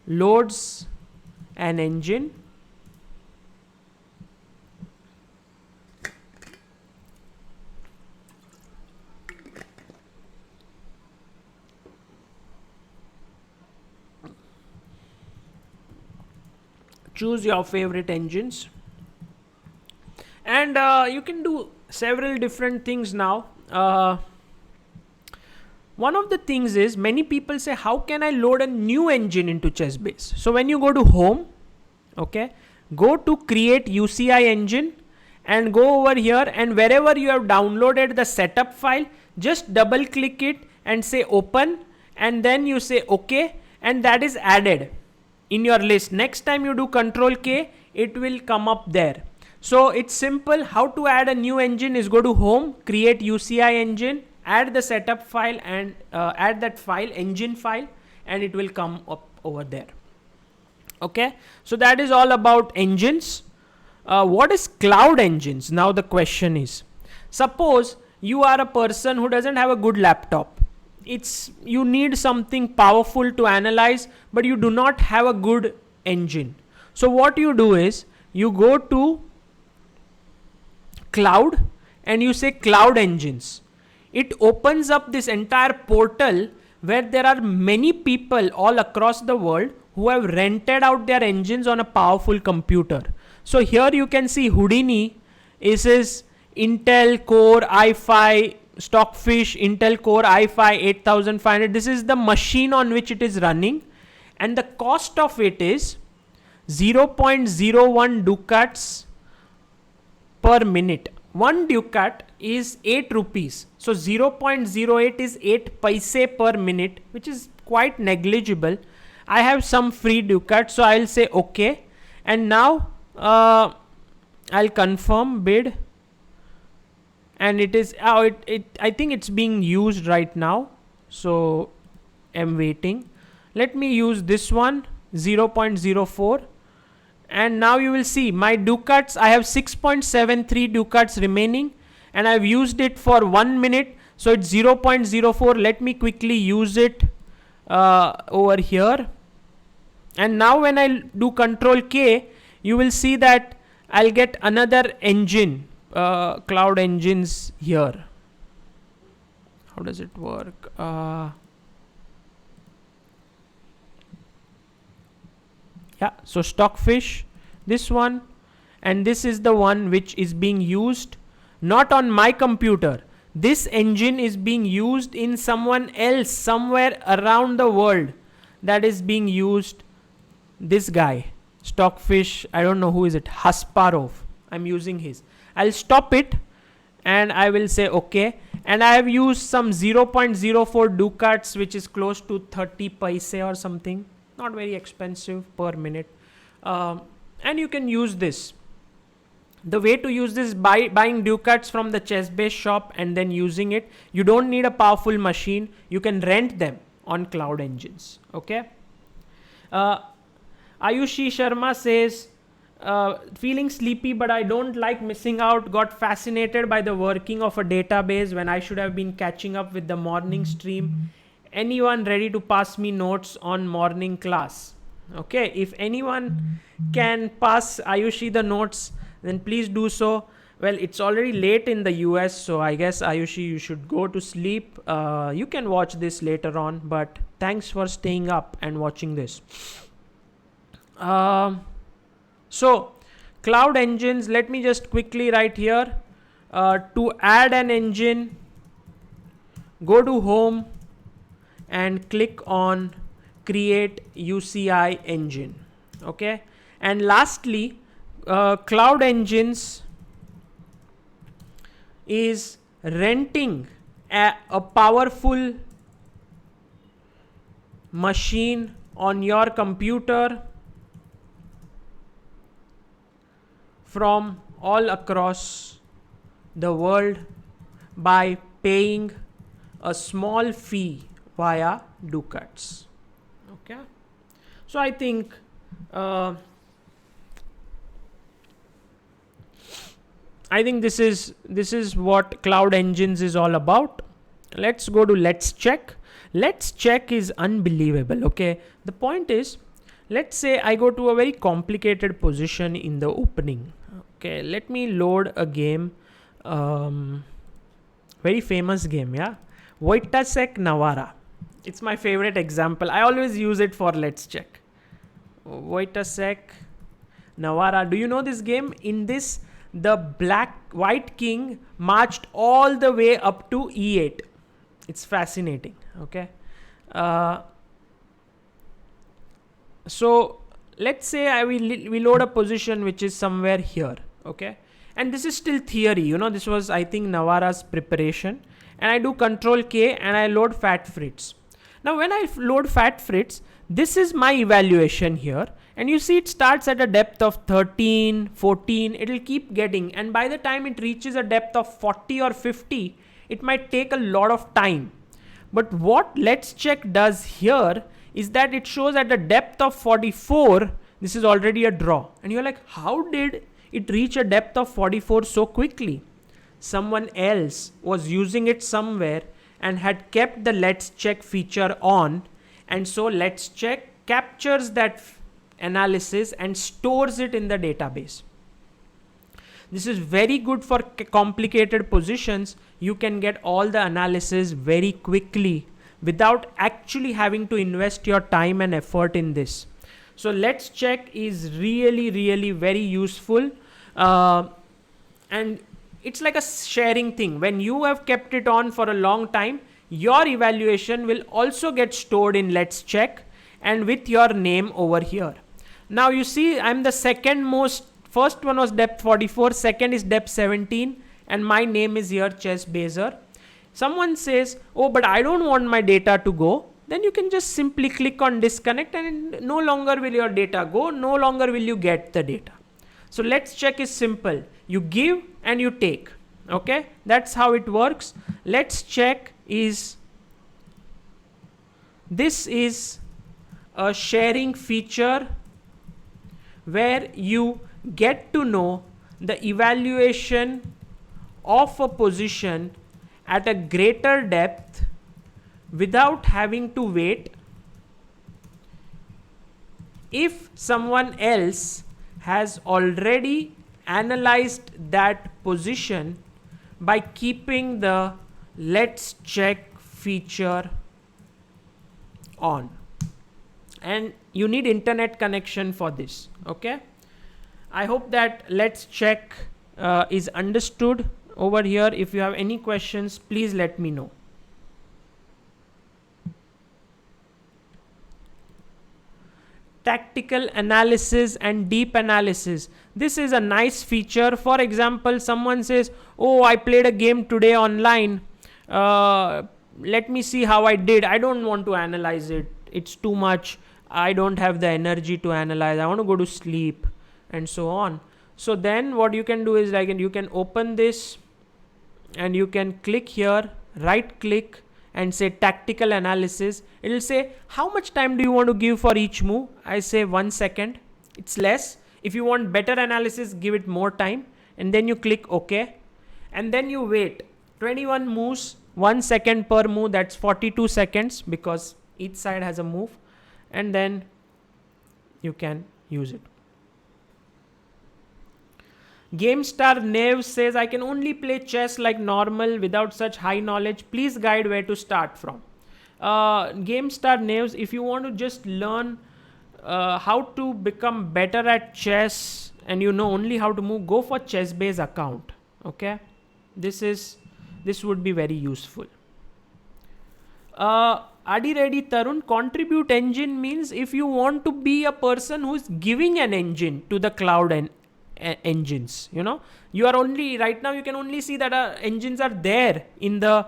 Speaker 1: loads an engine. Choose your favorite engines. And you can do several different things now. One of the things is many people say, how can I load a new engine into ChessBase? So when you go to home, okay, go to create UCI engine and go over here, and wherever you have downloaded the setup file, just double click it and say open, and then you say okay, and that is added in your list. Next time you do Control K, it will come up there. So it's simple. How to add a new engine is go to home, create UCI engine, add the setup file and add that file, engine file, and it will come up over there. Okay, so that is all about engines. What is cloud engines? Now the question is, suppose you are a person who doesn't have a good laptop. You need something powerful to analyze, but you do not have a good engine. So what you do is you go to cloud and you say cloud engines. It opens up this entire portal where there are many people all across the world who have rented out their engines on a powerful computer. So here you can see Houdini is his Intel Core i5 Stockfish Intel Core i5 8500. This is the machine on which it is running, and the cost of it is 0.01 ducats per minute. 1 ducat is 8 rupees. So 0.08 is 8 paise per minute, which is quite negligible. I have some free ducats, so I'll say okay. And now I'll confirm bid. And it is, I think it's being used right now. So I'm waiting. Let me use this one, 0.04. And now you will see my ducats. I have 6.73 ducats remaining, and I've used it for 1 minute. So it's 0.04. Let me quickly use it over here. And now when I do Control K, you will see that I'll get another engine, cloud engines here. How does it work? Yeah, so Stockfish, this one, and this is the one which is being used not on my computer. This engine is being used in someone else somewhere around the world. That is being used. This guy, Stockfish, I don't know who is it, Hasparov. I'm using his. I'll stop it and I will say okay. And I have used some 0.04 ducats, which is close to 30 paise or something. Not very expensive per minute. And you can use this. The way to use this is by buying ducats from the ChessBase shop and then using it. You don't need a powerful machine. You can rent them on cloud engines. Okay. Ayushi Sharma says, feeling sleepy, but I don't like missing out. Got fascinated by the working of a database when I should have been catching up with the morning stream. Anyone ready to pass me notes on morning class? Okay, if anyone can pass Ayushi the notes, then please do so. Well, it's already late in the US, so I guess Ayushi, you should go to sleep. You can watch this later on, but thanks for staying up and watching this. So cloud engines, let me just quickly write here. To add an engine, go to home and click on create UCI engine. Okay, and lastly, cloud engines is renting a powerful machine on your computer from all across the world by paying a small fee via ducats. Okay, so I think this is what cloud engines is all about. Let's go to Let's Check. Let's Check is unbelievable. Okay, the point is, let's say I go to a very complicated position in the opening. Okay, let me load a game, very famous game, yeah, Wojciech Nawara. It's my favorite example. I always use it for Let's Check. Wojciech Nawara. Do you know this game? In this, the white king marched all the way up to e8. It's fascinating. Okay. So let's say we load a position which is somewhere here. Okay. And this is still theory. You know, this was, I think, Nawara's preparation. And I do Control K and I load Fat Fritz. Now, when I load Fat Fritz, this is my evaluation here. And you see it starts at a depth of 13, 14. It will keep getting. And by the time it reaches a depth of 40 or 50, it might take a lot of time. But what Let's Check does here is that it shows at a depth of 44, This is already a draw. And you're like, how did it reach a depth of 44 so quickly? Someone else was using it somewhere and had kept the let's check feature on. And so let's check captures that analysis and stores it in the database. This is very good for complicated positions. You can get all the analysis very quickly without actually having to invest your time and effort in this. So let's check is really, really very useful. And it's like a sharing thing. When you have kept it on for a long time, your evaluation will also get stored in let's check and with your name over here. Now you see I'm the second most. First one was depth 44, second is depth 17, and my name is here ChessBase. Someone says, oh, but I don't want my data to go. Then you can just simply click on disconnect and no longer will your data go, no longer will you get the data. So let's check is simple. You give and you take. Okay, that's how it works. Let's check is, this is a sharing feature where you get to know the evaluation of a position at a greater depth without having to wait if someone else has already analyzed that position by keeping the let's check feature on. And you need internet connection for this. Okay, I hope that let's check is understood over here. If you have any questions, please let me know. Tactical analysis and deep analysis. This is a nice feature. For example, someone says, oh, I played a game today online. Let me see how I did. I don't want to analyze it. It's too much. I don't have the energy to analyze. I want to go to sleep and so on. So then what you can do is like, you can open this and you can click here, right click and say tactical analysis. It will say how much time do you want to give for each move. I say 1 second. It's less. If you want better analysis, give it more time, and then you click OK, and then you wait 21 moves, 1 second per move. That's 42 seconds because each side has a move, and then you can use it. GameStar Nev says, I can only play chess like normal without such high knowledge. Please guide where to start from. GameStar Nev, if you want to just learn how to become better at chess and you know only how to move, go for ChessBase account. Okay, this would be very useful. Adi Reddy Tarun, contribute engine means if you want to be a person who is giving an engine to the cloud and engines, you know, you are only right now you can only see that engines are there in the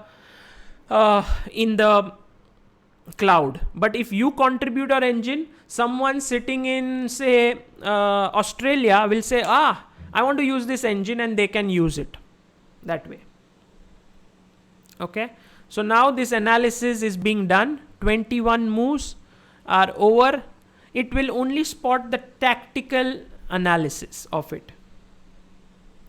Speaker 1: cloud. But if you contribute our engine, someone sitting in say Australia will say, I want to use this engine, and they can use it that way. Okay, so now this analysis is being done. 21 moves are over. It will only spot the tactical analysis of it.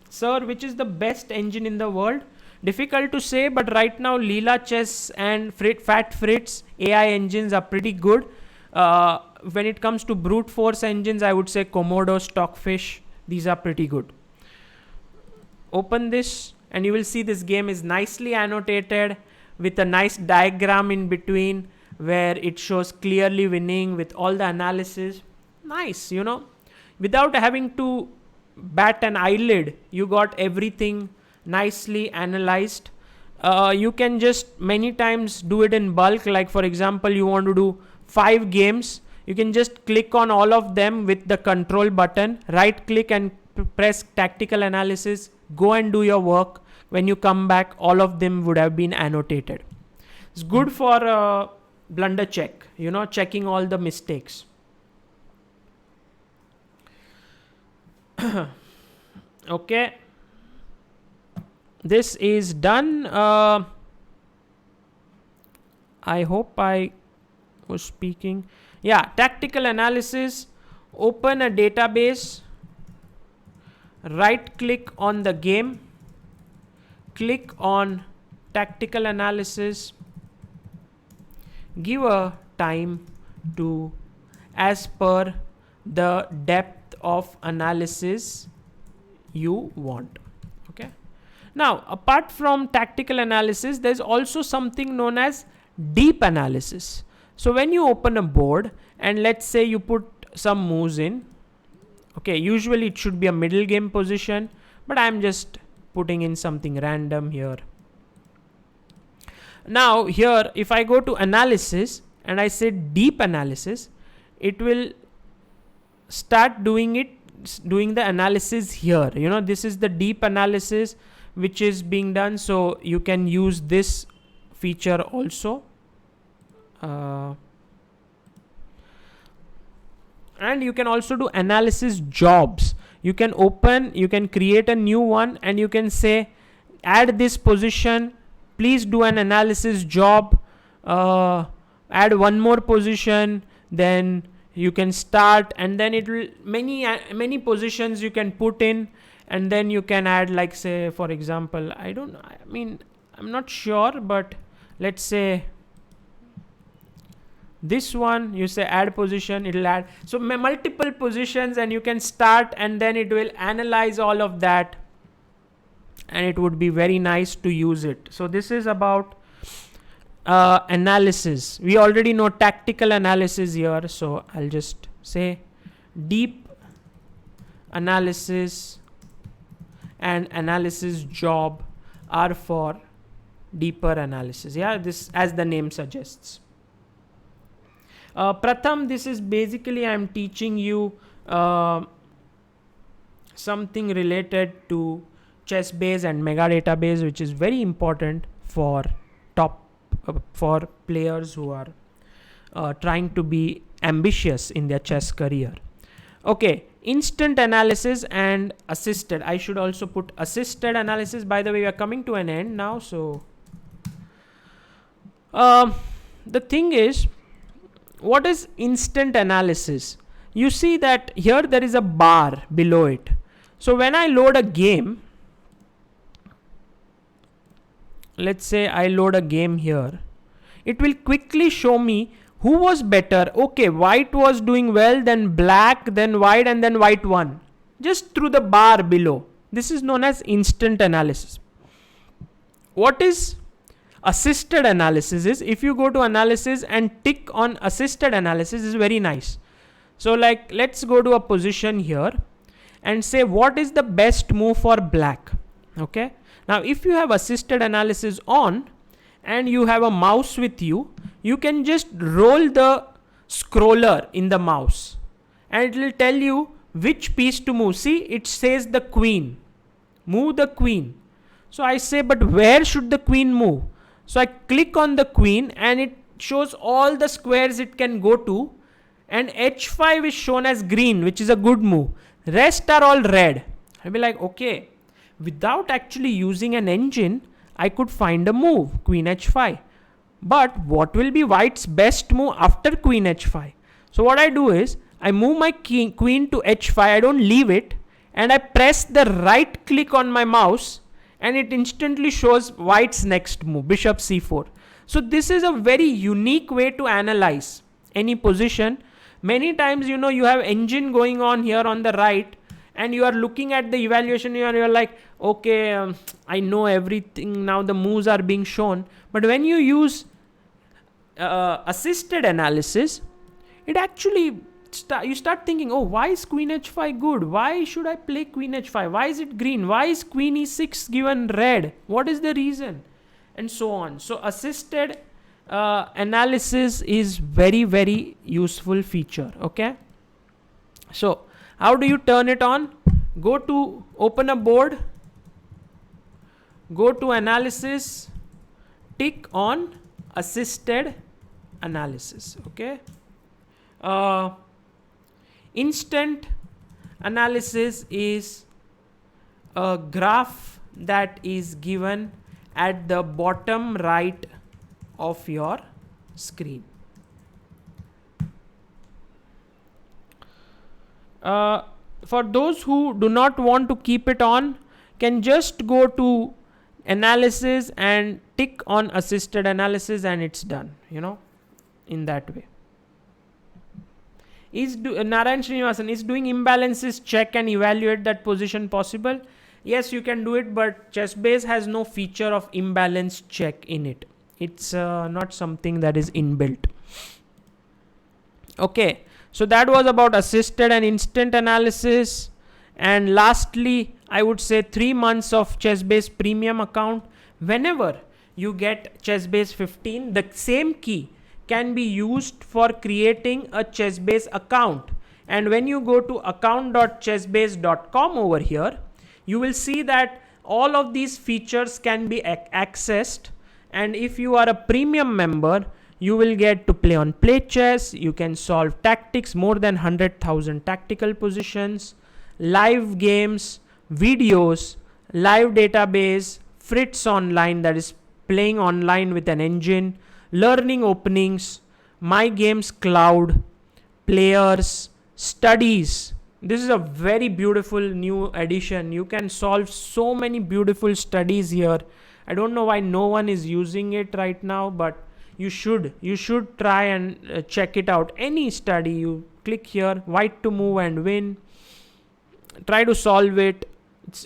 Speaker 1: Sir, which is the best engine in the world? Difficult to say, but right now Leela Chess and Fat Fritz AI engines are pretty good. When it comes to brute force engines, I would say Komodo, Stockfish, these are pretty good. Open this and you will see this game is nicely annotated with a nice diagram in between where it shows clearly winning with all the analysis. Nice, you know. Without having to bat an eyelid, you got everything nicely analyzed. You can just many times do it in bulk. Like for example, you want to do 5 games. You can just click on all of them with the control button, right click and press tactical analysis, go and do your work. When you come back, all of them would have been annotated. It's good for blunder check, you know, checking all the mistakes. Okay, this is done. I hope I was speaking. Yeah, tactical analysis. open a database, right click on the game, click on tactical analysis, give a time to as per the depth of analysis you want. Okay. Now, apart from tactical analysis, there's also something known as deep analysis. So when you open a board and let's say you put some moves in, okay, usually it should be a middle game position, but I'm just putting in something random here. Now here, if I go to analysis and I say deep analysis, it will start doing the analysis here. You know, this is the deep analysis which is being done. So you can use this feature also. And you can also do analysis jobs. You can create a new one and you can say, add this position, please do an analysis job, add one more position, then you can start, and then it will many positions you can put in, and then you can add, like, say, for example, I'm not sure, but let's say this one, you say add position, it will add so multiple positions, and you can start, and then it will analyze all of that, and it would be very nice to use it. So this is about analysis. We already know tactical analysis here, so I'll just say deep analysis and analysis job are for deeper analysis. Yeah, this as the name suggests. Pratham, this is basically I'm teaching you something related to ChessBase and Mega Database, which is very important for for players who are trying to be ambitious in their chess career. Okay, instant analysis and assisted. I should also put assisted analysis. By the way, we are coming to an end now. So the thing is, what is instant analysis? You see that here there is a bar below it. So when I load a game, let's say I load a game here, it will quickly show me who was better. Okay, white was doing well, then black, then white, and then white won, just through the bar below. This is known as instant analysis. What is assisted analysis is, if you go to analysis and tick on assisted analysis, is very nice. So like, let's go to a position here and say what is the best move for black. Okay, now if you have assisted analysis on and you have a mouse with you, you can just roll the scroller in the mouse and it will tell you which piece to move. See, it says the queen, move the queen. So I say, but where should the queen move? So I click on the queen and it shows all the squares it can go to, and h5 is shown as green, which is a good move. Rest are all red. I'll be like, okay, without actually using an engine, I could find a move, queen h5. But what will be white's best move after queen h5? So what I do is, I move my queen to h5, I don't leave it, and I press the right click on my mouse, and it instantly shows white's next move, bishop c4. So this is a very unique way to analyze any position. Many times, you know, you have engine going on here on the right, and you are looking at the evaluation here, you're like, okay, I know everything now, the moves are being shown. But when you use assisted analysis, it actually you start thinking, oh, why is queen h5 good? Why should I play queen h5? Why is it green? Why is queen e6 given red? What is the reason? And so on. So assisted analysis is very, very useful feature. Okay. So how do you turn it on? Go to open a board, go to analysis, tick on assisted analysis. Okay. Instant analysis is a graph that is given at the bottom right of your screen. For those who do not want to keep it on, can just go to analysis and tick on assisted analysis, and it's done, in that way. Narayan Srinivasan, is doing imbalances check and evaluate that position possible? Yes, you can do it, but ChessBase has no feature of imbalance check in it. It's not something that is inbuilt. Okay, so that was about assisted and instant analysis. And lastly, I would say 3 months of ChessBase premium account. Whenever you get ChessBase 15, the same key can be used for creating a ChessBase account. And when you go to account.chessbase.com over here, you will see that all of these features can be accessed. And if you are a premium member, you will get to play on Play Chess. You can solve tactics, more than 100,000 tactical positions, live games, videos, live database, Fritz Online, that is playing online with an engine, learning openings, My Games Cloud, players, studies. This is a very beautiful new addition. You can solve so many beautiful studies here. I don't know why no one is using it right now, but you should try and check it out. Any study, you click here, white to move and win, try to solve it.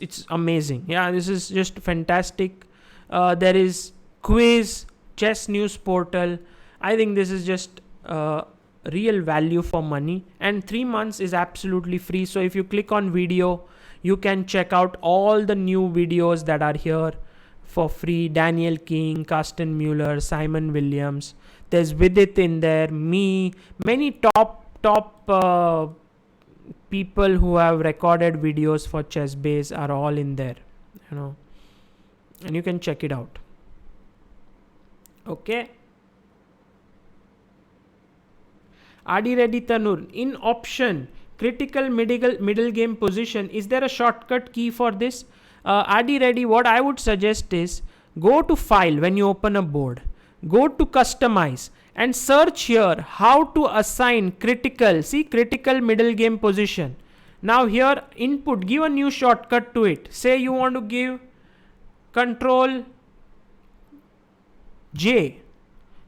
Speaker 1: It's amazing. Yeah, this is just fantastic. There is quiz, chess news portal. I think this is just real value for money, and 3 months is absolutely free. So if you click on video, you can check out all the new videos that are here for free. Daniel King, Carsten Mueller, Simon Williams. There's Vidit in there, me, many top people who have recorded videos for ChessBase are all in there, and you can check it out. Okay. Adi Reddy Tanur, in option critical middle game position, is there a shortcut key for this? Adi Reddy, what I would suggest is go to file when you open a board, go to customize and search here how to assign critical middle game position. Now here input, give a new shortcut to it. Say you want to give Control J.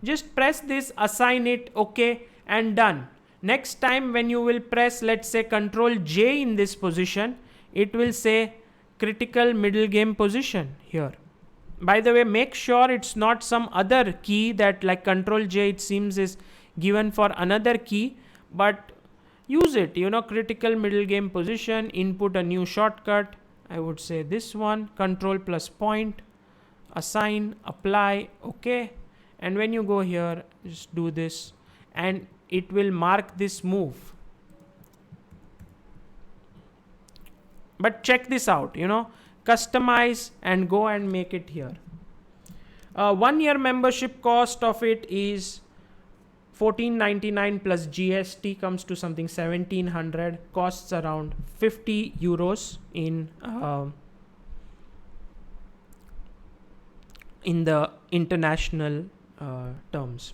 Speaker 1: Just press this, assign it, okay, and done. Next time when you will press, let's say, Control J in this position, it will say critical middle game position here. By the way, make sure it's not some other key that, like Control J, it seems is given for another key, but use it, critical middle game position, input a new shortcut. I would say this one, Control plus point, assign, apply, okay. And when you go here, just do this and it will mark this move. But check this out, customize and go and make it here. 1 year membership cost of it is $14.99 plus GST comes to something 1700, costs around 50 euros in the international terms.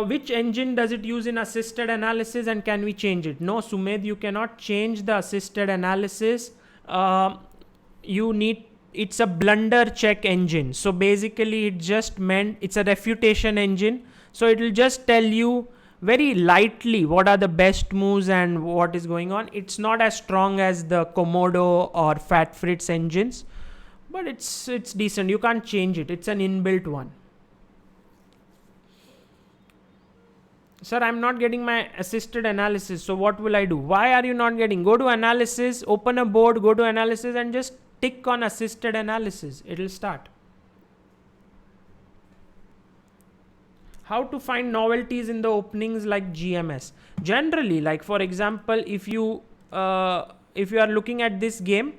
Speaker 1: Which engine does it use in assisted analysis, and can we change it? No, Sumed, you cannot change the assisted analysis. It's a blunder check engine. So basically it's a refutation engine. So it will just tell you very lightly what are the best moves and what is going on. It's not as strong as the Komodo or Fat Fritz engines, but it's decent. You can't change it. It's an inbuilt one. Sir, I'm not getting my assisted analysis. So what will I do? Why are you not getting? Go to analysis, open a board, go to analysis and just tick on assisted analysis. It will start. How to find novelties in the openings like GMS? Generally, like for example, if you are looking at this game,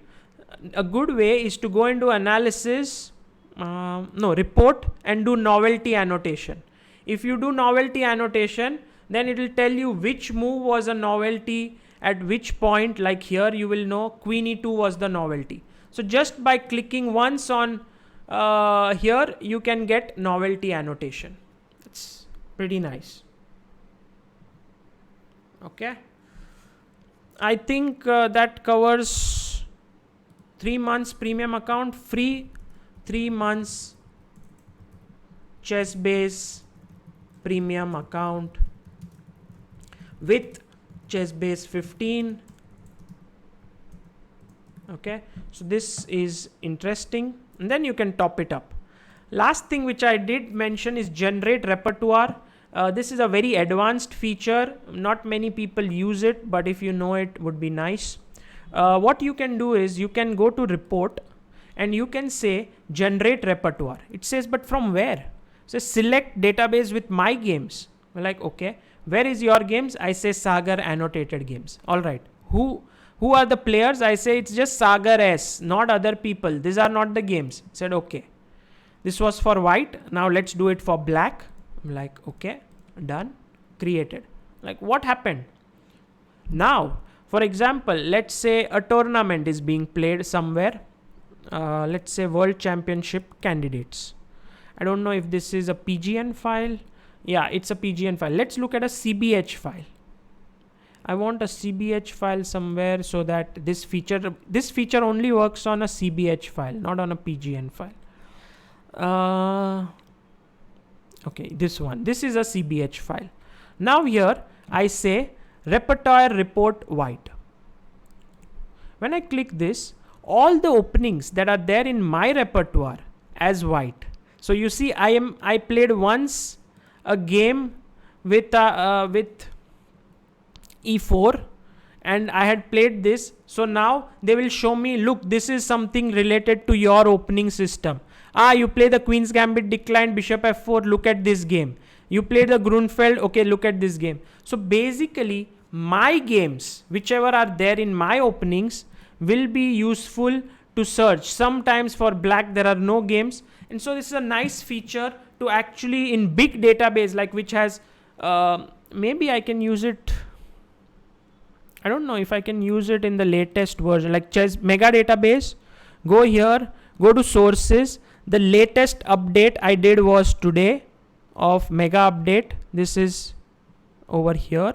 Speaker 1: a good way is to go into analysis, report, and do novelty annotation. If you do novelty annotation, then it will tell you which move was a novelty at which point. Like here, you will know Queen E2 was the novelty. So just by clicking once on here, you can get novelty annotation. It's pretty nice. Okay. I think that covers 3 months premium account, free 3 months ChessBase premium account with ChessBase 15. Okay, so this is interesting, and then you can top it up. Last thing which I did mention is generate repertoire. This is a very advanced feature. Not many people use it, but if you know it, would be nice. What you can do is you can go to report and you can say generate repertoire. It says, but from where? So select database with my games. We're like, okay, where is your games? I say Sagar annotated games. All right. Who are the players? I say it's just Sagar S, not other people. These are not the games. Said okay. This was for white. Now let's do it for black. I'm like, okay, done, created. Like, what happened? Now, for example, let's say a tournament is being played somewhere. Let's say World Championship candidates. I don't know if this is a PGN file. Yeah, it's a PGN file. Let's look at a CBH file. I want a CBH file somewhere so that this feature only works on a CBH file, not on a PGN file. Okay, this one. This is a CBH file. Now here I say repertoire report white. When I click this, all the openings that are there in my repertoire as white. So you see, I played once a game with E4 and I had played this. So now they will show me, look, this is something related to your opening system. You play the Queen's Gambit declined, Bishop F4, look at this game. You play the Grunfeld, okay, look at this game. So basically, my games, whichever are there in my openings, will be useful to search. Sometimes for black, there are no games. And so this is a nice feature to actually in big database, like which has, maybe I can use it. I don't know if I can use it in the latest version, like Chess Mega Database. Go here, go to sources. The latest update I did was today of Mega Update. This is over here,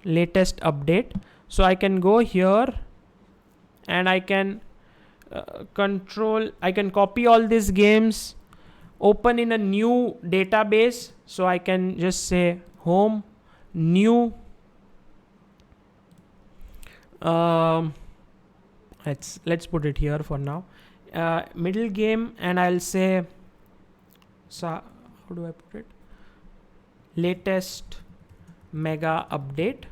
Speaker 1: latest update. So I can go here and I can I can copy all these games, open in a new database. So I can just say home, new. Let's put it here for now. Middle game, and I'll say, how do I put it? Latest Mega Update.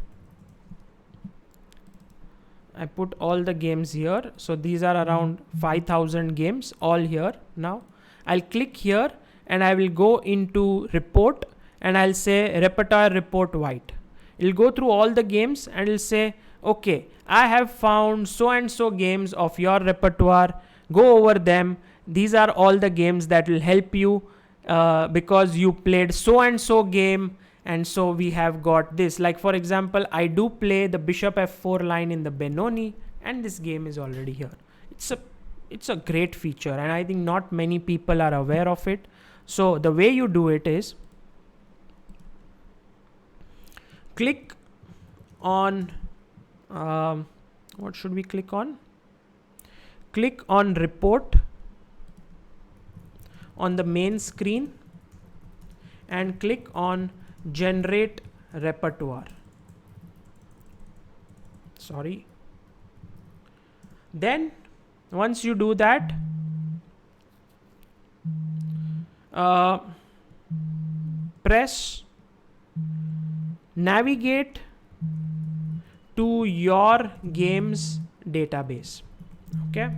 Speaker 1: I put all the games here. So these are around 5,000 games all here. Now I'll click here and I will go into report and I'll say repertoire report white. It'll go through all the games and it'll say, okay, I have found so and so games of your repertoire. Go over them. These are all the games that will help you because you played so and so game. And so we have got this. Like for example, I do play the Bishop F4 line in the Benoni, and this game is already here. It's a great feature, and I think not many people are aware of it. So the way you do it is click on what should we click on? Click on report on the main screen and click on generate repertoire. Sorry. Then once you do that, press navigate to your games database. Okay.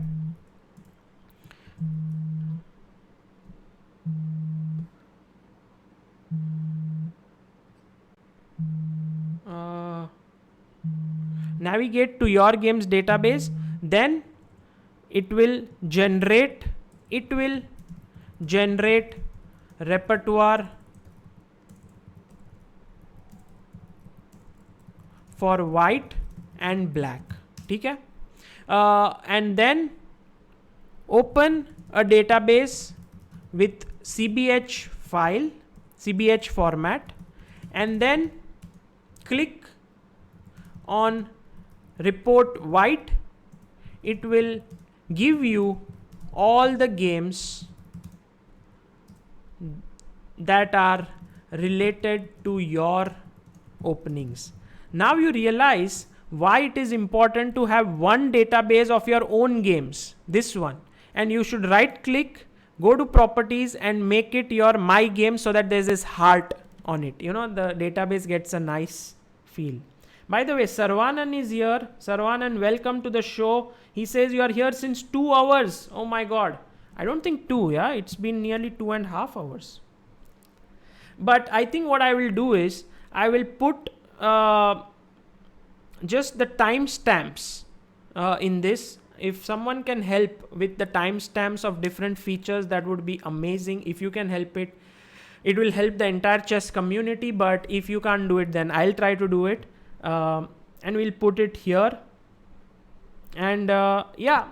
Speaker 1: Navigate to your games database, then it will generate repertoire for white and black. Okay? And then open a database with CBH file, CBH format, and then click on report white, it will give you all the games that are related to your openings. Now you realize why it is important to have one database of your own games, this one. And you should right click, go to properties and make it your my game, so that there's this heart on it. You know, the database gets a nice feel. By the way, Sarvanan is here. Sarvanan, welcome to the show. He says you are here since 2 hours. Oh my God. I don't think 2, yeah. It's been nearly 2.5 hours. But I think what I will do is I will put just the timestamps in this. If someone can help with the timestamps of different features, that would be amazing. If you can help it, it will help the entire chess community. But if you can't do it, then I'll try to do it. And we'll put it here. And yeah.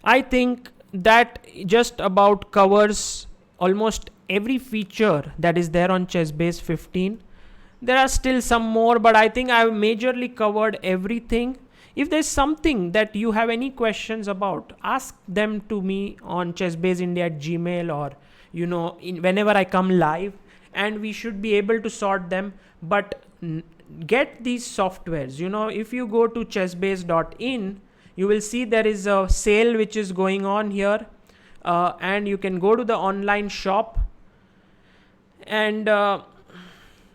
Speaker 1: I think that just about covers almost every feature that is there on ChessBase 15. There are still some more, but I think I've majorly covered everything. If there's something that you have any questions about, ask them to me on chessbaseindia@gmail, or whenever I come live, and we should be able to sort them. But get these softwares. If you go to chessbase.in, you will see there is a sale which is going on here, and you can go to the online shop. And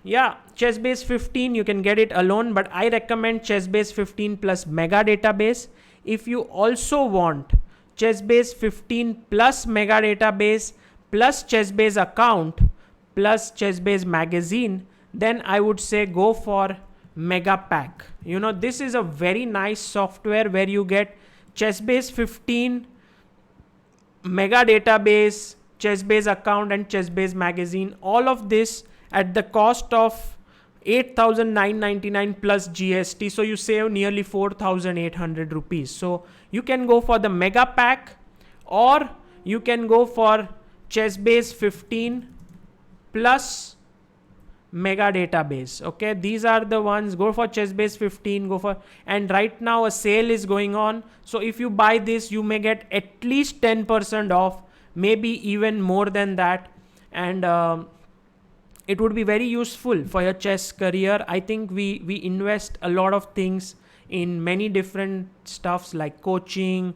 Speaker 1: yeah, ChessBase 15, you can get it alone, but I recommend ChessBase 15 plus Mega Database. If you also want ChessBase 15 plus Mega Database plus ChessBase account plus ChessBase magazine, then I would say go for Mega Pack. This is a very nice software where you get ChessBase 15, Mega Database, ChessBase account and ChessBase magazine. All of this at the cost of 8,999 plus GST. So you save nearly 4,800 rupees. So you can go for the Mega Pack, or you can go for ChessBase 15 plus Mega Database. Okay, these are the ones. Go for ChessBase 15, and right now a sale is going on. So if you buy this, you may get at least 10% off, maybe even more than that. And it would be very useful for your chess career. I think we invest a lot of things in many different stuffs like coaching,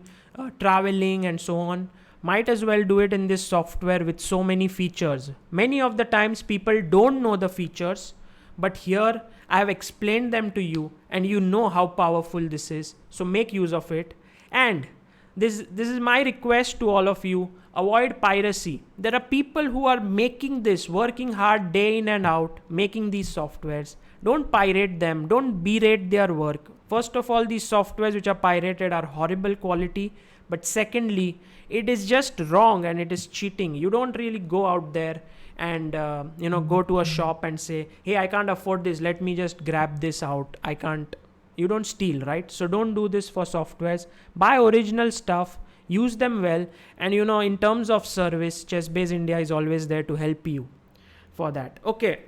Speaker 1: traveling and so on. Might as well do it in this software with so many features. Many of the times people don't know the features, but here I have explained them to you and you know how powerful this is. So make use of it. And this is my request to all of you. Avoid piracy. There are people who are making this, working hard day in and out, making these softwares. Don't pirate them. Don't berate their work. First of all, these softwares which are pirated are horrible quality. But secondly, it is just wrong and it is cheating. You don't really go out there and go to a shop and say, hey, I can't afford this. Let me just grab this out. I can't. You don't steal, right? So don't do this for softwares. Buy original stuff. Use them well. And in terms of service, ChessBase India is always there to help you for that. Okay.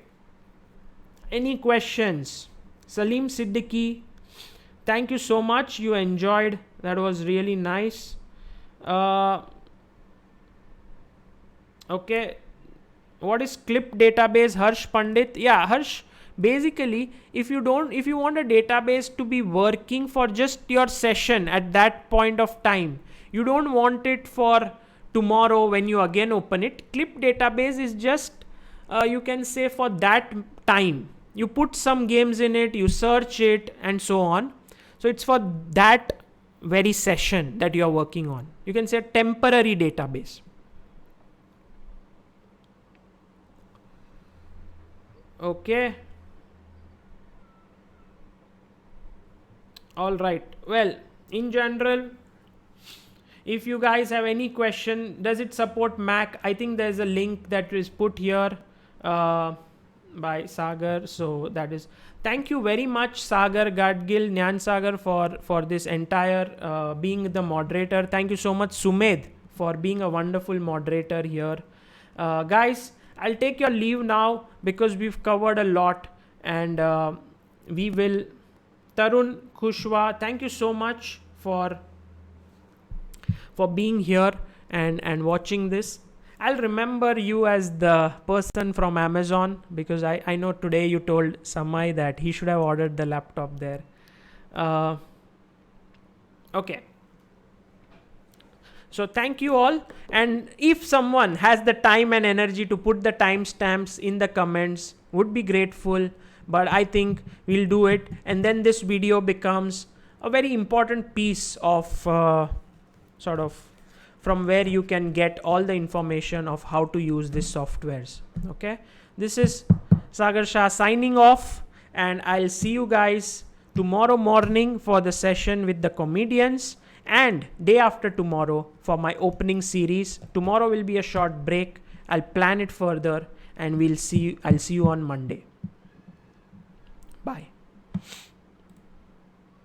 Speaker 1: Any questions? Salim Siddiqui, thank you so much. You enjoyed. That was really nice. Okay. What is clip database? Harsh Pandit. Yeah, Harsh. Basically, if you want a database to be working for just your session at that point of time, you don't want it for tomorrow when you again open it. Clip database is just, you can say, for that time. You put some games in it, you search it and so on. So it's for that very session that you are working on. You can say a temporary database. Okay. All right. Well, in general, if you guys have any question, does it support Mac? I think there's a link that is put here by Sagar. So that is, thank you very much, Sagar Gadgil, Nyan Sagar, for this entire being the moderator. Thank you so much, Sumed, for being a wonderful moderator here. Guys, I'll take your leave now because we've covered a lot, and we will. Tarun Kushwa, thank you so much for being here and watching this. I'll remember you as the person from Amazon, because I know today you told Samai that he should have ordered the laptop there. Okay. So thank you all. And if someone has the time and energy to put the timestamps in the comments, would be grateful. But I think we'll do it. And then this video becomes a very important piece of sort of from where you can get all the information of how to use these softwares. Okay. This is Sagar Shah signing off, and I'll see you guys tomorrow morning for the session with the comedians, and day after tomorrow for my opening series. Tomorrow will be a short break. I'll plan it further, and I'll see you on Monday. Bye.